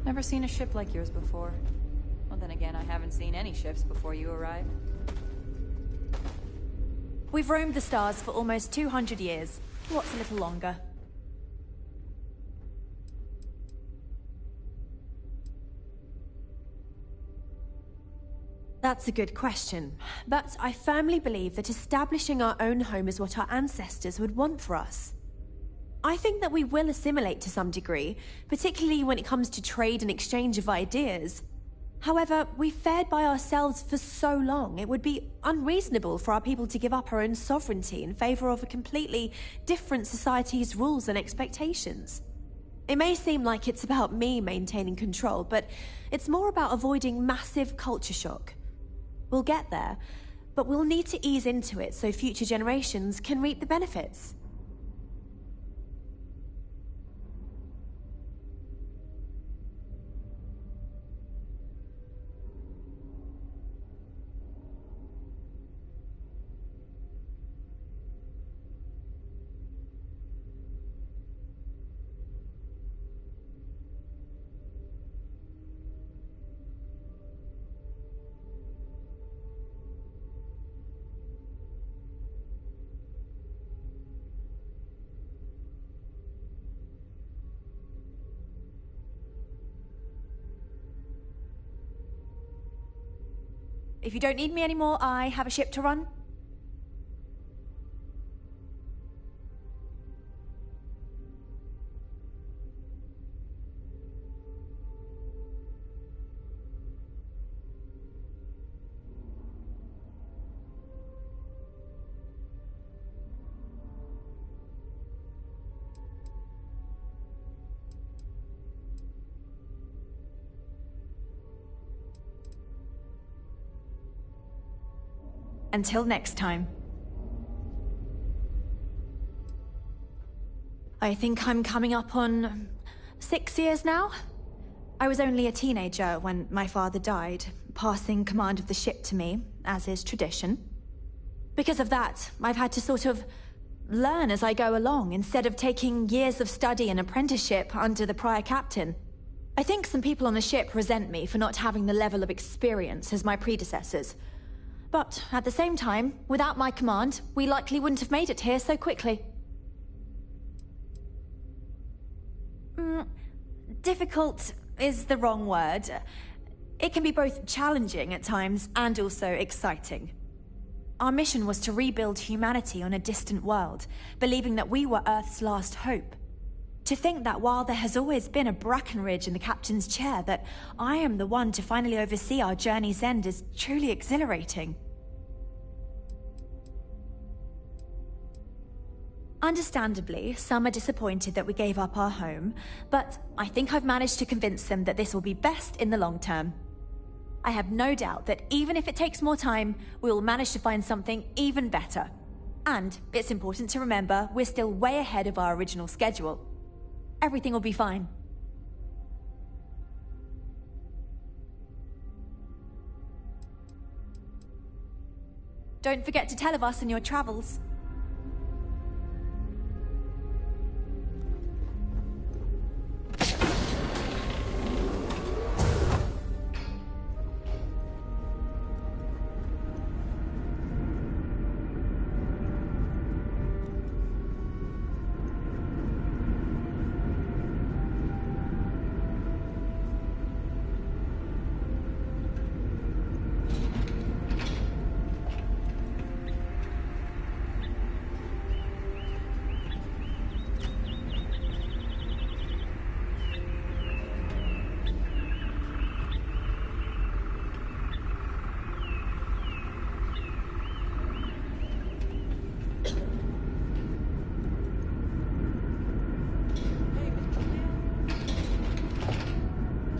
Never seen a ship like yours before. Well, then again, I haven't seen any ships before you arrived. We've roamed the stars for almost 200 years. What's a little longer? That's a good question. But I firmly believe that establishing our own home is what our ancestors would want for us. I think that we will assimilate to some degree, particularly when it comes to trade and exchange of ideas. However, we've fared by ourselves for so long, it would be unreasonable for our people to give up our own sovereignty in favor of a completely different society's rules and expectations. It may seem like it's about me maintaining control, but it's more about avoiding massive culture shock. We'll get there, but we'll need to ease into it so future generations can reap the benefits. if you don't need me anymore, I have a ship to run. Until next time. I think I'm coming up on 6 years now. I was only a teenager when my father died, passing command of the ship to me, as is tradition. Because of that, I've had to sort of learn as I go along, instead of taking years of study and apprenticeship under the prior captain. I think some people on the ship resent me for not having the level of experience as my predecessors. But at the same time, without my command, we likely wouldn't have made it here so quickly. Difficult is the wrong word. It can be both challenging at times and also exciting. Our mission was to rebuild humanity on a distant world, believing that we were Earth's last hope. To think that while there has always been a Brackenridge in the captain's chair, that I am the one to finally oversee our journey's end is truly exhilarating. Understandably, some are disappointed that we gave up our home, but I think I've managed to convince them that this will be best in the long term. I have no doubt that even if it takes more time, we will manage to find something even better. And it's important to remember we're still way ahead of our original schedule. Everything will be fine. Don't forget to tell of us in your travels.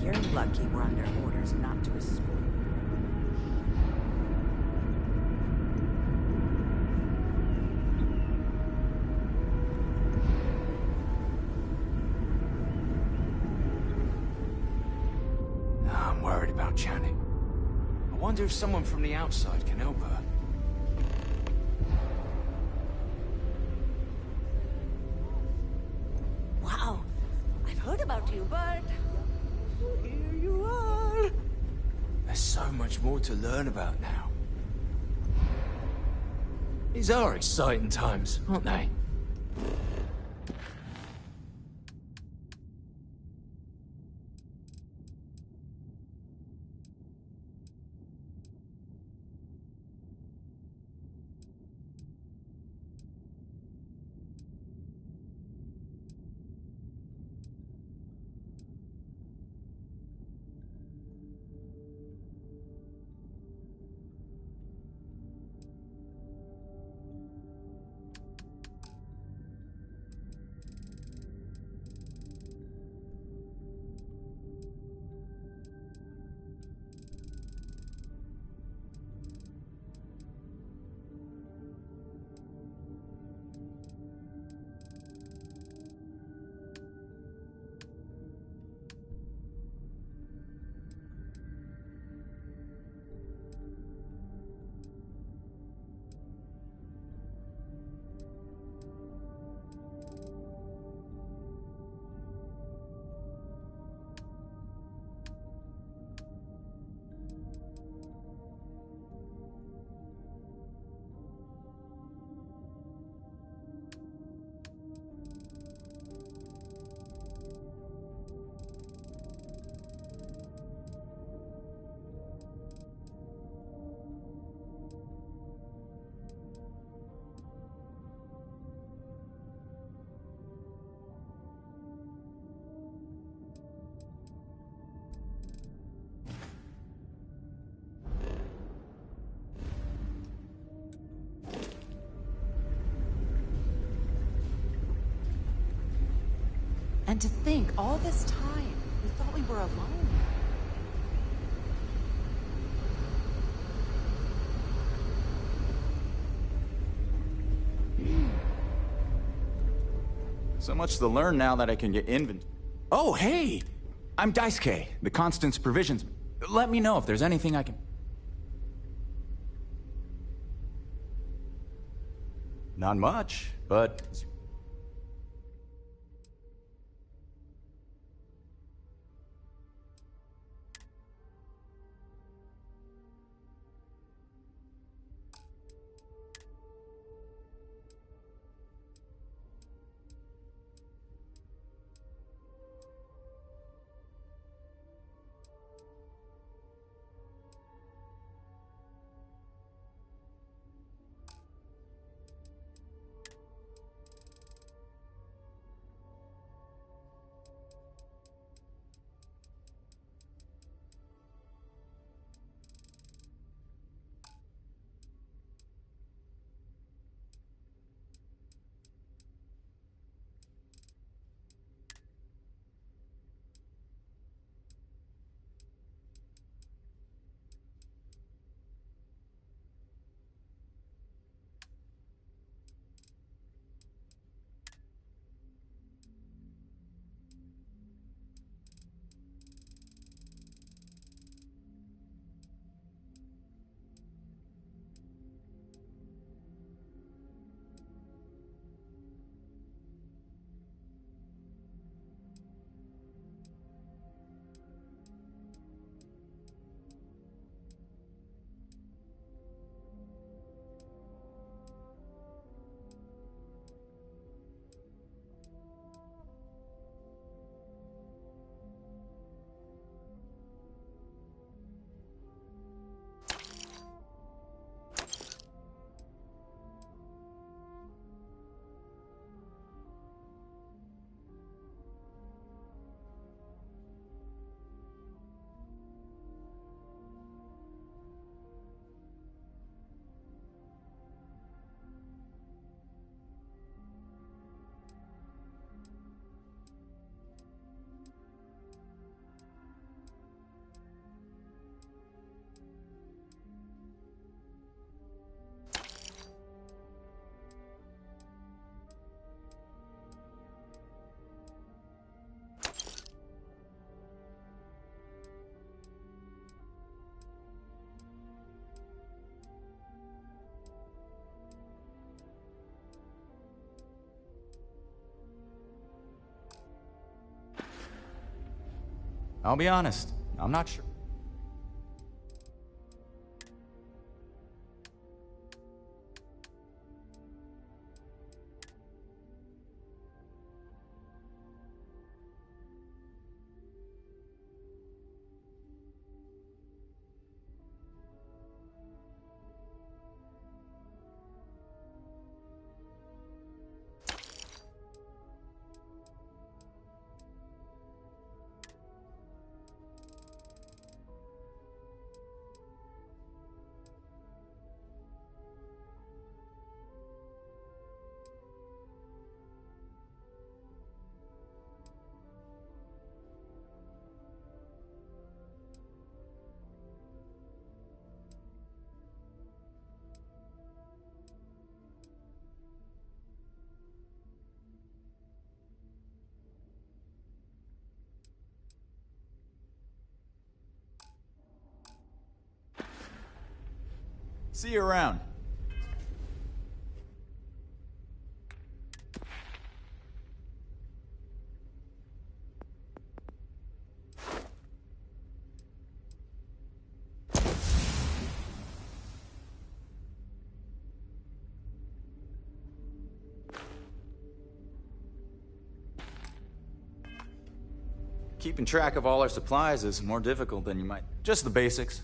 You're lucky we're under orders not to escort. I'm worried about Janet. I wonder if someone from the outside can help her. Wow, I've heard about you, but here you are. There's so much more to learn about now. These are exciting times, aren't they? And to think, all this time, we thought we were alone. So much to learn now that I can get inventory. Oh, hey! I'm Daisuke, the Constant's provisions. Let me know if there's anything I can... Not much, but... I'll be honest, I'm not sure. See you around. Keeping track of all our supplies is more difficult than you might. Just the basics.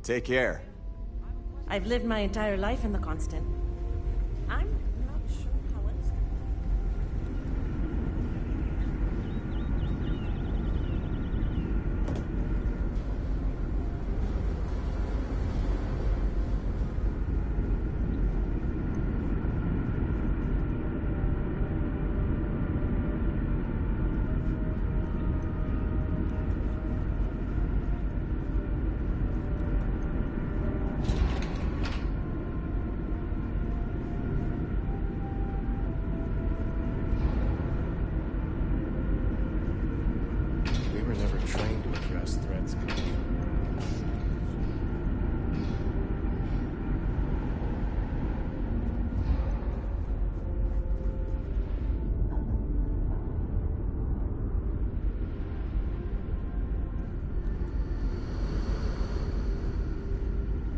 Take care. I've lived my entire life in the Constant. I'm not sure how else. We were never trained to address threats.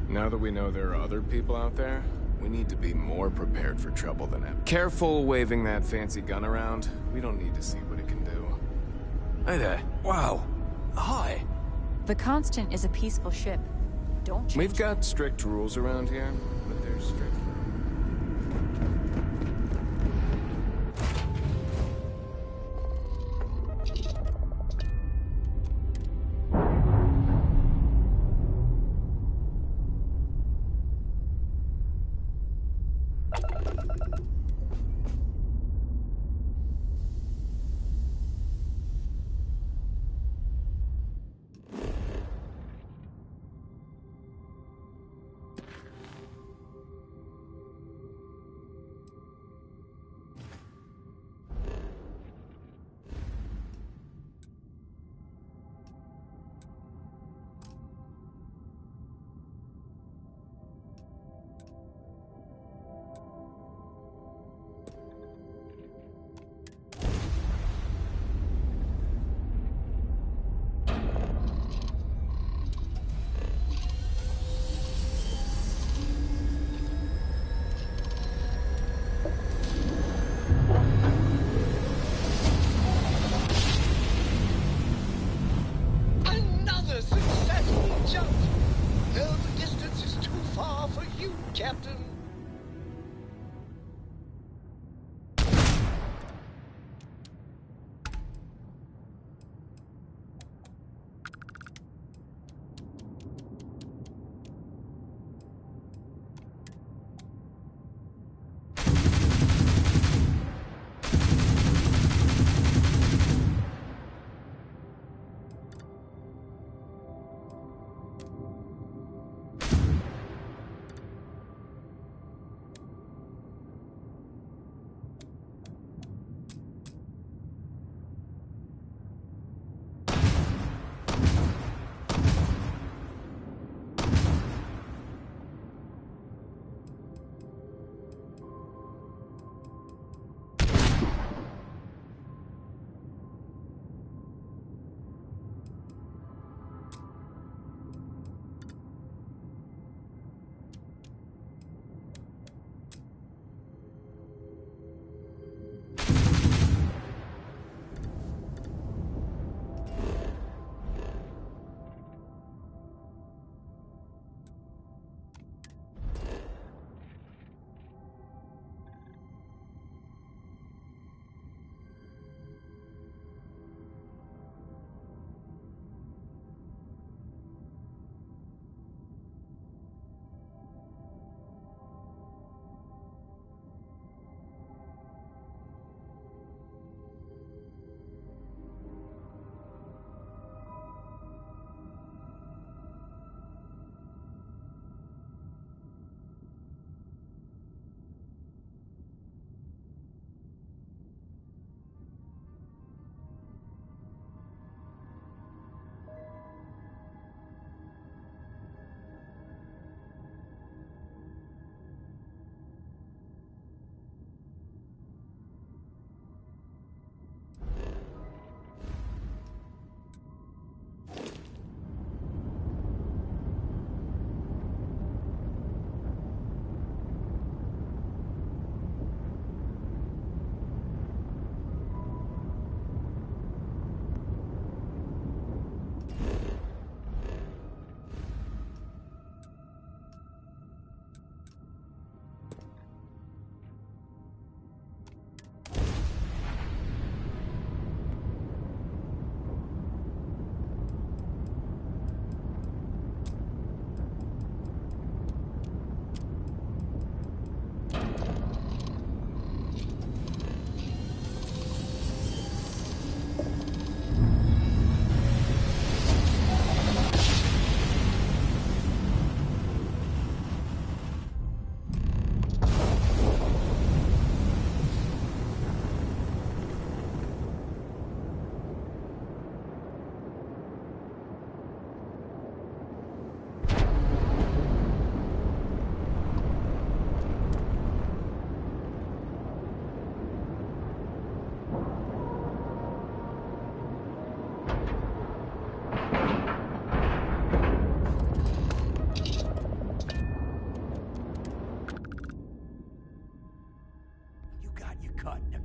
Now that we know there are other people out there, we need to be more prepared for trouble than ever. Careful waving that fancy gun around. We don't need to see what it can do. Hey there. Wow. Hi. The Constant is a peaceful ship. Don't change. We've got strict rules around here, but they're strict.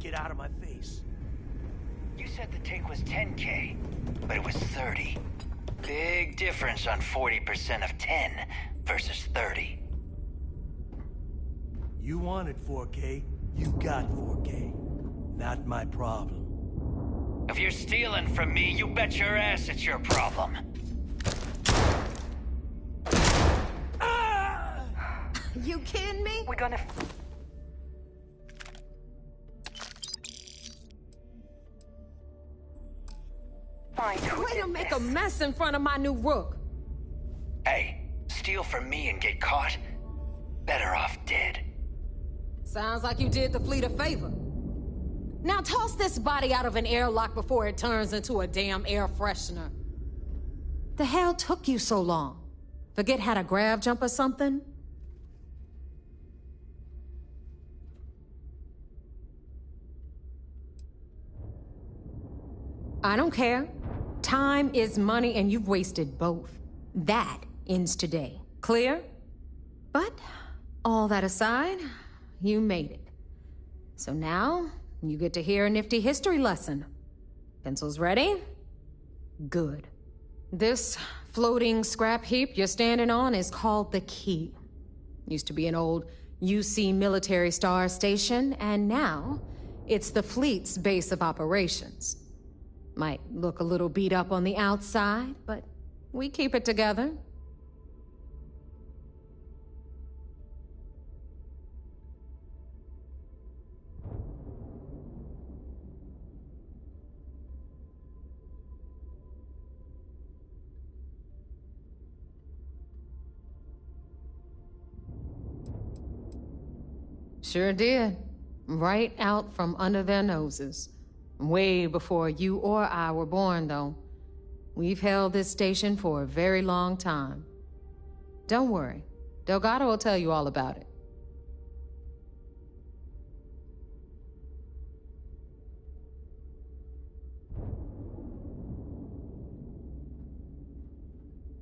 get out of my face. You said the take was 10K, but it was 30. Big difference on 40% of 10 versus 30. You wanted 4K, you got 4K. Not my problem. If you're stealing from me, you bet your ass it's your problem. You kidding me? We're gonna... Find who Way did to make this. a mess in front of my new rook. Hey, steal from me and get caught? Better off dead. Sounds like you did the fleet a favor. Now toss this body out of an airlock before it turns into a damn air freshener. The hell took you so long? Forget how to grab jump or something? I don't care. Time is money and you've wasted both. That ends today. Clear? But all that aside, you made it. So now, you get to hear a nifty history lesson. Pencils ready? Good. This floating scrap heap you're standing on is called the Key. Used to be an old UC military star station, and now it's the fleet's base of operations. Might look a little beat up on the outside, but we keep it together. Sure did. Right out from under their noses. Way before you or I were born, though. We've held this station for a very long time. Don't worry. Delgado will tell you all about it.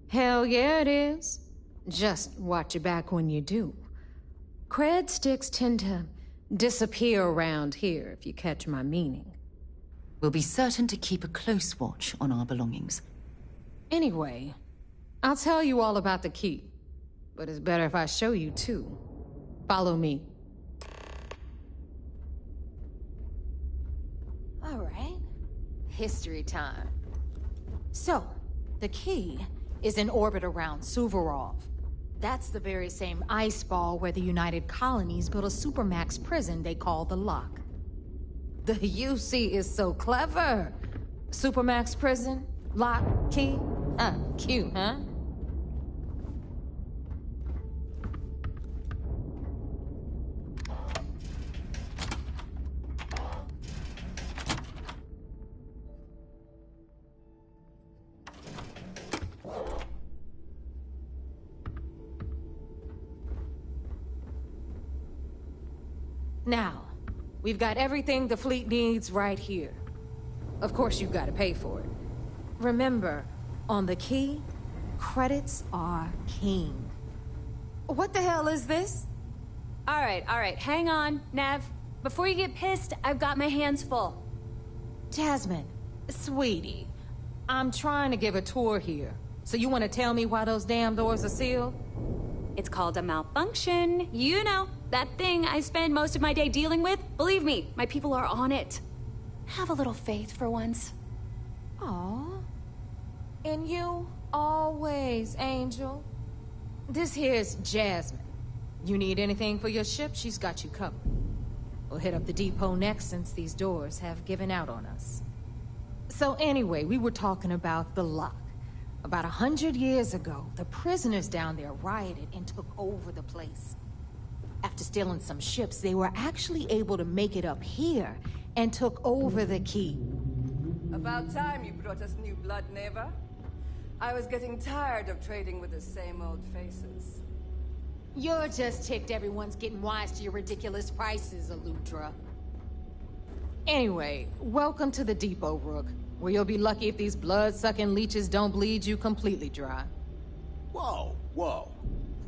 Hell yeah, it is. Just watch your back when you do. Cred sticks tend to disappear around here, if you catch my meaning. We'll be certain to keep a close watch on our belongings. Anyway, I'll tell you all about the Key. But it's better if I show you, too. Follow me. All right. History time. So, the Key is in orbit around Suvorov. That's the very same ice ball where the United Colonies built a supermax prison they call the Lock. The UC is so clever. Supermax prison, lock, key. Cute, huh? Now, we've got everything the fleet needs right here. Of course, you've got to pay for it. Remember, on the Key, credits are king. What the hell is this? All right, hang on, Nav. Before you get pissed, I've got my hands full. Jasmine, sweetie, I'm trying to give a tour here. So you want to tell me why those damn doors are sealed? It's called a malfunction. You know, that thing I spend most of my day dealing with. Believe me, my people are on it. Have a little faith for once. Aw. And you, always, Angel. This here's Jasmine. You need anything for your ship, she's got you covered. We'll hit up the depot next since these doors have given out on us. So anyway, we were talking about the Lock. About 100 years ago, the prisoners down there rioted and took over the place. After stealing some ships, they were actually able to make it up here and took over the Key. About time you brought us new blood, Neva. I was getting tired of trading with the same old faces. You're just ticked everyone's getting wise to your ridiculous prices, Aludra. Anyway, welcome to the depot, Rook, where you'll be lucky if these blood-sucking leeches don't bleed you completely dry. Whoa.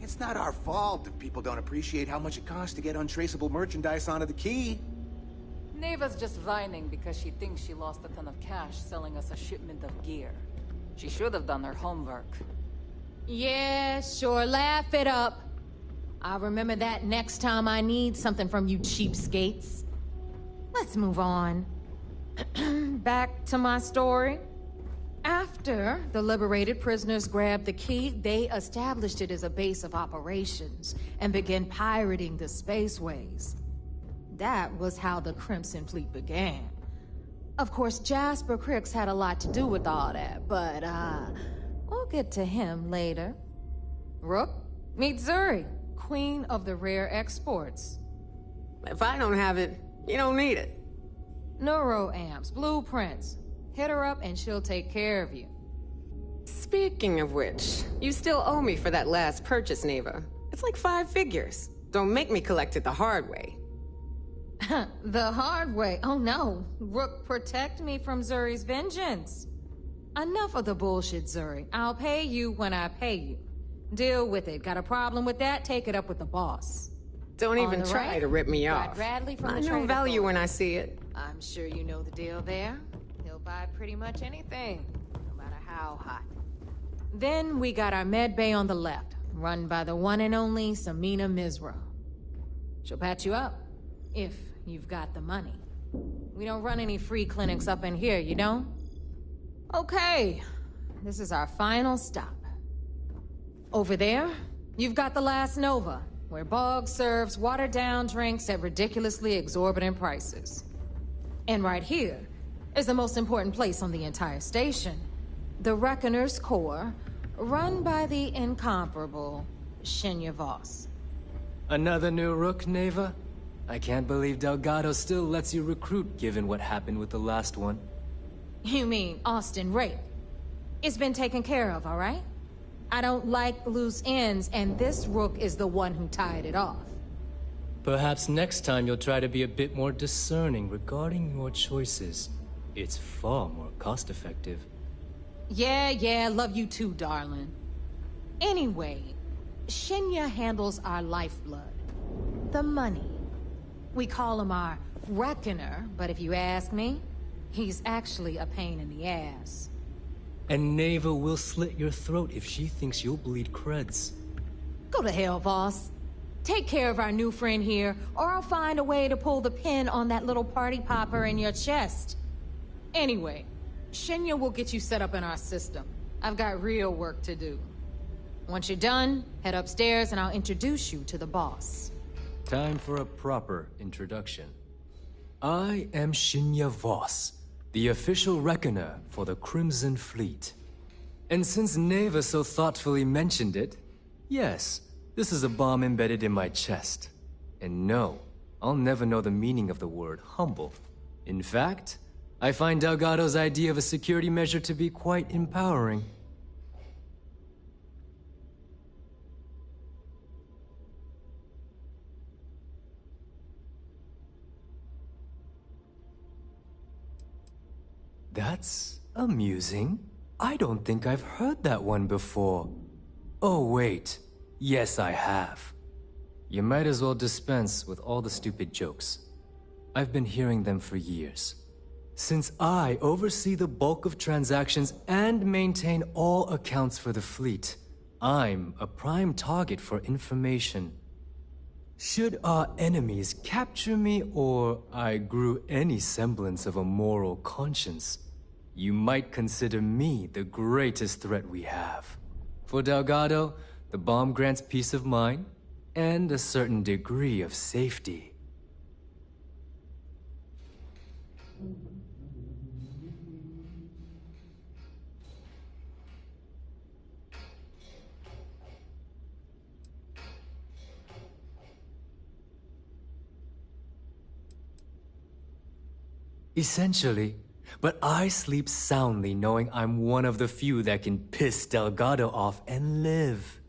It's not our fault if people don't appreciate how much it costs to get untraceable merchandise onto the Key. Neva's just whining because she thinks she lost a ton of cash selling us a shipment of gear. She should have done her homework. Yeah, sure, laugh it up. I'll remember that next time I need something from you cheapskates. Let's move on. Back to my story. After the liberated prisoners grabbed the key, they established it as a base of operations and began pirating the spaceways. That was how the Crimson Fleet began. Of course, Jasper Cricks had a lot to do with all that, but, we'll get to him later. Rook, meet Zuri, Queen of the Rare Exports. If I don't have it, you don't need it. Neuroamps, blueprints. Hit her up and she'll take care of you. Speaking of which, you still owe me for that last purchase, Neva. It's like 5 figures. Don't make me collect it the hard way. The hard way? Oh no. Rook, protect me from Zuri's vengeance. Enough of the bullshit, Zuri. I'll pay you when I pay you. Deal with it. Got a problem with that? Take it up with the boss. Don't even try to rip me off. Bradley from I the know value when I see it. I'm sure you know the deal there. He'll buy pretty much anything, no matter how hot. Then we got our med bay on the left, run by the one and only Samina Mizra. She'll patch you up, if you've got the money. We don't run any free clinics up in here, you don't? Okay, this is our final stop. Over there, you've got the Last Nova, where Bog serves watered-down drinks at ridiculously exorbitant prices. And right here is the most important place on the entire station, the Reckoner's Core, run by the incomparable Shinya Voss. Another new Rook, Neva? I can't believe Delgado still lets you recruit given what happened with the last one. You mean Austin Rape? It's been taken care of, all right? I don't like loose ends, and this Rook is the one who tied it off. Perhaps next time you'll try to be a bit more discerning regarding your choices. It's far more cost-effective. Yeah, love you too, darling. Anyway, Shinya handles our lifeblood. The money. We call him our Reckoner, but if you ask me, he's actually a pain in the ass. And Neva will slit your throat if she thinks you'll bleed creds. Go to hell, boss. Take care of our new friend here, or I'll find a way to pull the pin on that little party popper in your chest. Anyway, Shinya will get you set up in our system. I've got real work to do. Once you're done, head upstairs and I'll introduce you to the boss. Time for a proper introduction. I am Shinya Voss, the official reckoner for the Crimson Fleet. And since Neva so thoughtfully mentioned it, yes, this is a bomb embedded in my chest. And no, I'll never know the meaning of the word humble. In fact, I find Delgado's idea of a security measure to be quite empowering. That's amusing. I don't think I've heard that one before. Oh, wait. Yes, I have. You might as well dispense with all the stupid jokes. I've been hearing them for years. Since I oversee the bulk of transactions and maintain all accounts for the fleet, I'm a prime target for information. Should our enemies capture me or I grew any semblance of a moral conscience, you might consider me the greatest threat we have. For Delgado, the bomb grants peace of mind and a certain degree of safety. Essentially, but I sleep soundly knowing I'm one of the few that can piss Delgado off and live.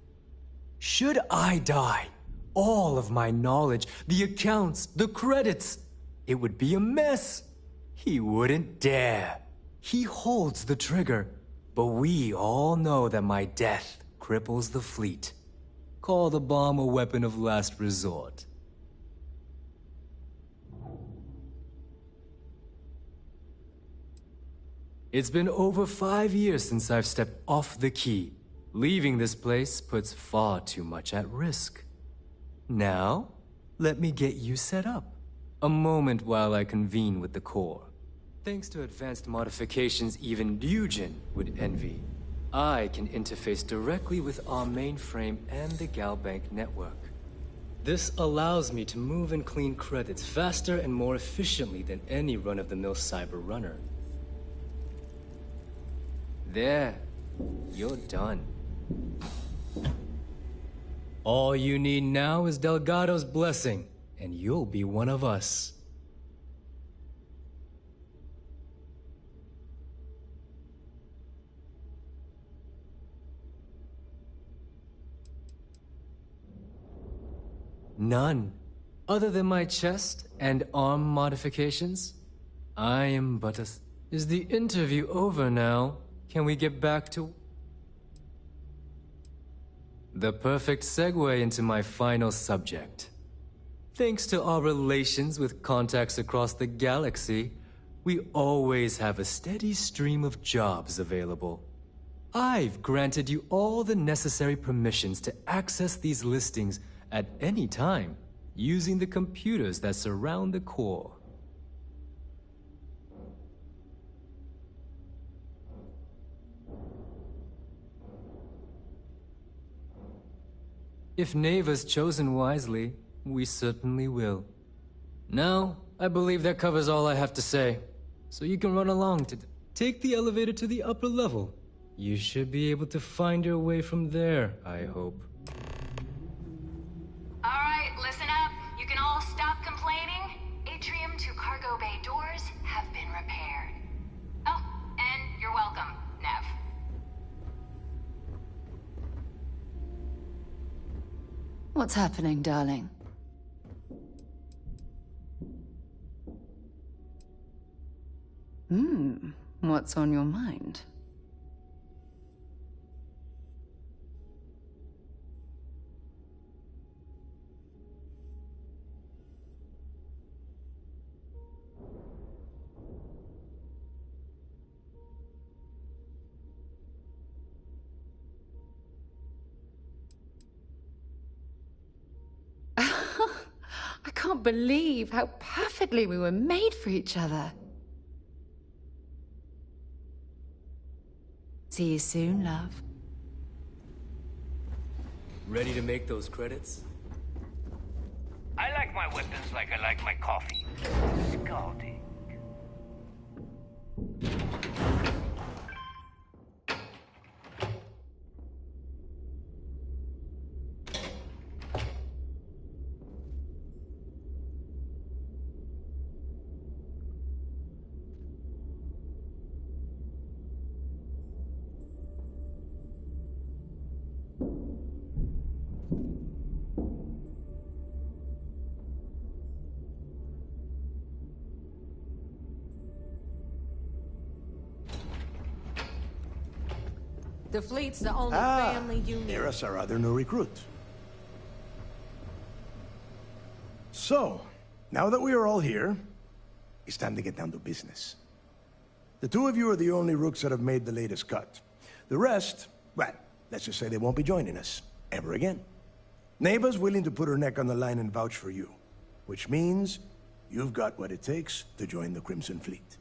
Should I die, all of my knowledge, the accounts, the credits, it would be a mess. He wouldn't dare. He holds the trigger, but we all know that my death cripples the fleet. Call the bomb a weapon of last resort. It's been over 5 years since I've stepped off the key. Leaving this place puts far too much at risk. Now, let me get you set up. A moment while I convene with the core. Thanks to advanced modifications even Ryujin would envy, I can interface directly with our mainframe and the Galbank network. This allows me to move and clean credits faster and more efficiently than any run-of-the-mill cyber runner. There, you're done. All you need now is Delgado's blessing, and you'll be one of us. None. Other than my chest and arm modifications, I am but a... Is the interview over now? Can we get back to... The perfect segue into my final subject. Thanks to our relations with contacts across the galaxy, we always have a steady stream of jobs available. I've granted you all the necessary permissions to access these listings at any time, using the computers that surround the core. If Neva's chosen wisely, we certainly will. Now, I believe that covers all I have to say. So you can run along to take the elevator to the upper level. You should be able to find your way from there, I hope. Alright, listen up. You can all stop complaining. Atrium to cargo bay doors have been repaired. Oh, and you're welcome, Nev. What's happening, darling? What's on your mind? I can't believe how perfectly we were made for each other. See you soon, love. Ready to make those credits? I like my weapons like I like my coffee. Scalding. The fleet's the only family you need. There's our other new recruit. So, now that we are all here, it's time to get down to business. The two of you are the only rooks that have made the latest cut. The rest, well, let's just say they won't be joining us ever again. Neva's willing to put her neck on the line and vouch for you, which means you've got what it takes to join the Crimson Fleet.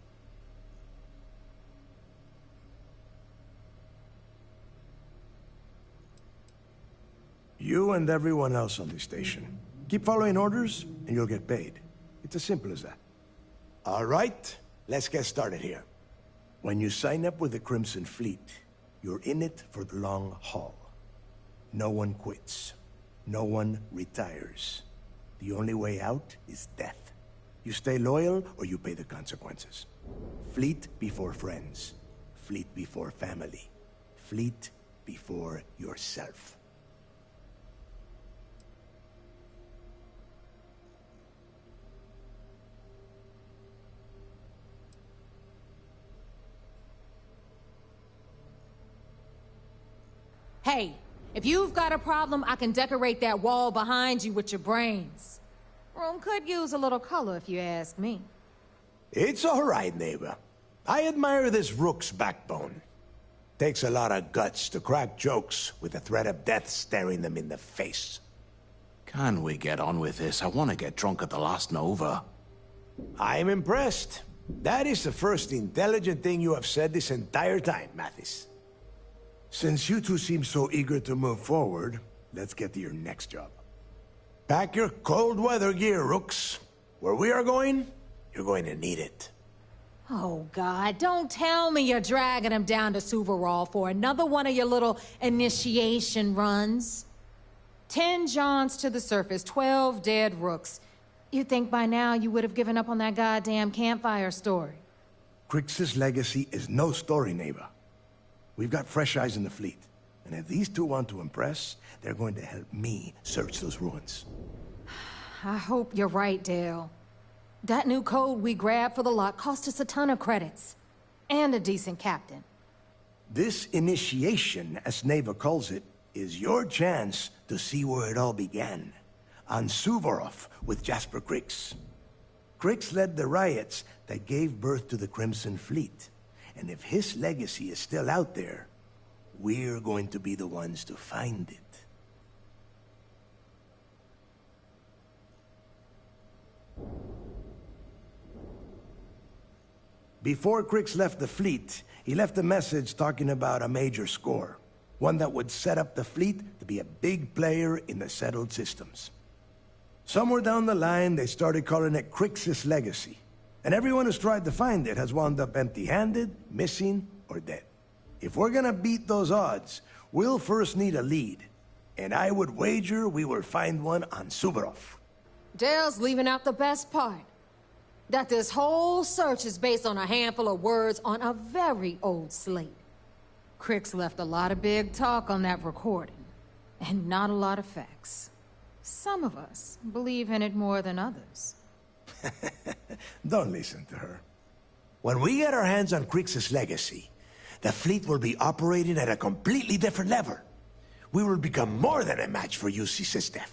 You and everyone else on this station. Keep following orders, and you'll get paid. It's as simple as that. All right, let's get started here. When you sign up with the Crimson Fleet, you're in it for the long haul. No one quits. No one retires. The only way out is death. You stay loyal, or you pay the consequences. Fleet before friends. Fleet before family. Fleet before yourself. Hey, if you've got a problem, I can decorate that wall behind you with your brains. Room could use a little color if you ask me. It's all right, neighbor. I admire this Rook's backbone. Takes a lot of guts to crack jokes with the threat of death staring them in the face. Can we get on with this? I want to get drunk at the last Nova. I'm impressed. That is the first intelligent thing you have said this entire time, Mathis. Since you two seem so eager to move forward, let's get to your next job. Pack your cold weather gear, Rooks. Where we are going, you're going to need it. Oh, God, don't tell me you're dragging him down to Suvorov for another one of your little initiation runs. 10 Johns to the surface, 12 dead Rooks. You'd think by now you would have given up on that goddamn campfire story. Crix's legacy is no story, neighbor. We've got fresh eyes in the fleet. And if these two want to impress, they're going to help me search those ruins. I hope you're right, Dale. That new code we grabbed for the lot cost us a ton of credits. And a decent captain. This initiation, as Neva calls it, is your chance to see where it all began. On Suvorov with Jasper Crix. Crix led the riots that gave birth to the Crimson Fleet. And if his legacy is still out there, we're going to be the ones to find it. Before Crix left the fleet, he left a message talking about a major score. One that would set up the fleet to be a big player in the settled systems. Somewhere down the line, they started calling it Crix's Legacy. And everyone who's tried to find it has wound up empty-handed, missing, or dead. If we're gonna beat those odds, we'll first need a lead. And I would wager we will find one on Suvorov. Dale's leaving out the best part. That this whole search is based on a handful of words on a very old slate. Crix left a lot of big talk on that recording, and not a lot of facts. Some of us believe in it more than others. Don't listen to her. When we get our hands on Crix's legacy, the fleet will be operating at a completely different level. We will become more than a match for UC Systef.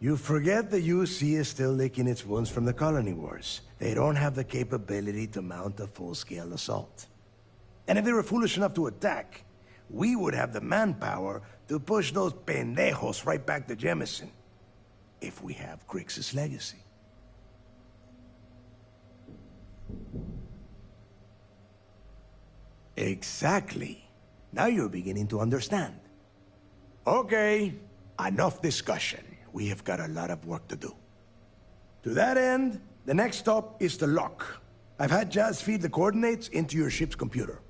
You forget the UC is still licking its wounds from the colony wars. They don't have the capability to mount a full-scale assault. And if they were foolish enough to attack, we would have the manpower to push those pendejos right back to Jemison. If we have Crix's legacy. Exactly. Now you're beginning to understand. Okay, enough discussion. We have got a lot of work to do. To that end, the next stop is the lock. I've had Jazz feed the coordinates into your ship's computer.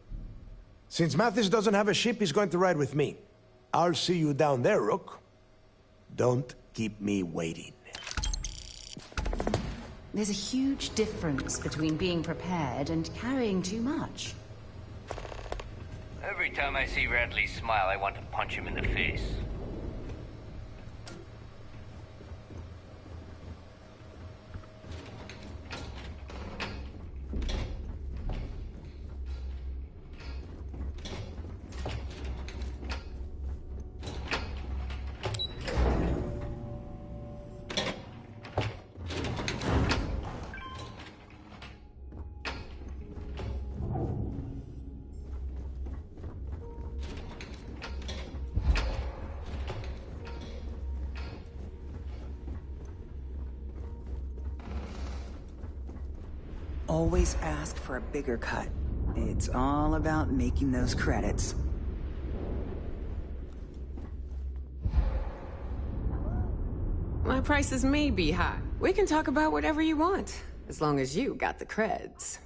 Since Mathis doesn't have a ship, he's going to ride with me. I'll see you down there, Rook. Don't keep me waiting. There's a huge difference between being prepared and carrying too much. Every time I see Radley smile, I want to punch him in the face. Always ask for a bigger cut. It's all about making those credits. My prices may be high. We can talk about whatever you want, as long as you got the creds.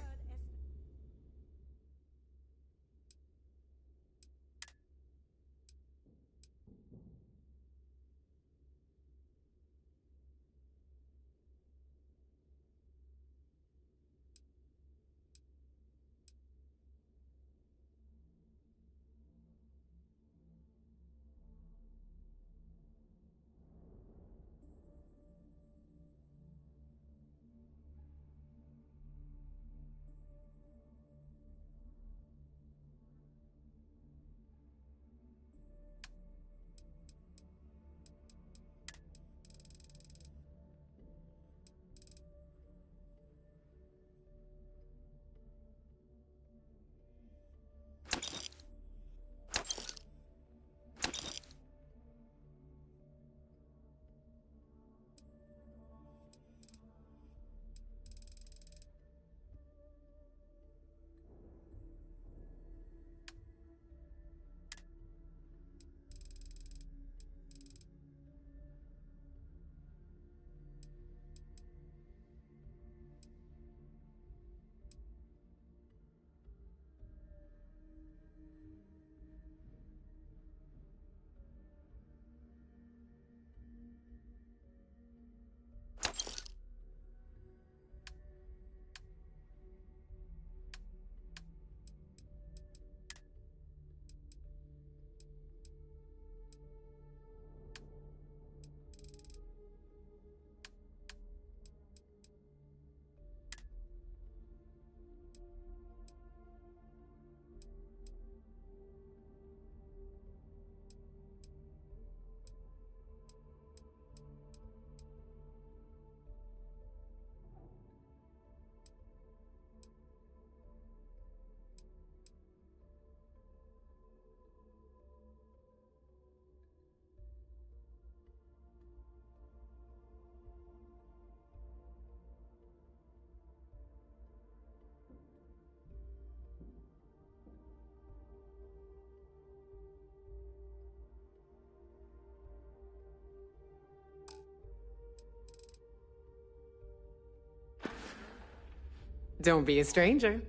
Don't be a stranger.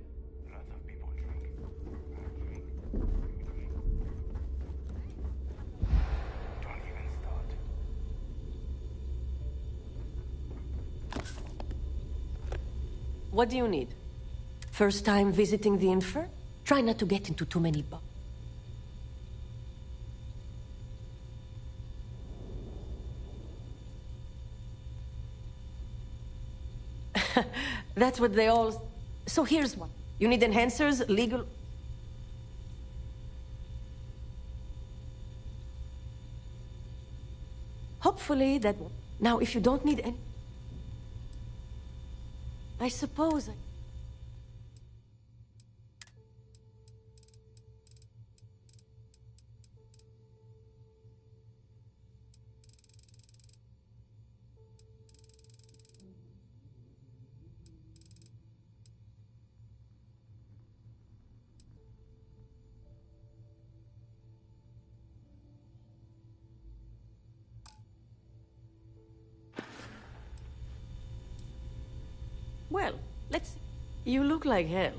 What do you need? First time visiting the Infer? Try not to get into too many bugs. That's what they all... So here's one. You need enhancers, legal... Hopefully that... Now, if you don't need any... I suppose... Well, let's... You look like hell.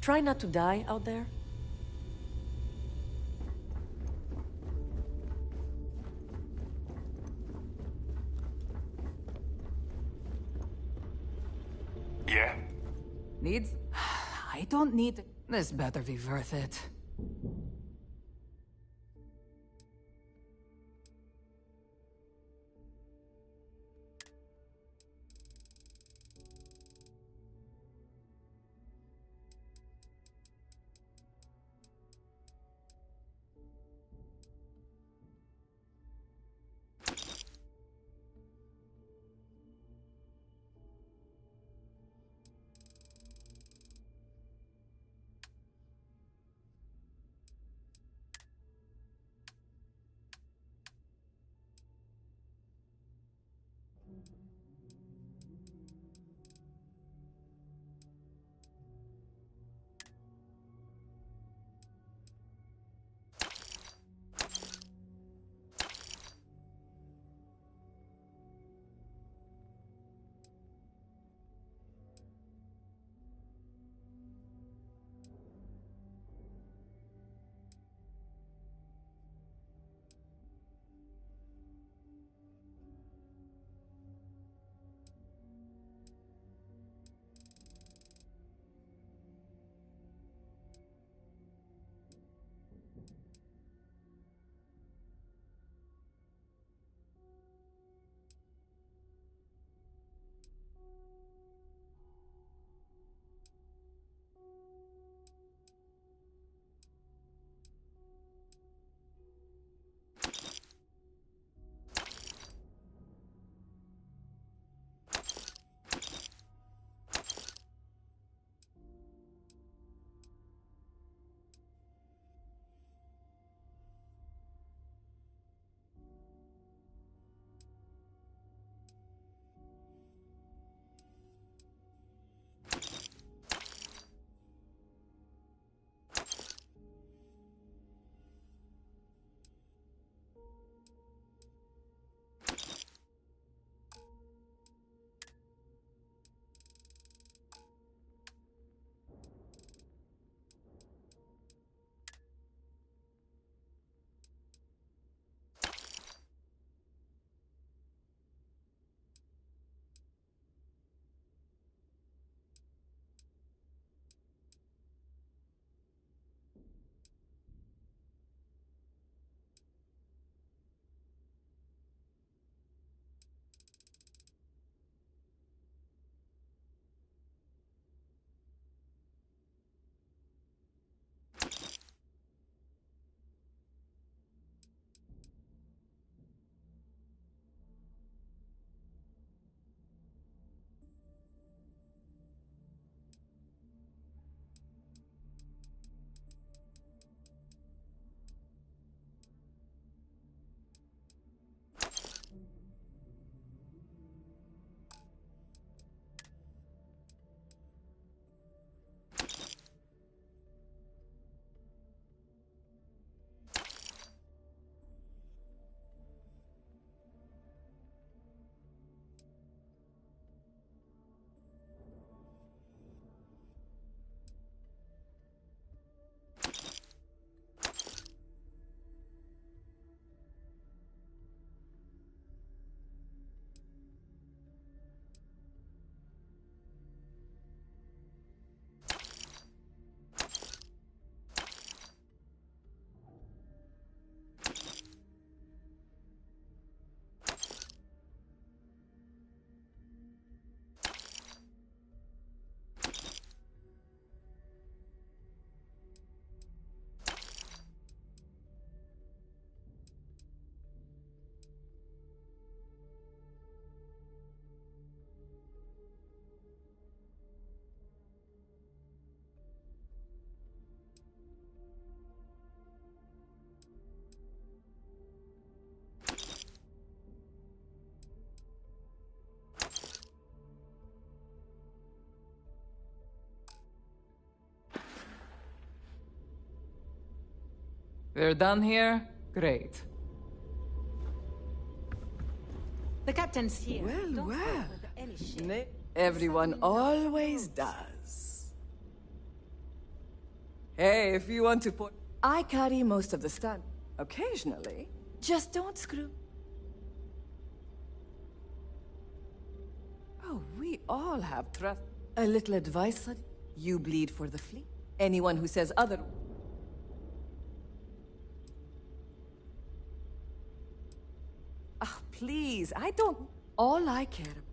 Try not to die out there. Yeah? Needs? I don't need... This better be worth it. We're done here? Great. The captain's here. Well, Don't well. fuck with any shit. Everyone always does. Hey, if you want to put... I carry most of the stunt. Occasionally. Just don't screw... Oh, we all have trust. A little advice, son? You bleed for the fleet. Anyone who says other... Ah, please, I don't... All I care about...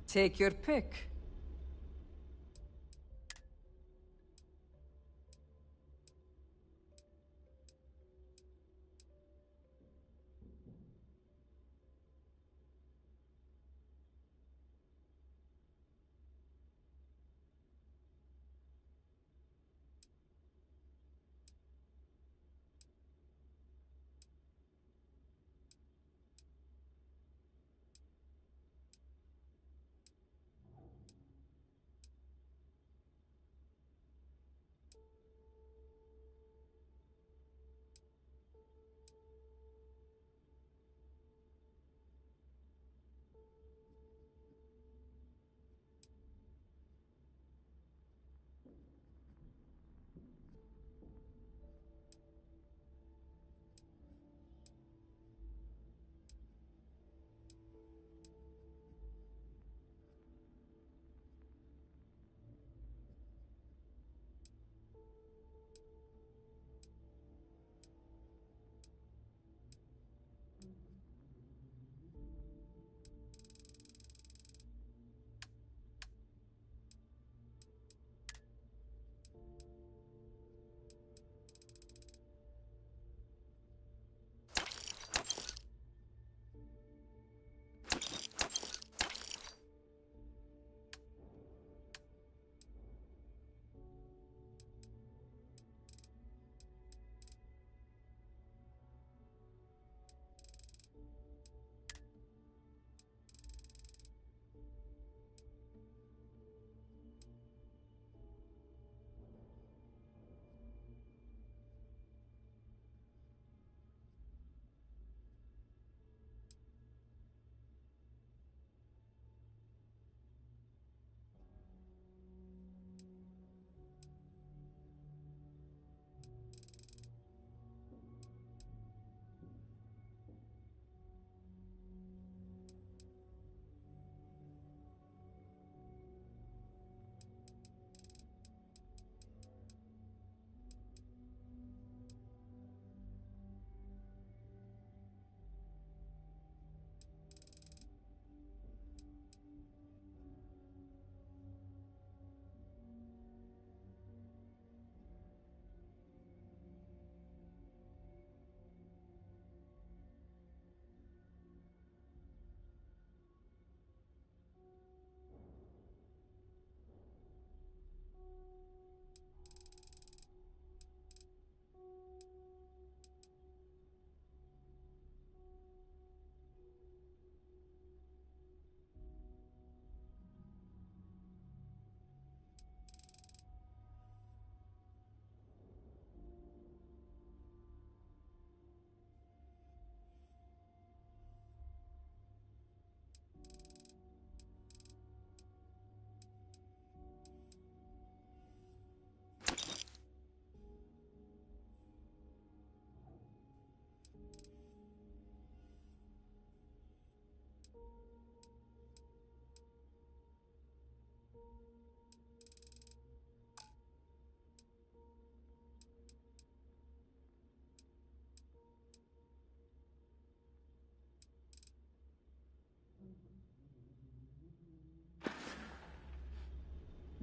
Take your pick.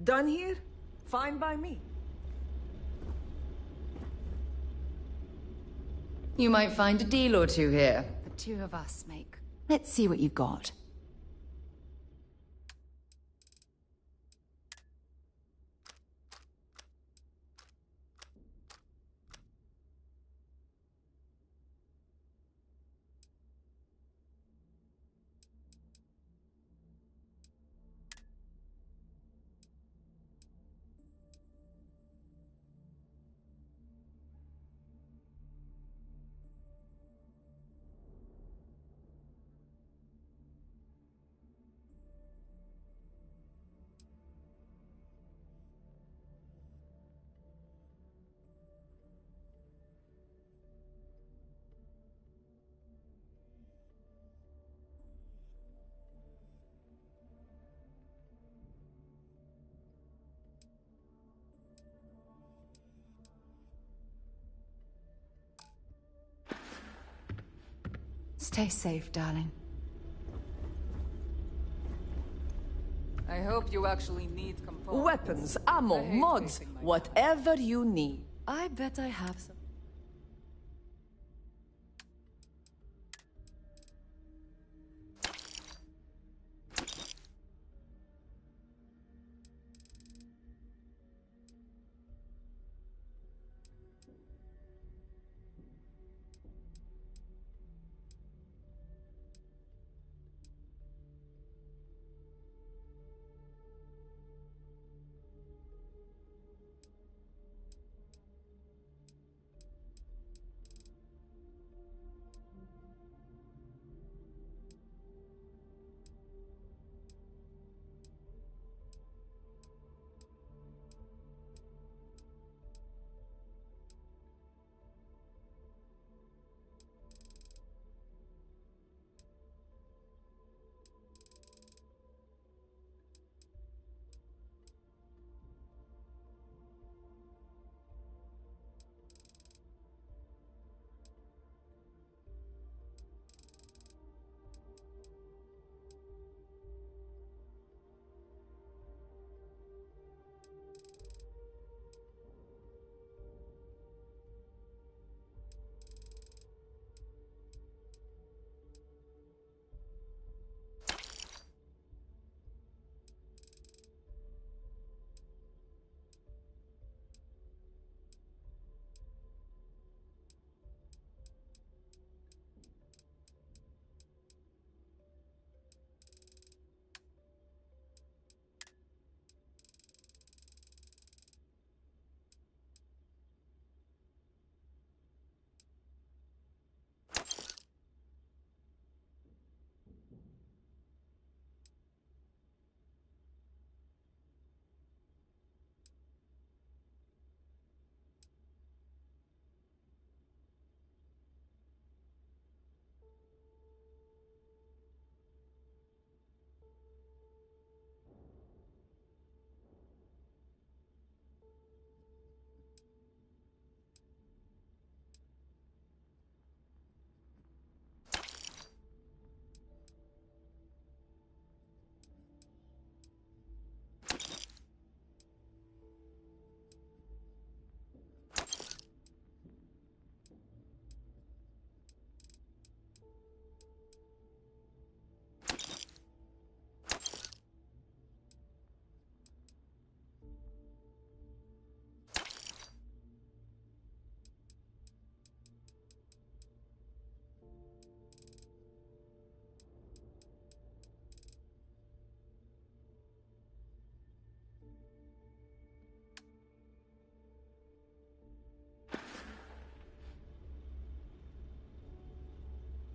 Done here? Fine by me. You might find a deal or two here. The two of us make. Let's see what you've got. Stay safe, darling. I hope you actually need components. Weapons, ammo, mods, whatever you need. I bet I have some.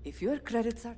If your credits are...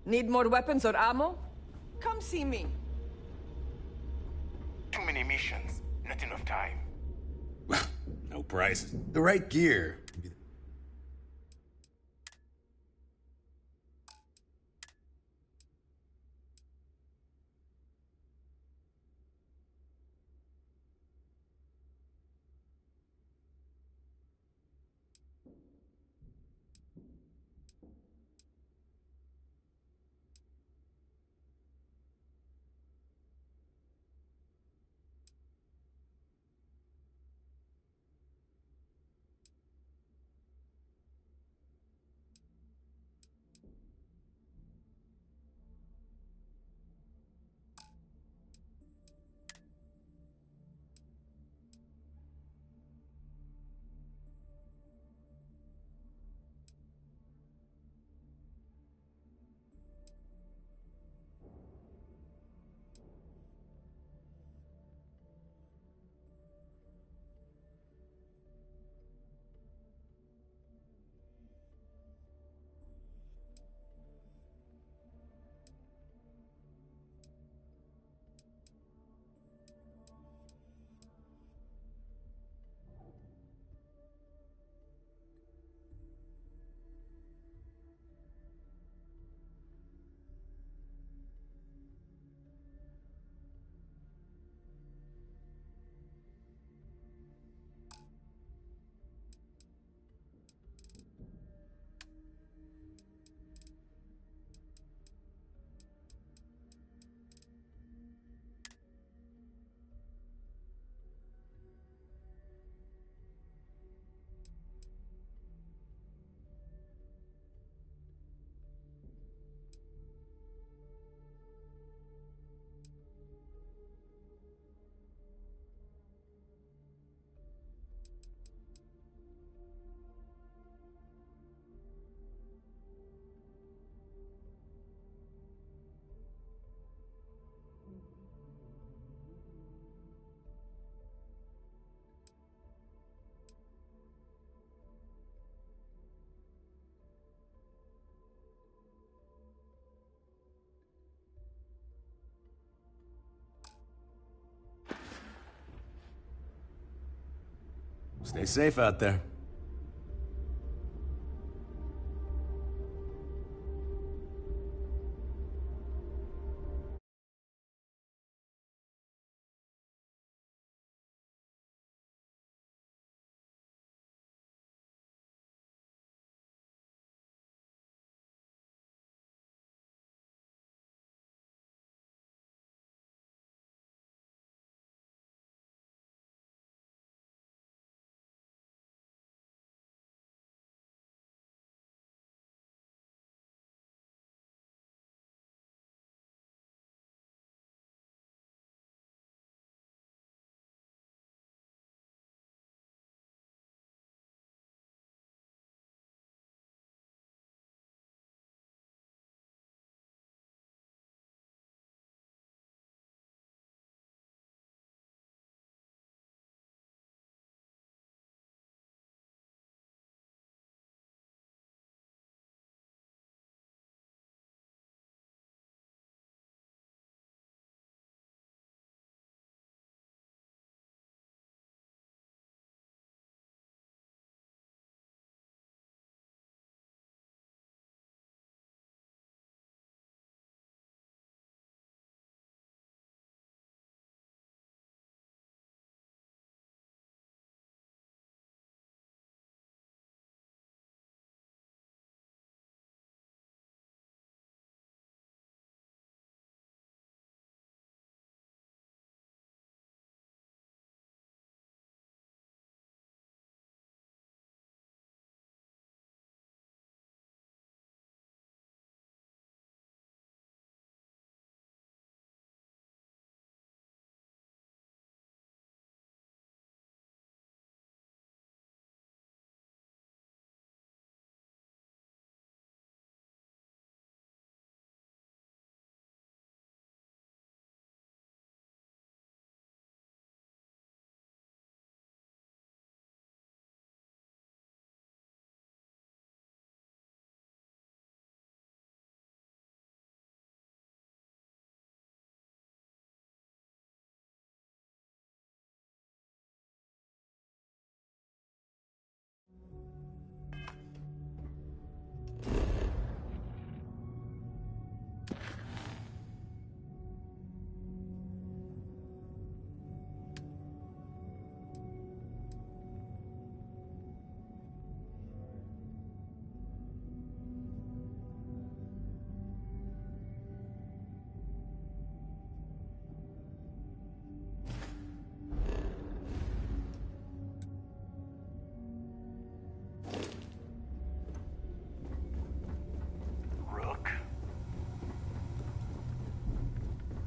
Need more weapons or ammo? Come see me. Too many missions, not enough time. No prices. The right gear. Stay safe out there.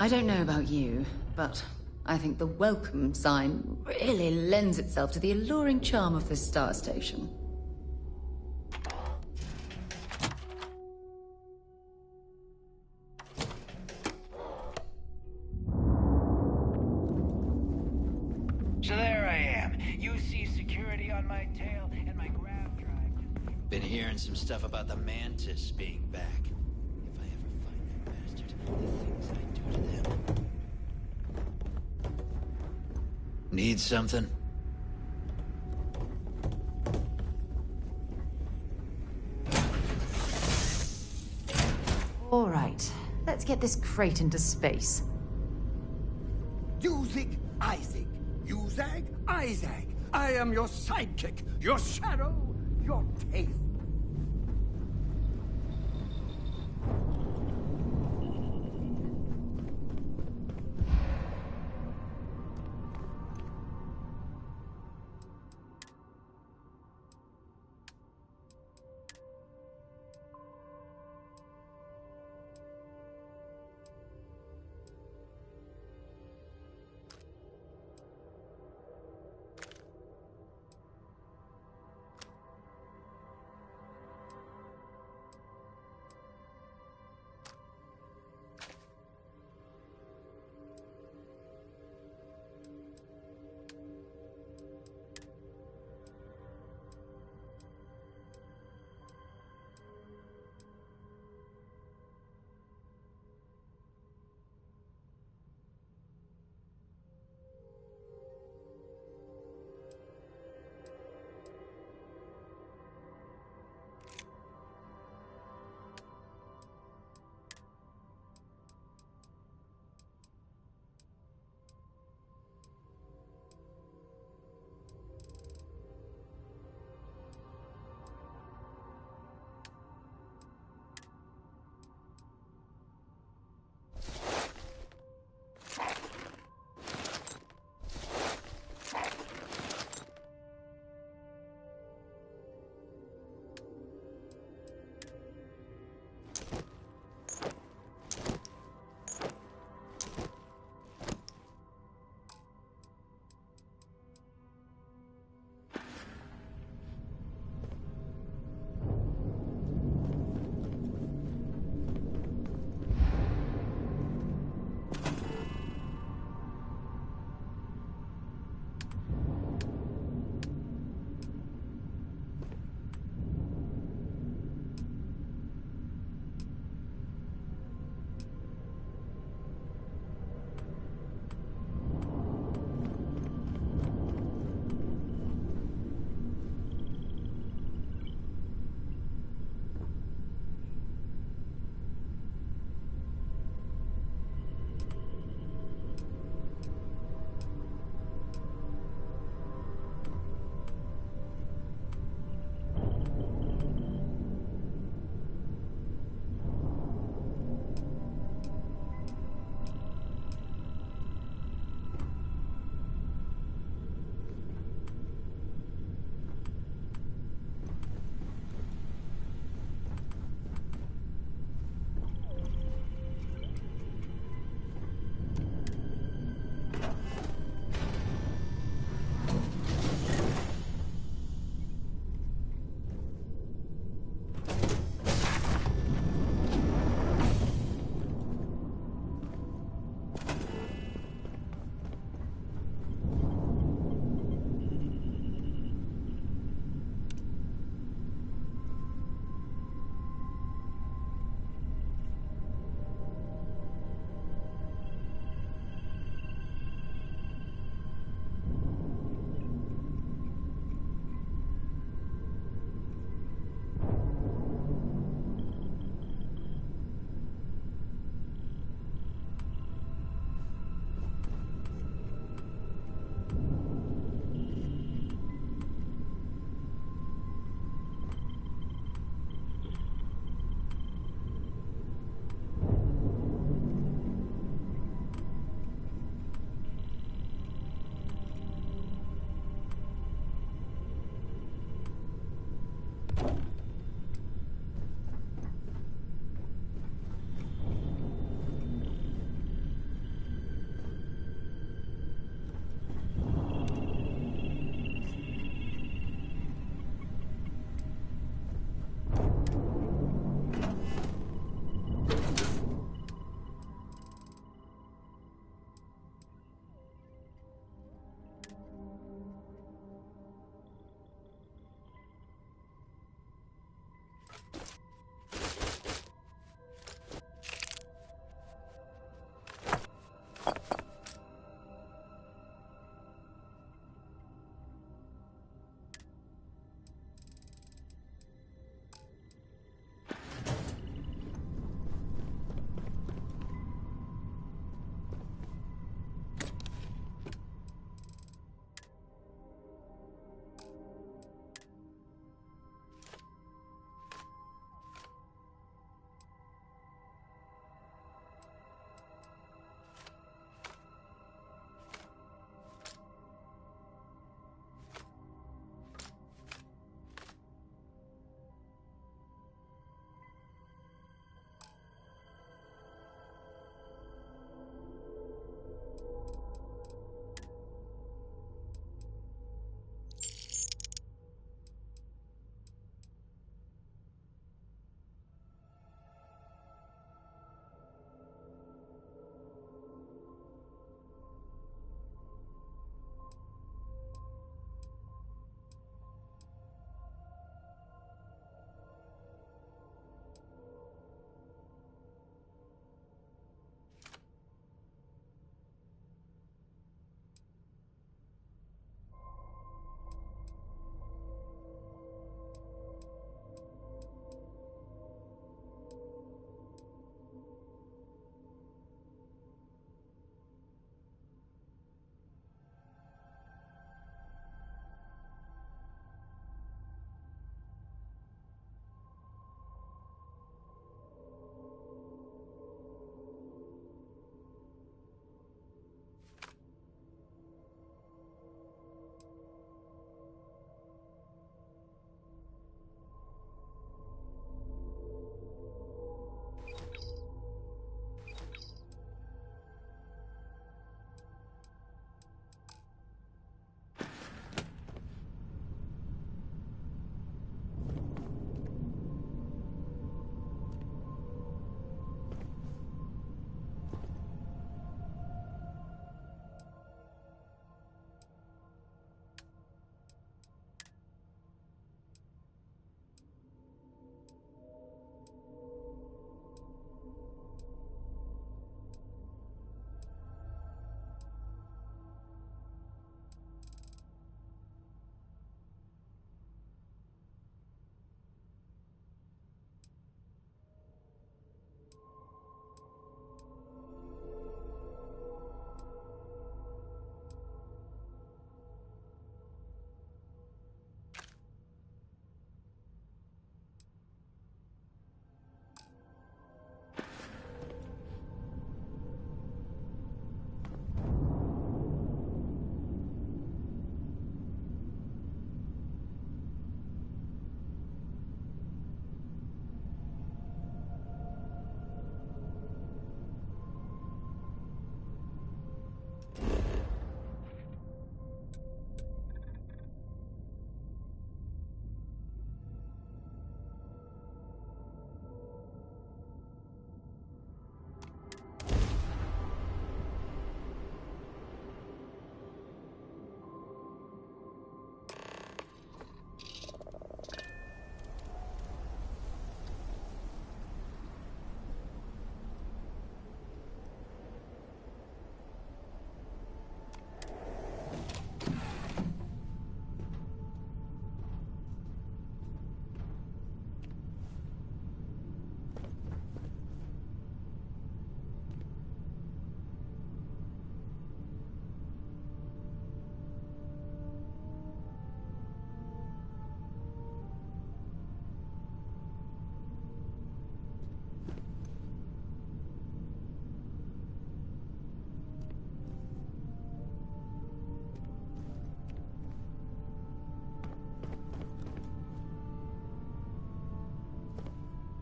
I don't know about you, but I think the welcome sign really lends itself to the alluring charm of this star station. So there I am. You see security on my tail and my grav drive. Been hearing some stuff about the Mantis being back. If I ever find that bastard, the things I do to them. Need something? All right, let's get this crate into space. You zig, I zig. You zag, I zag. I am your sidekick, your shadow, your tail.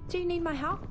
Do you need my help?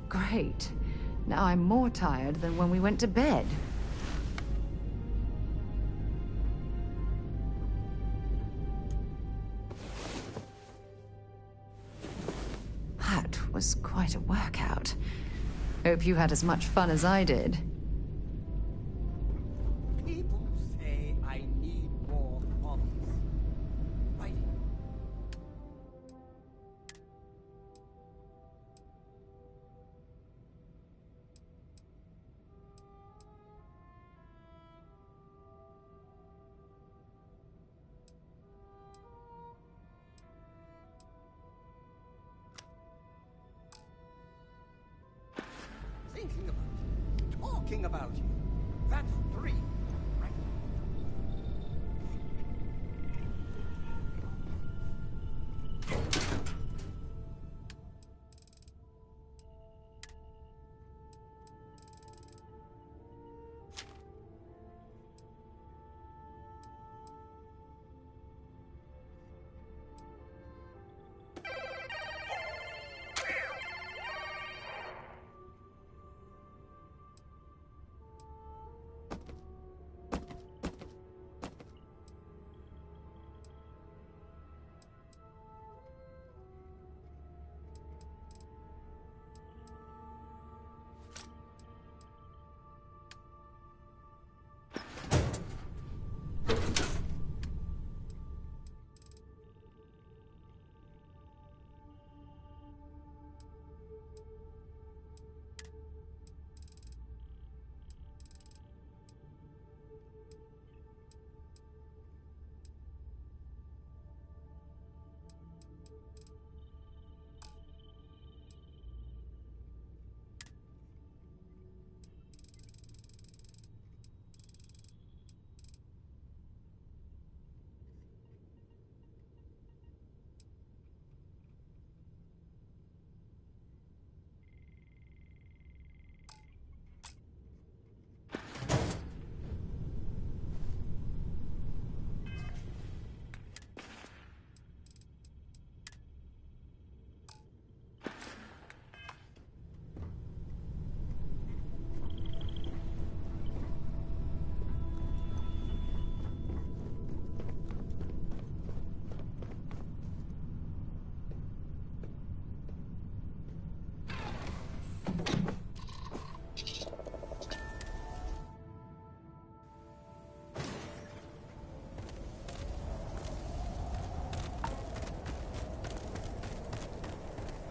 Great. Now I'm more tired than when we went to bed. That was quite a workout. Hope you had as much fun as I did. People say I need more hobbies. Writing. Thinking about you, talking about you. That's 3, right?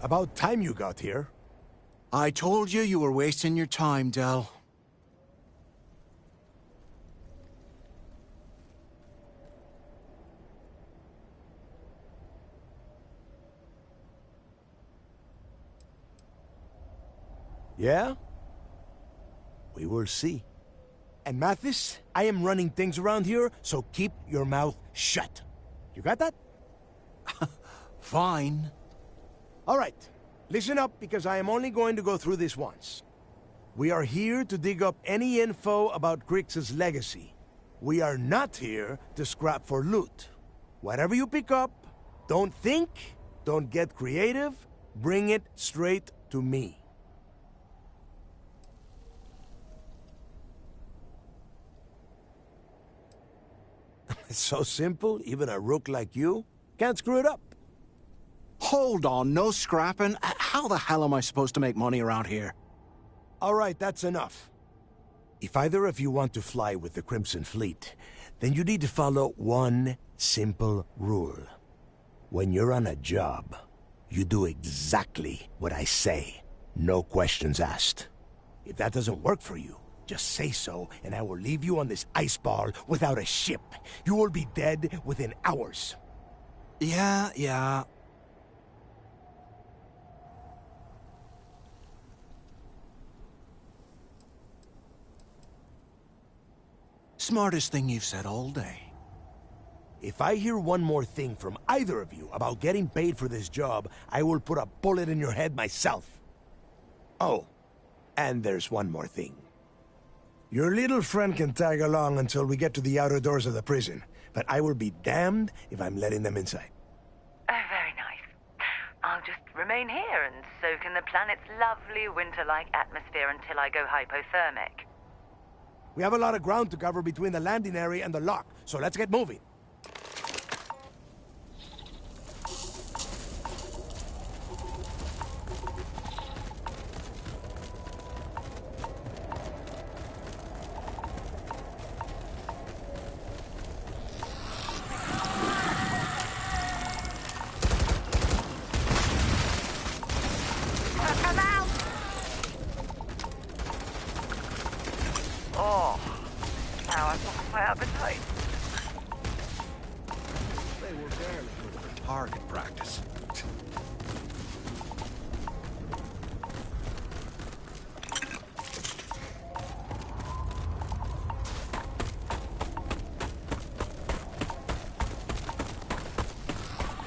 About time you got here. I told you you were wasting your time, Del. Yeah? We will see. And Mathis, I am running things around here, so keep your mouth shut. You got that? Fine. All right. Listen up, because I am only going to go through this once. We are here to dig up any info about Grix's legacy. We are not here to scrap for loot. Whatever you pick up, don't think, don't get creative, bring it straight to me. It's so simple, even a rook like you can't screw it up. Hold on, no scrapping? How the hell am I supposed to make money around here? All right, that's enough. If either of you want to fly with the Crimson Fleet, then you need to follow one simple rule. When you're on a job, you do exactly what I say. No questions asked. If that doesn't work for you, just say so, and I will leave you on this ice ball without a ship. You will be dead within hours. Yeah. Smartest thing you've said all day. If I hear one more thing from either of you about getting paid for this job, I will put a bullet in your head myself. Oh, and there's one more thing. Your little friend can tag along until we get to the outer doors of the prison, but I will be damned if I'm letting them inside. Oh, very nice. I'll just remain here and soak in the planet's lovely winter-like atmosphere until I go hypothermic. We have a lot of ground to cover between the landing area and the lock, so let's get moving. Oh, now I've lost my appetite. They were barely good for target practice.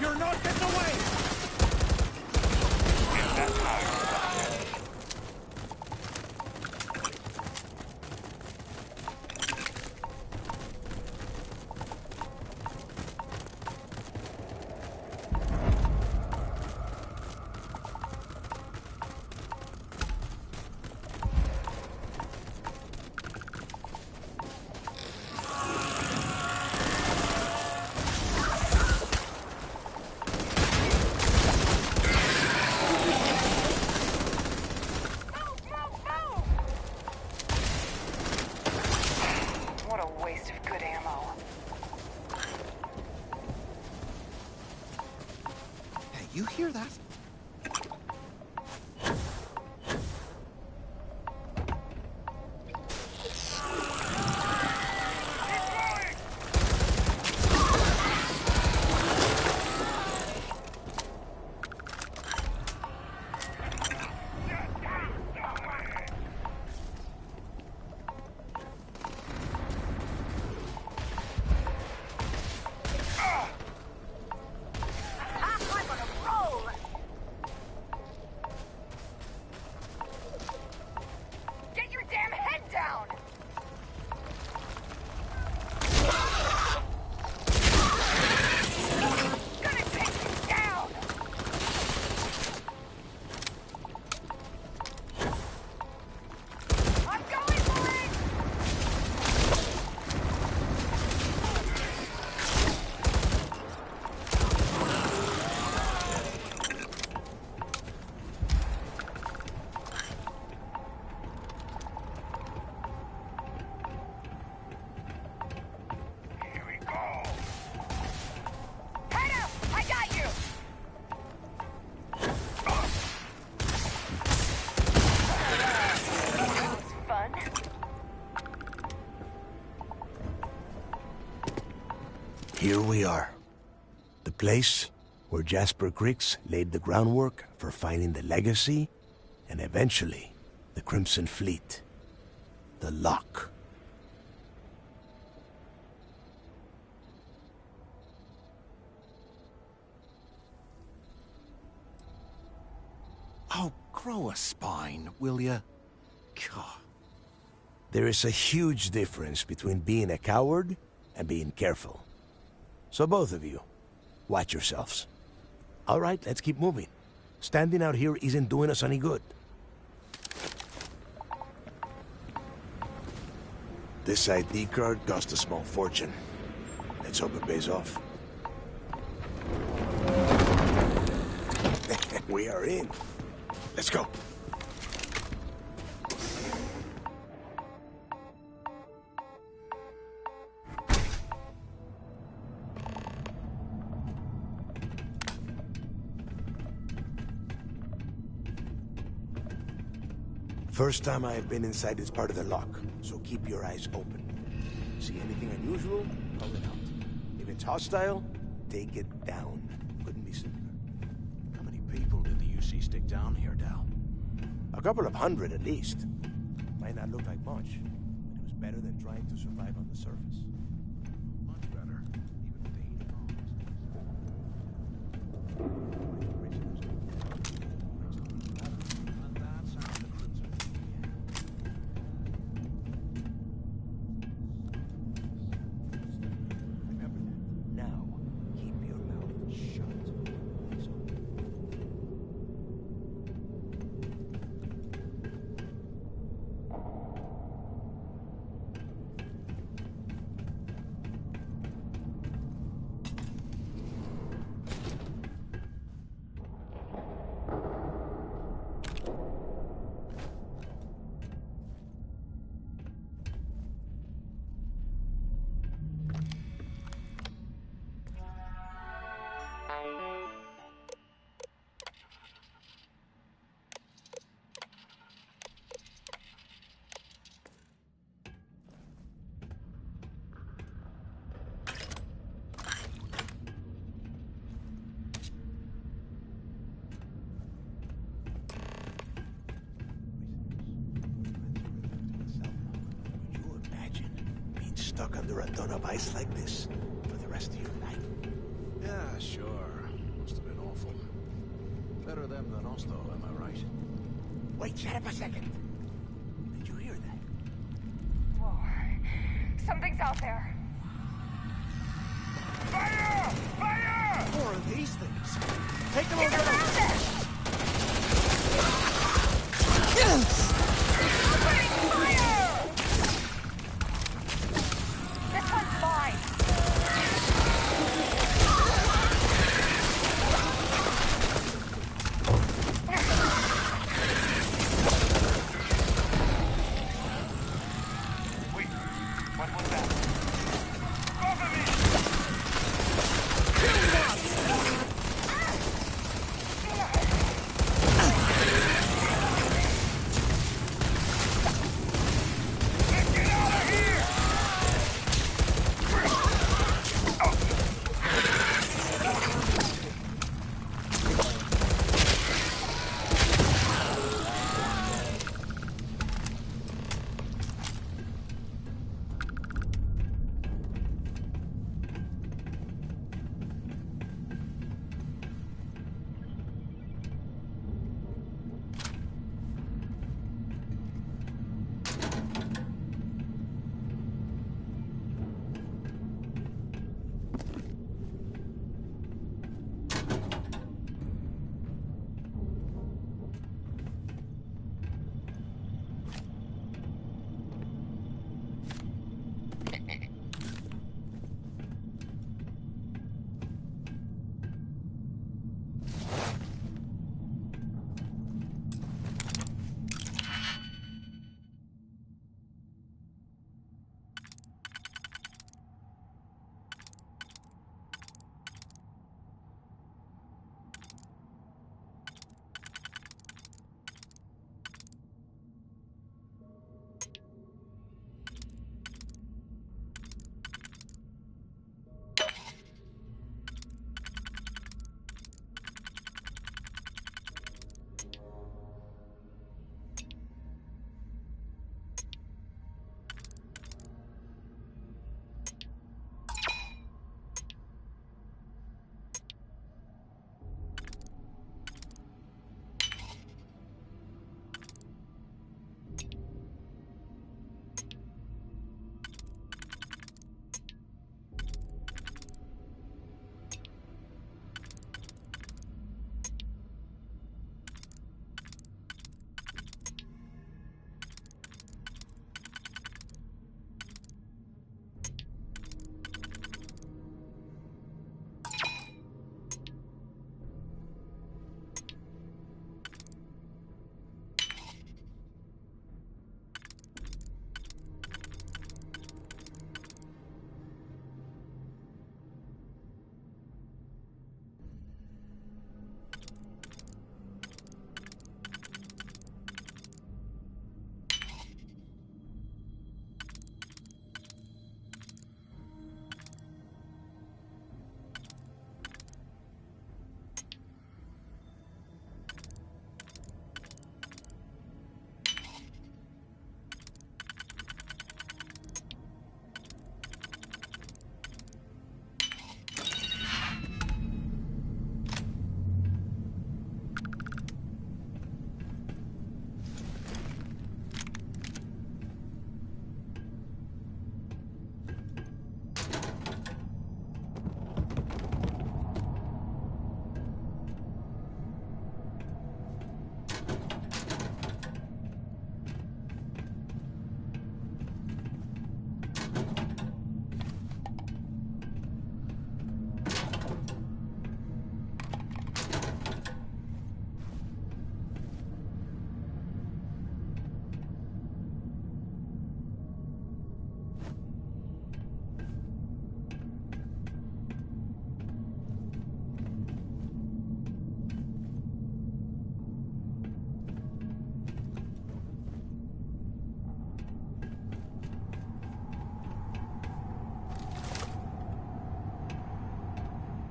You're not getting away! What a waste of good ammo. Hey, you hear that? Get your damn head down! Gonna take you down! I'm going for it! Head up! I got you! That was fun. Here we are. The place where Jasper Griggs laid the groundwork for finding the legacy and eventually the Crimson Fleet. The lock. Oh, grow a spine, will ya? God. There is a huge difference between being a coward and being careful. So both of you, watch yourselves. All right, let's keep moving. Standing out here isn't doing us any good. This ID card cost a small fortune. Let's hope it pays off. We are in. Let's go. First time I have been inside this part of the lock, so keep your eyes open. See anything unusual? Call it out. If it's hostile, take it down. Couldn't be simpler. How many people did the UC stick down here, Dal? A couple of hundred at least. Might not look like much, but it was better than trying to survive on the surface. Much better, even with the heat Now, keep your mouth shut. Stuck under a ton of ice like this for the rest of your life? Yeah, sure. Must have been awful. Better them than us, though, am I right? Wait, shut up a second. Did you hear that? Whoa. Something's out there. Fire! Fire! More of these things. Take them Get over. around it! Yes! Opening fire! This one's mine. Wait, what was that? Cover me! Kill one!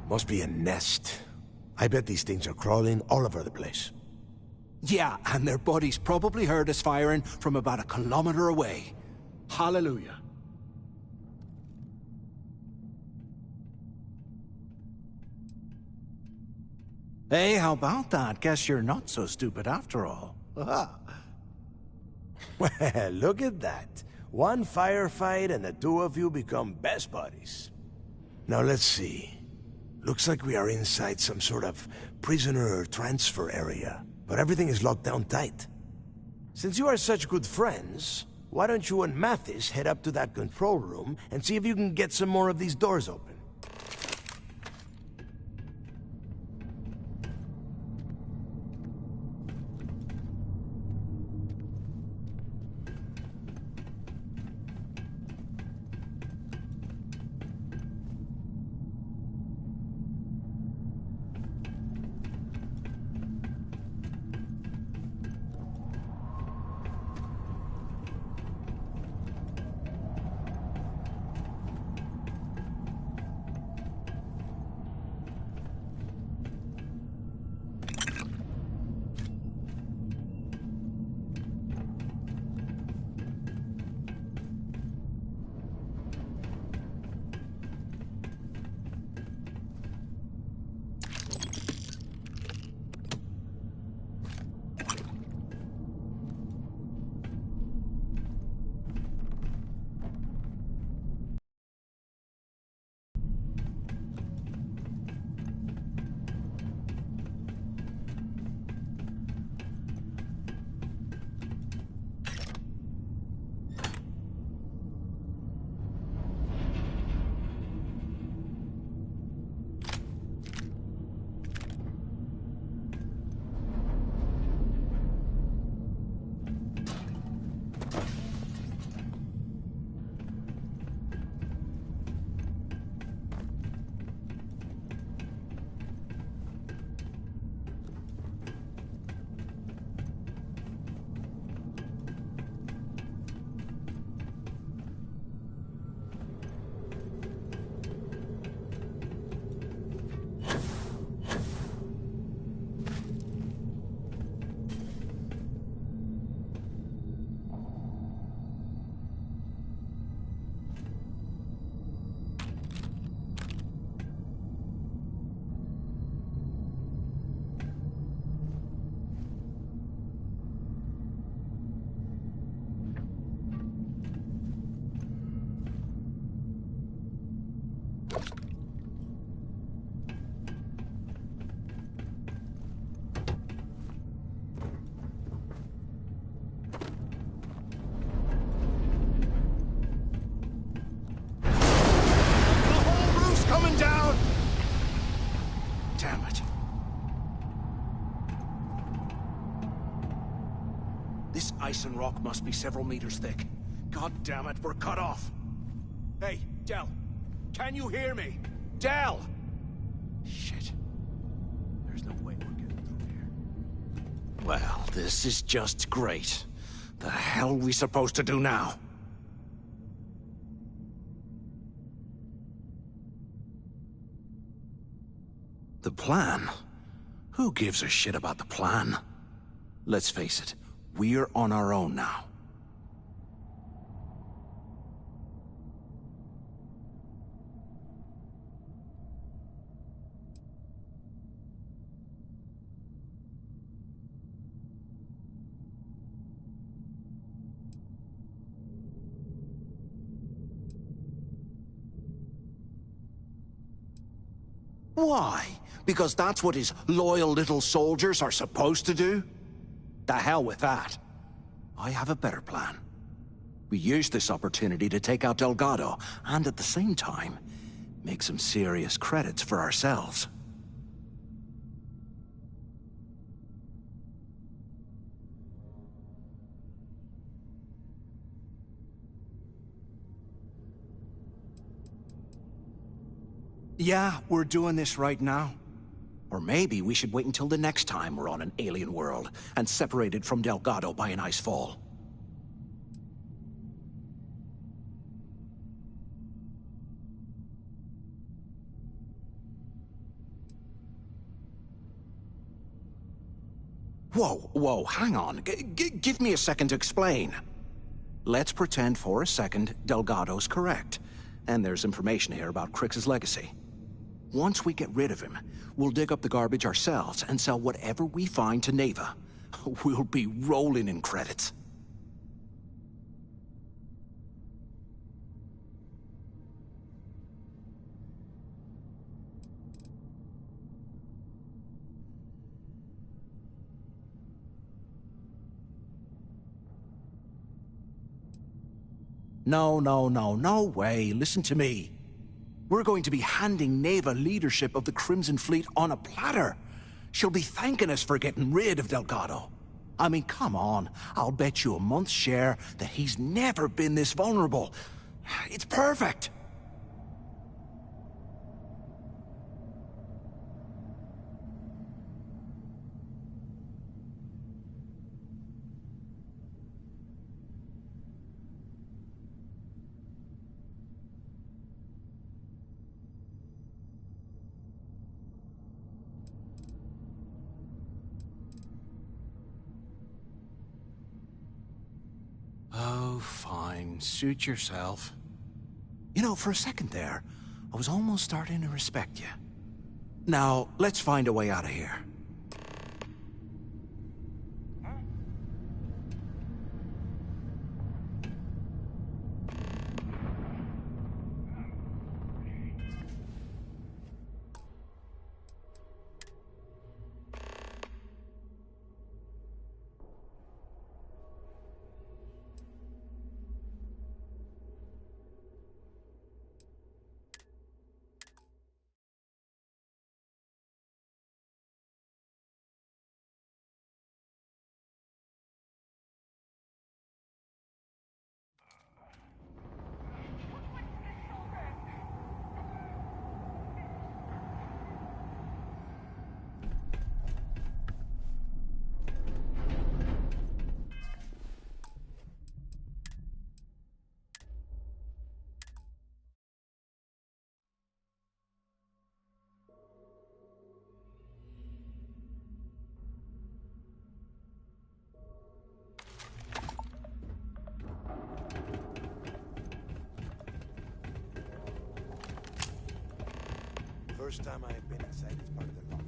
Must be a nest. I bet these things are crawling all over the place. Yeah, and their buddies probably heard us firing from about 1 kilometer away. Hallelujah. Hey, how about that? Guess you're not so stupid after all. Well, look at that. One firefight and the two of you become best buddies. Now let's see. Looks like we are inside some sort of prisoner transfer area, but everything is locked down tight. Since you are such good friends, why don't you and Mathis head up to that control room and see if you can get some more of these doors open? This ice and rock must be several meters thick. God damn it, we're cut off. Hey, Del. Can you hear me? Del! Shit. There's no way we're getting through here. Well, this is just great. The hell are we supposed to do now? The plan? Who gives a shit about the plan? Let's face it, we're on our own now. Why? Because that's what his loyal little soldiers are supposed to do? The hell with that. I have a better plan. We use this opportunity to take out Delgado, and at the same time, make some serious credits for ourselves. Yeah, we're doing this right now. Or maybe we should wait until the next time we're on an alien world and separated from Delgado by an ice fall. Whoa, hang on. Give me a second to explain. Let's pretend for a second Delgado's correct, and there's information here about Crix's legacy. Once we get rid of him, we'll dig up the garbage ourselves and sell whatever we find to Neva. We'll be rolling in credits. No way. Listen to me. We're going to be handing Neva leadership of the Crimson Fleet on a platter. She'll be thanking us for getting rid of Delgado. I mean, come on. I'll bet you a month's share that he's never been this vulnerable. It's perfect. Oh, fine. Suit yourself. You know, for a second there, I was almost starting to respect you. Now, let's find a way out of here. First time I have been inside this part of the lock.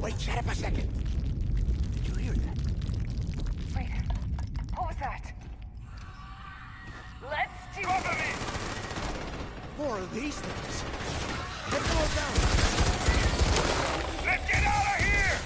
Wait, shut up a second. Did you hear that? Wait, what was that? Let's do it! More of these things. Get them all down. Let's get out of here!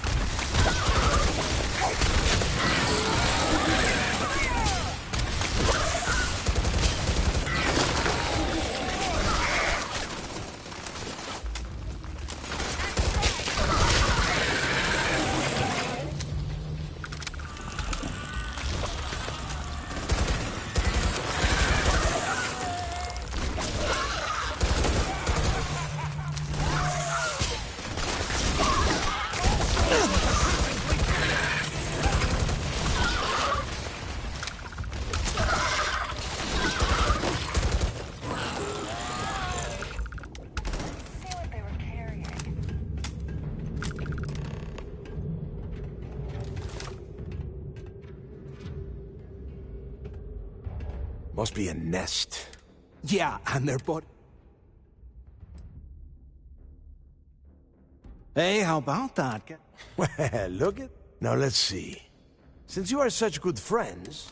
Must be a nest. Yeah, and they're Hey, how about that? Well, look it. Now let's see. Since you are such good friends,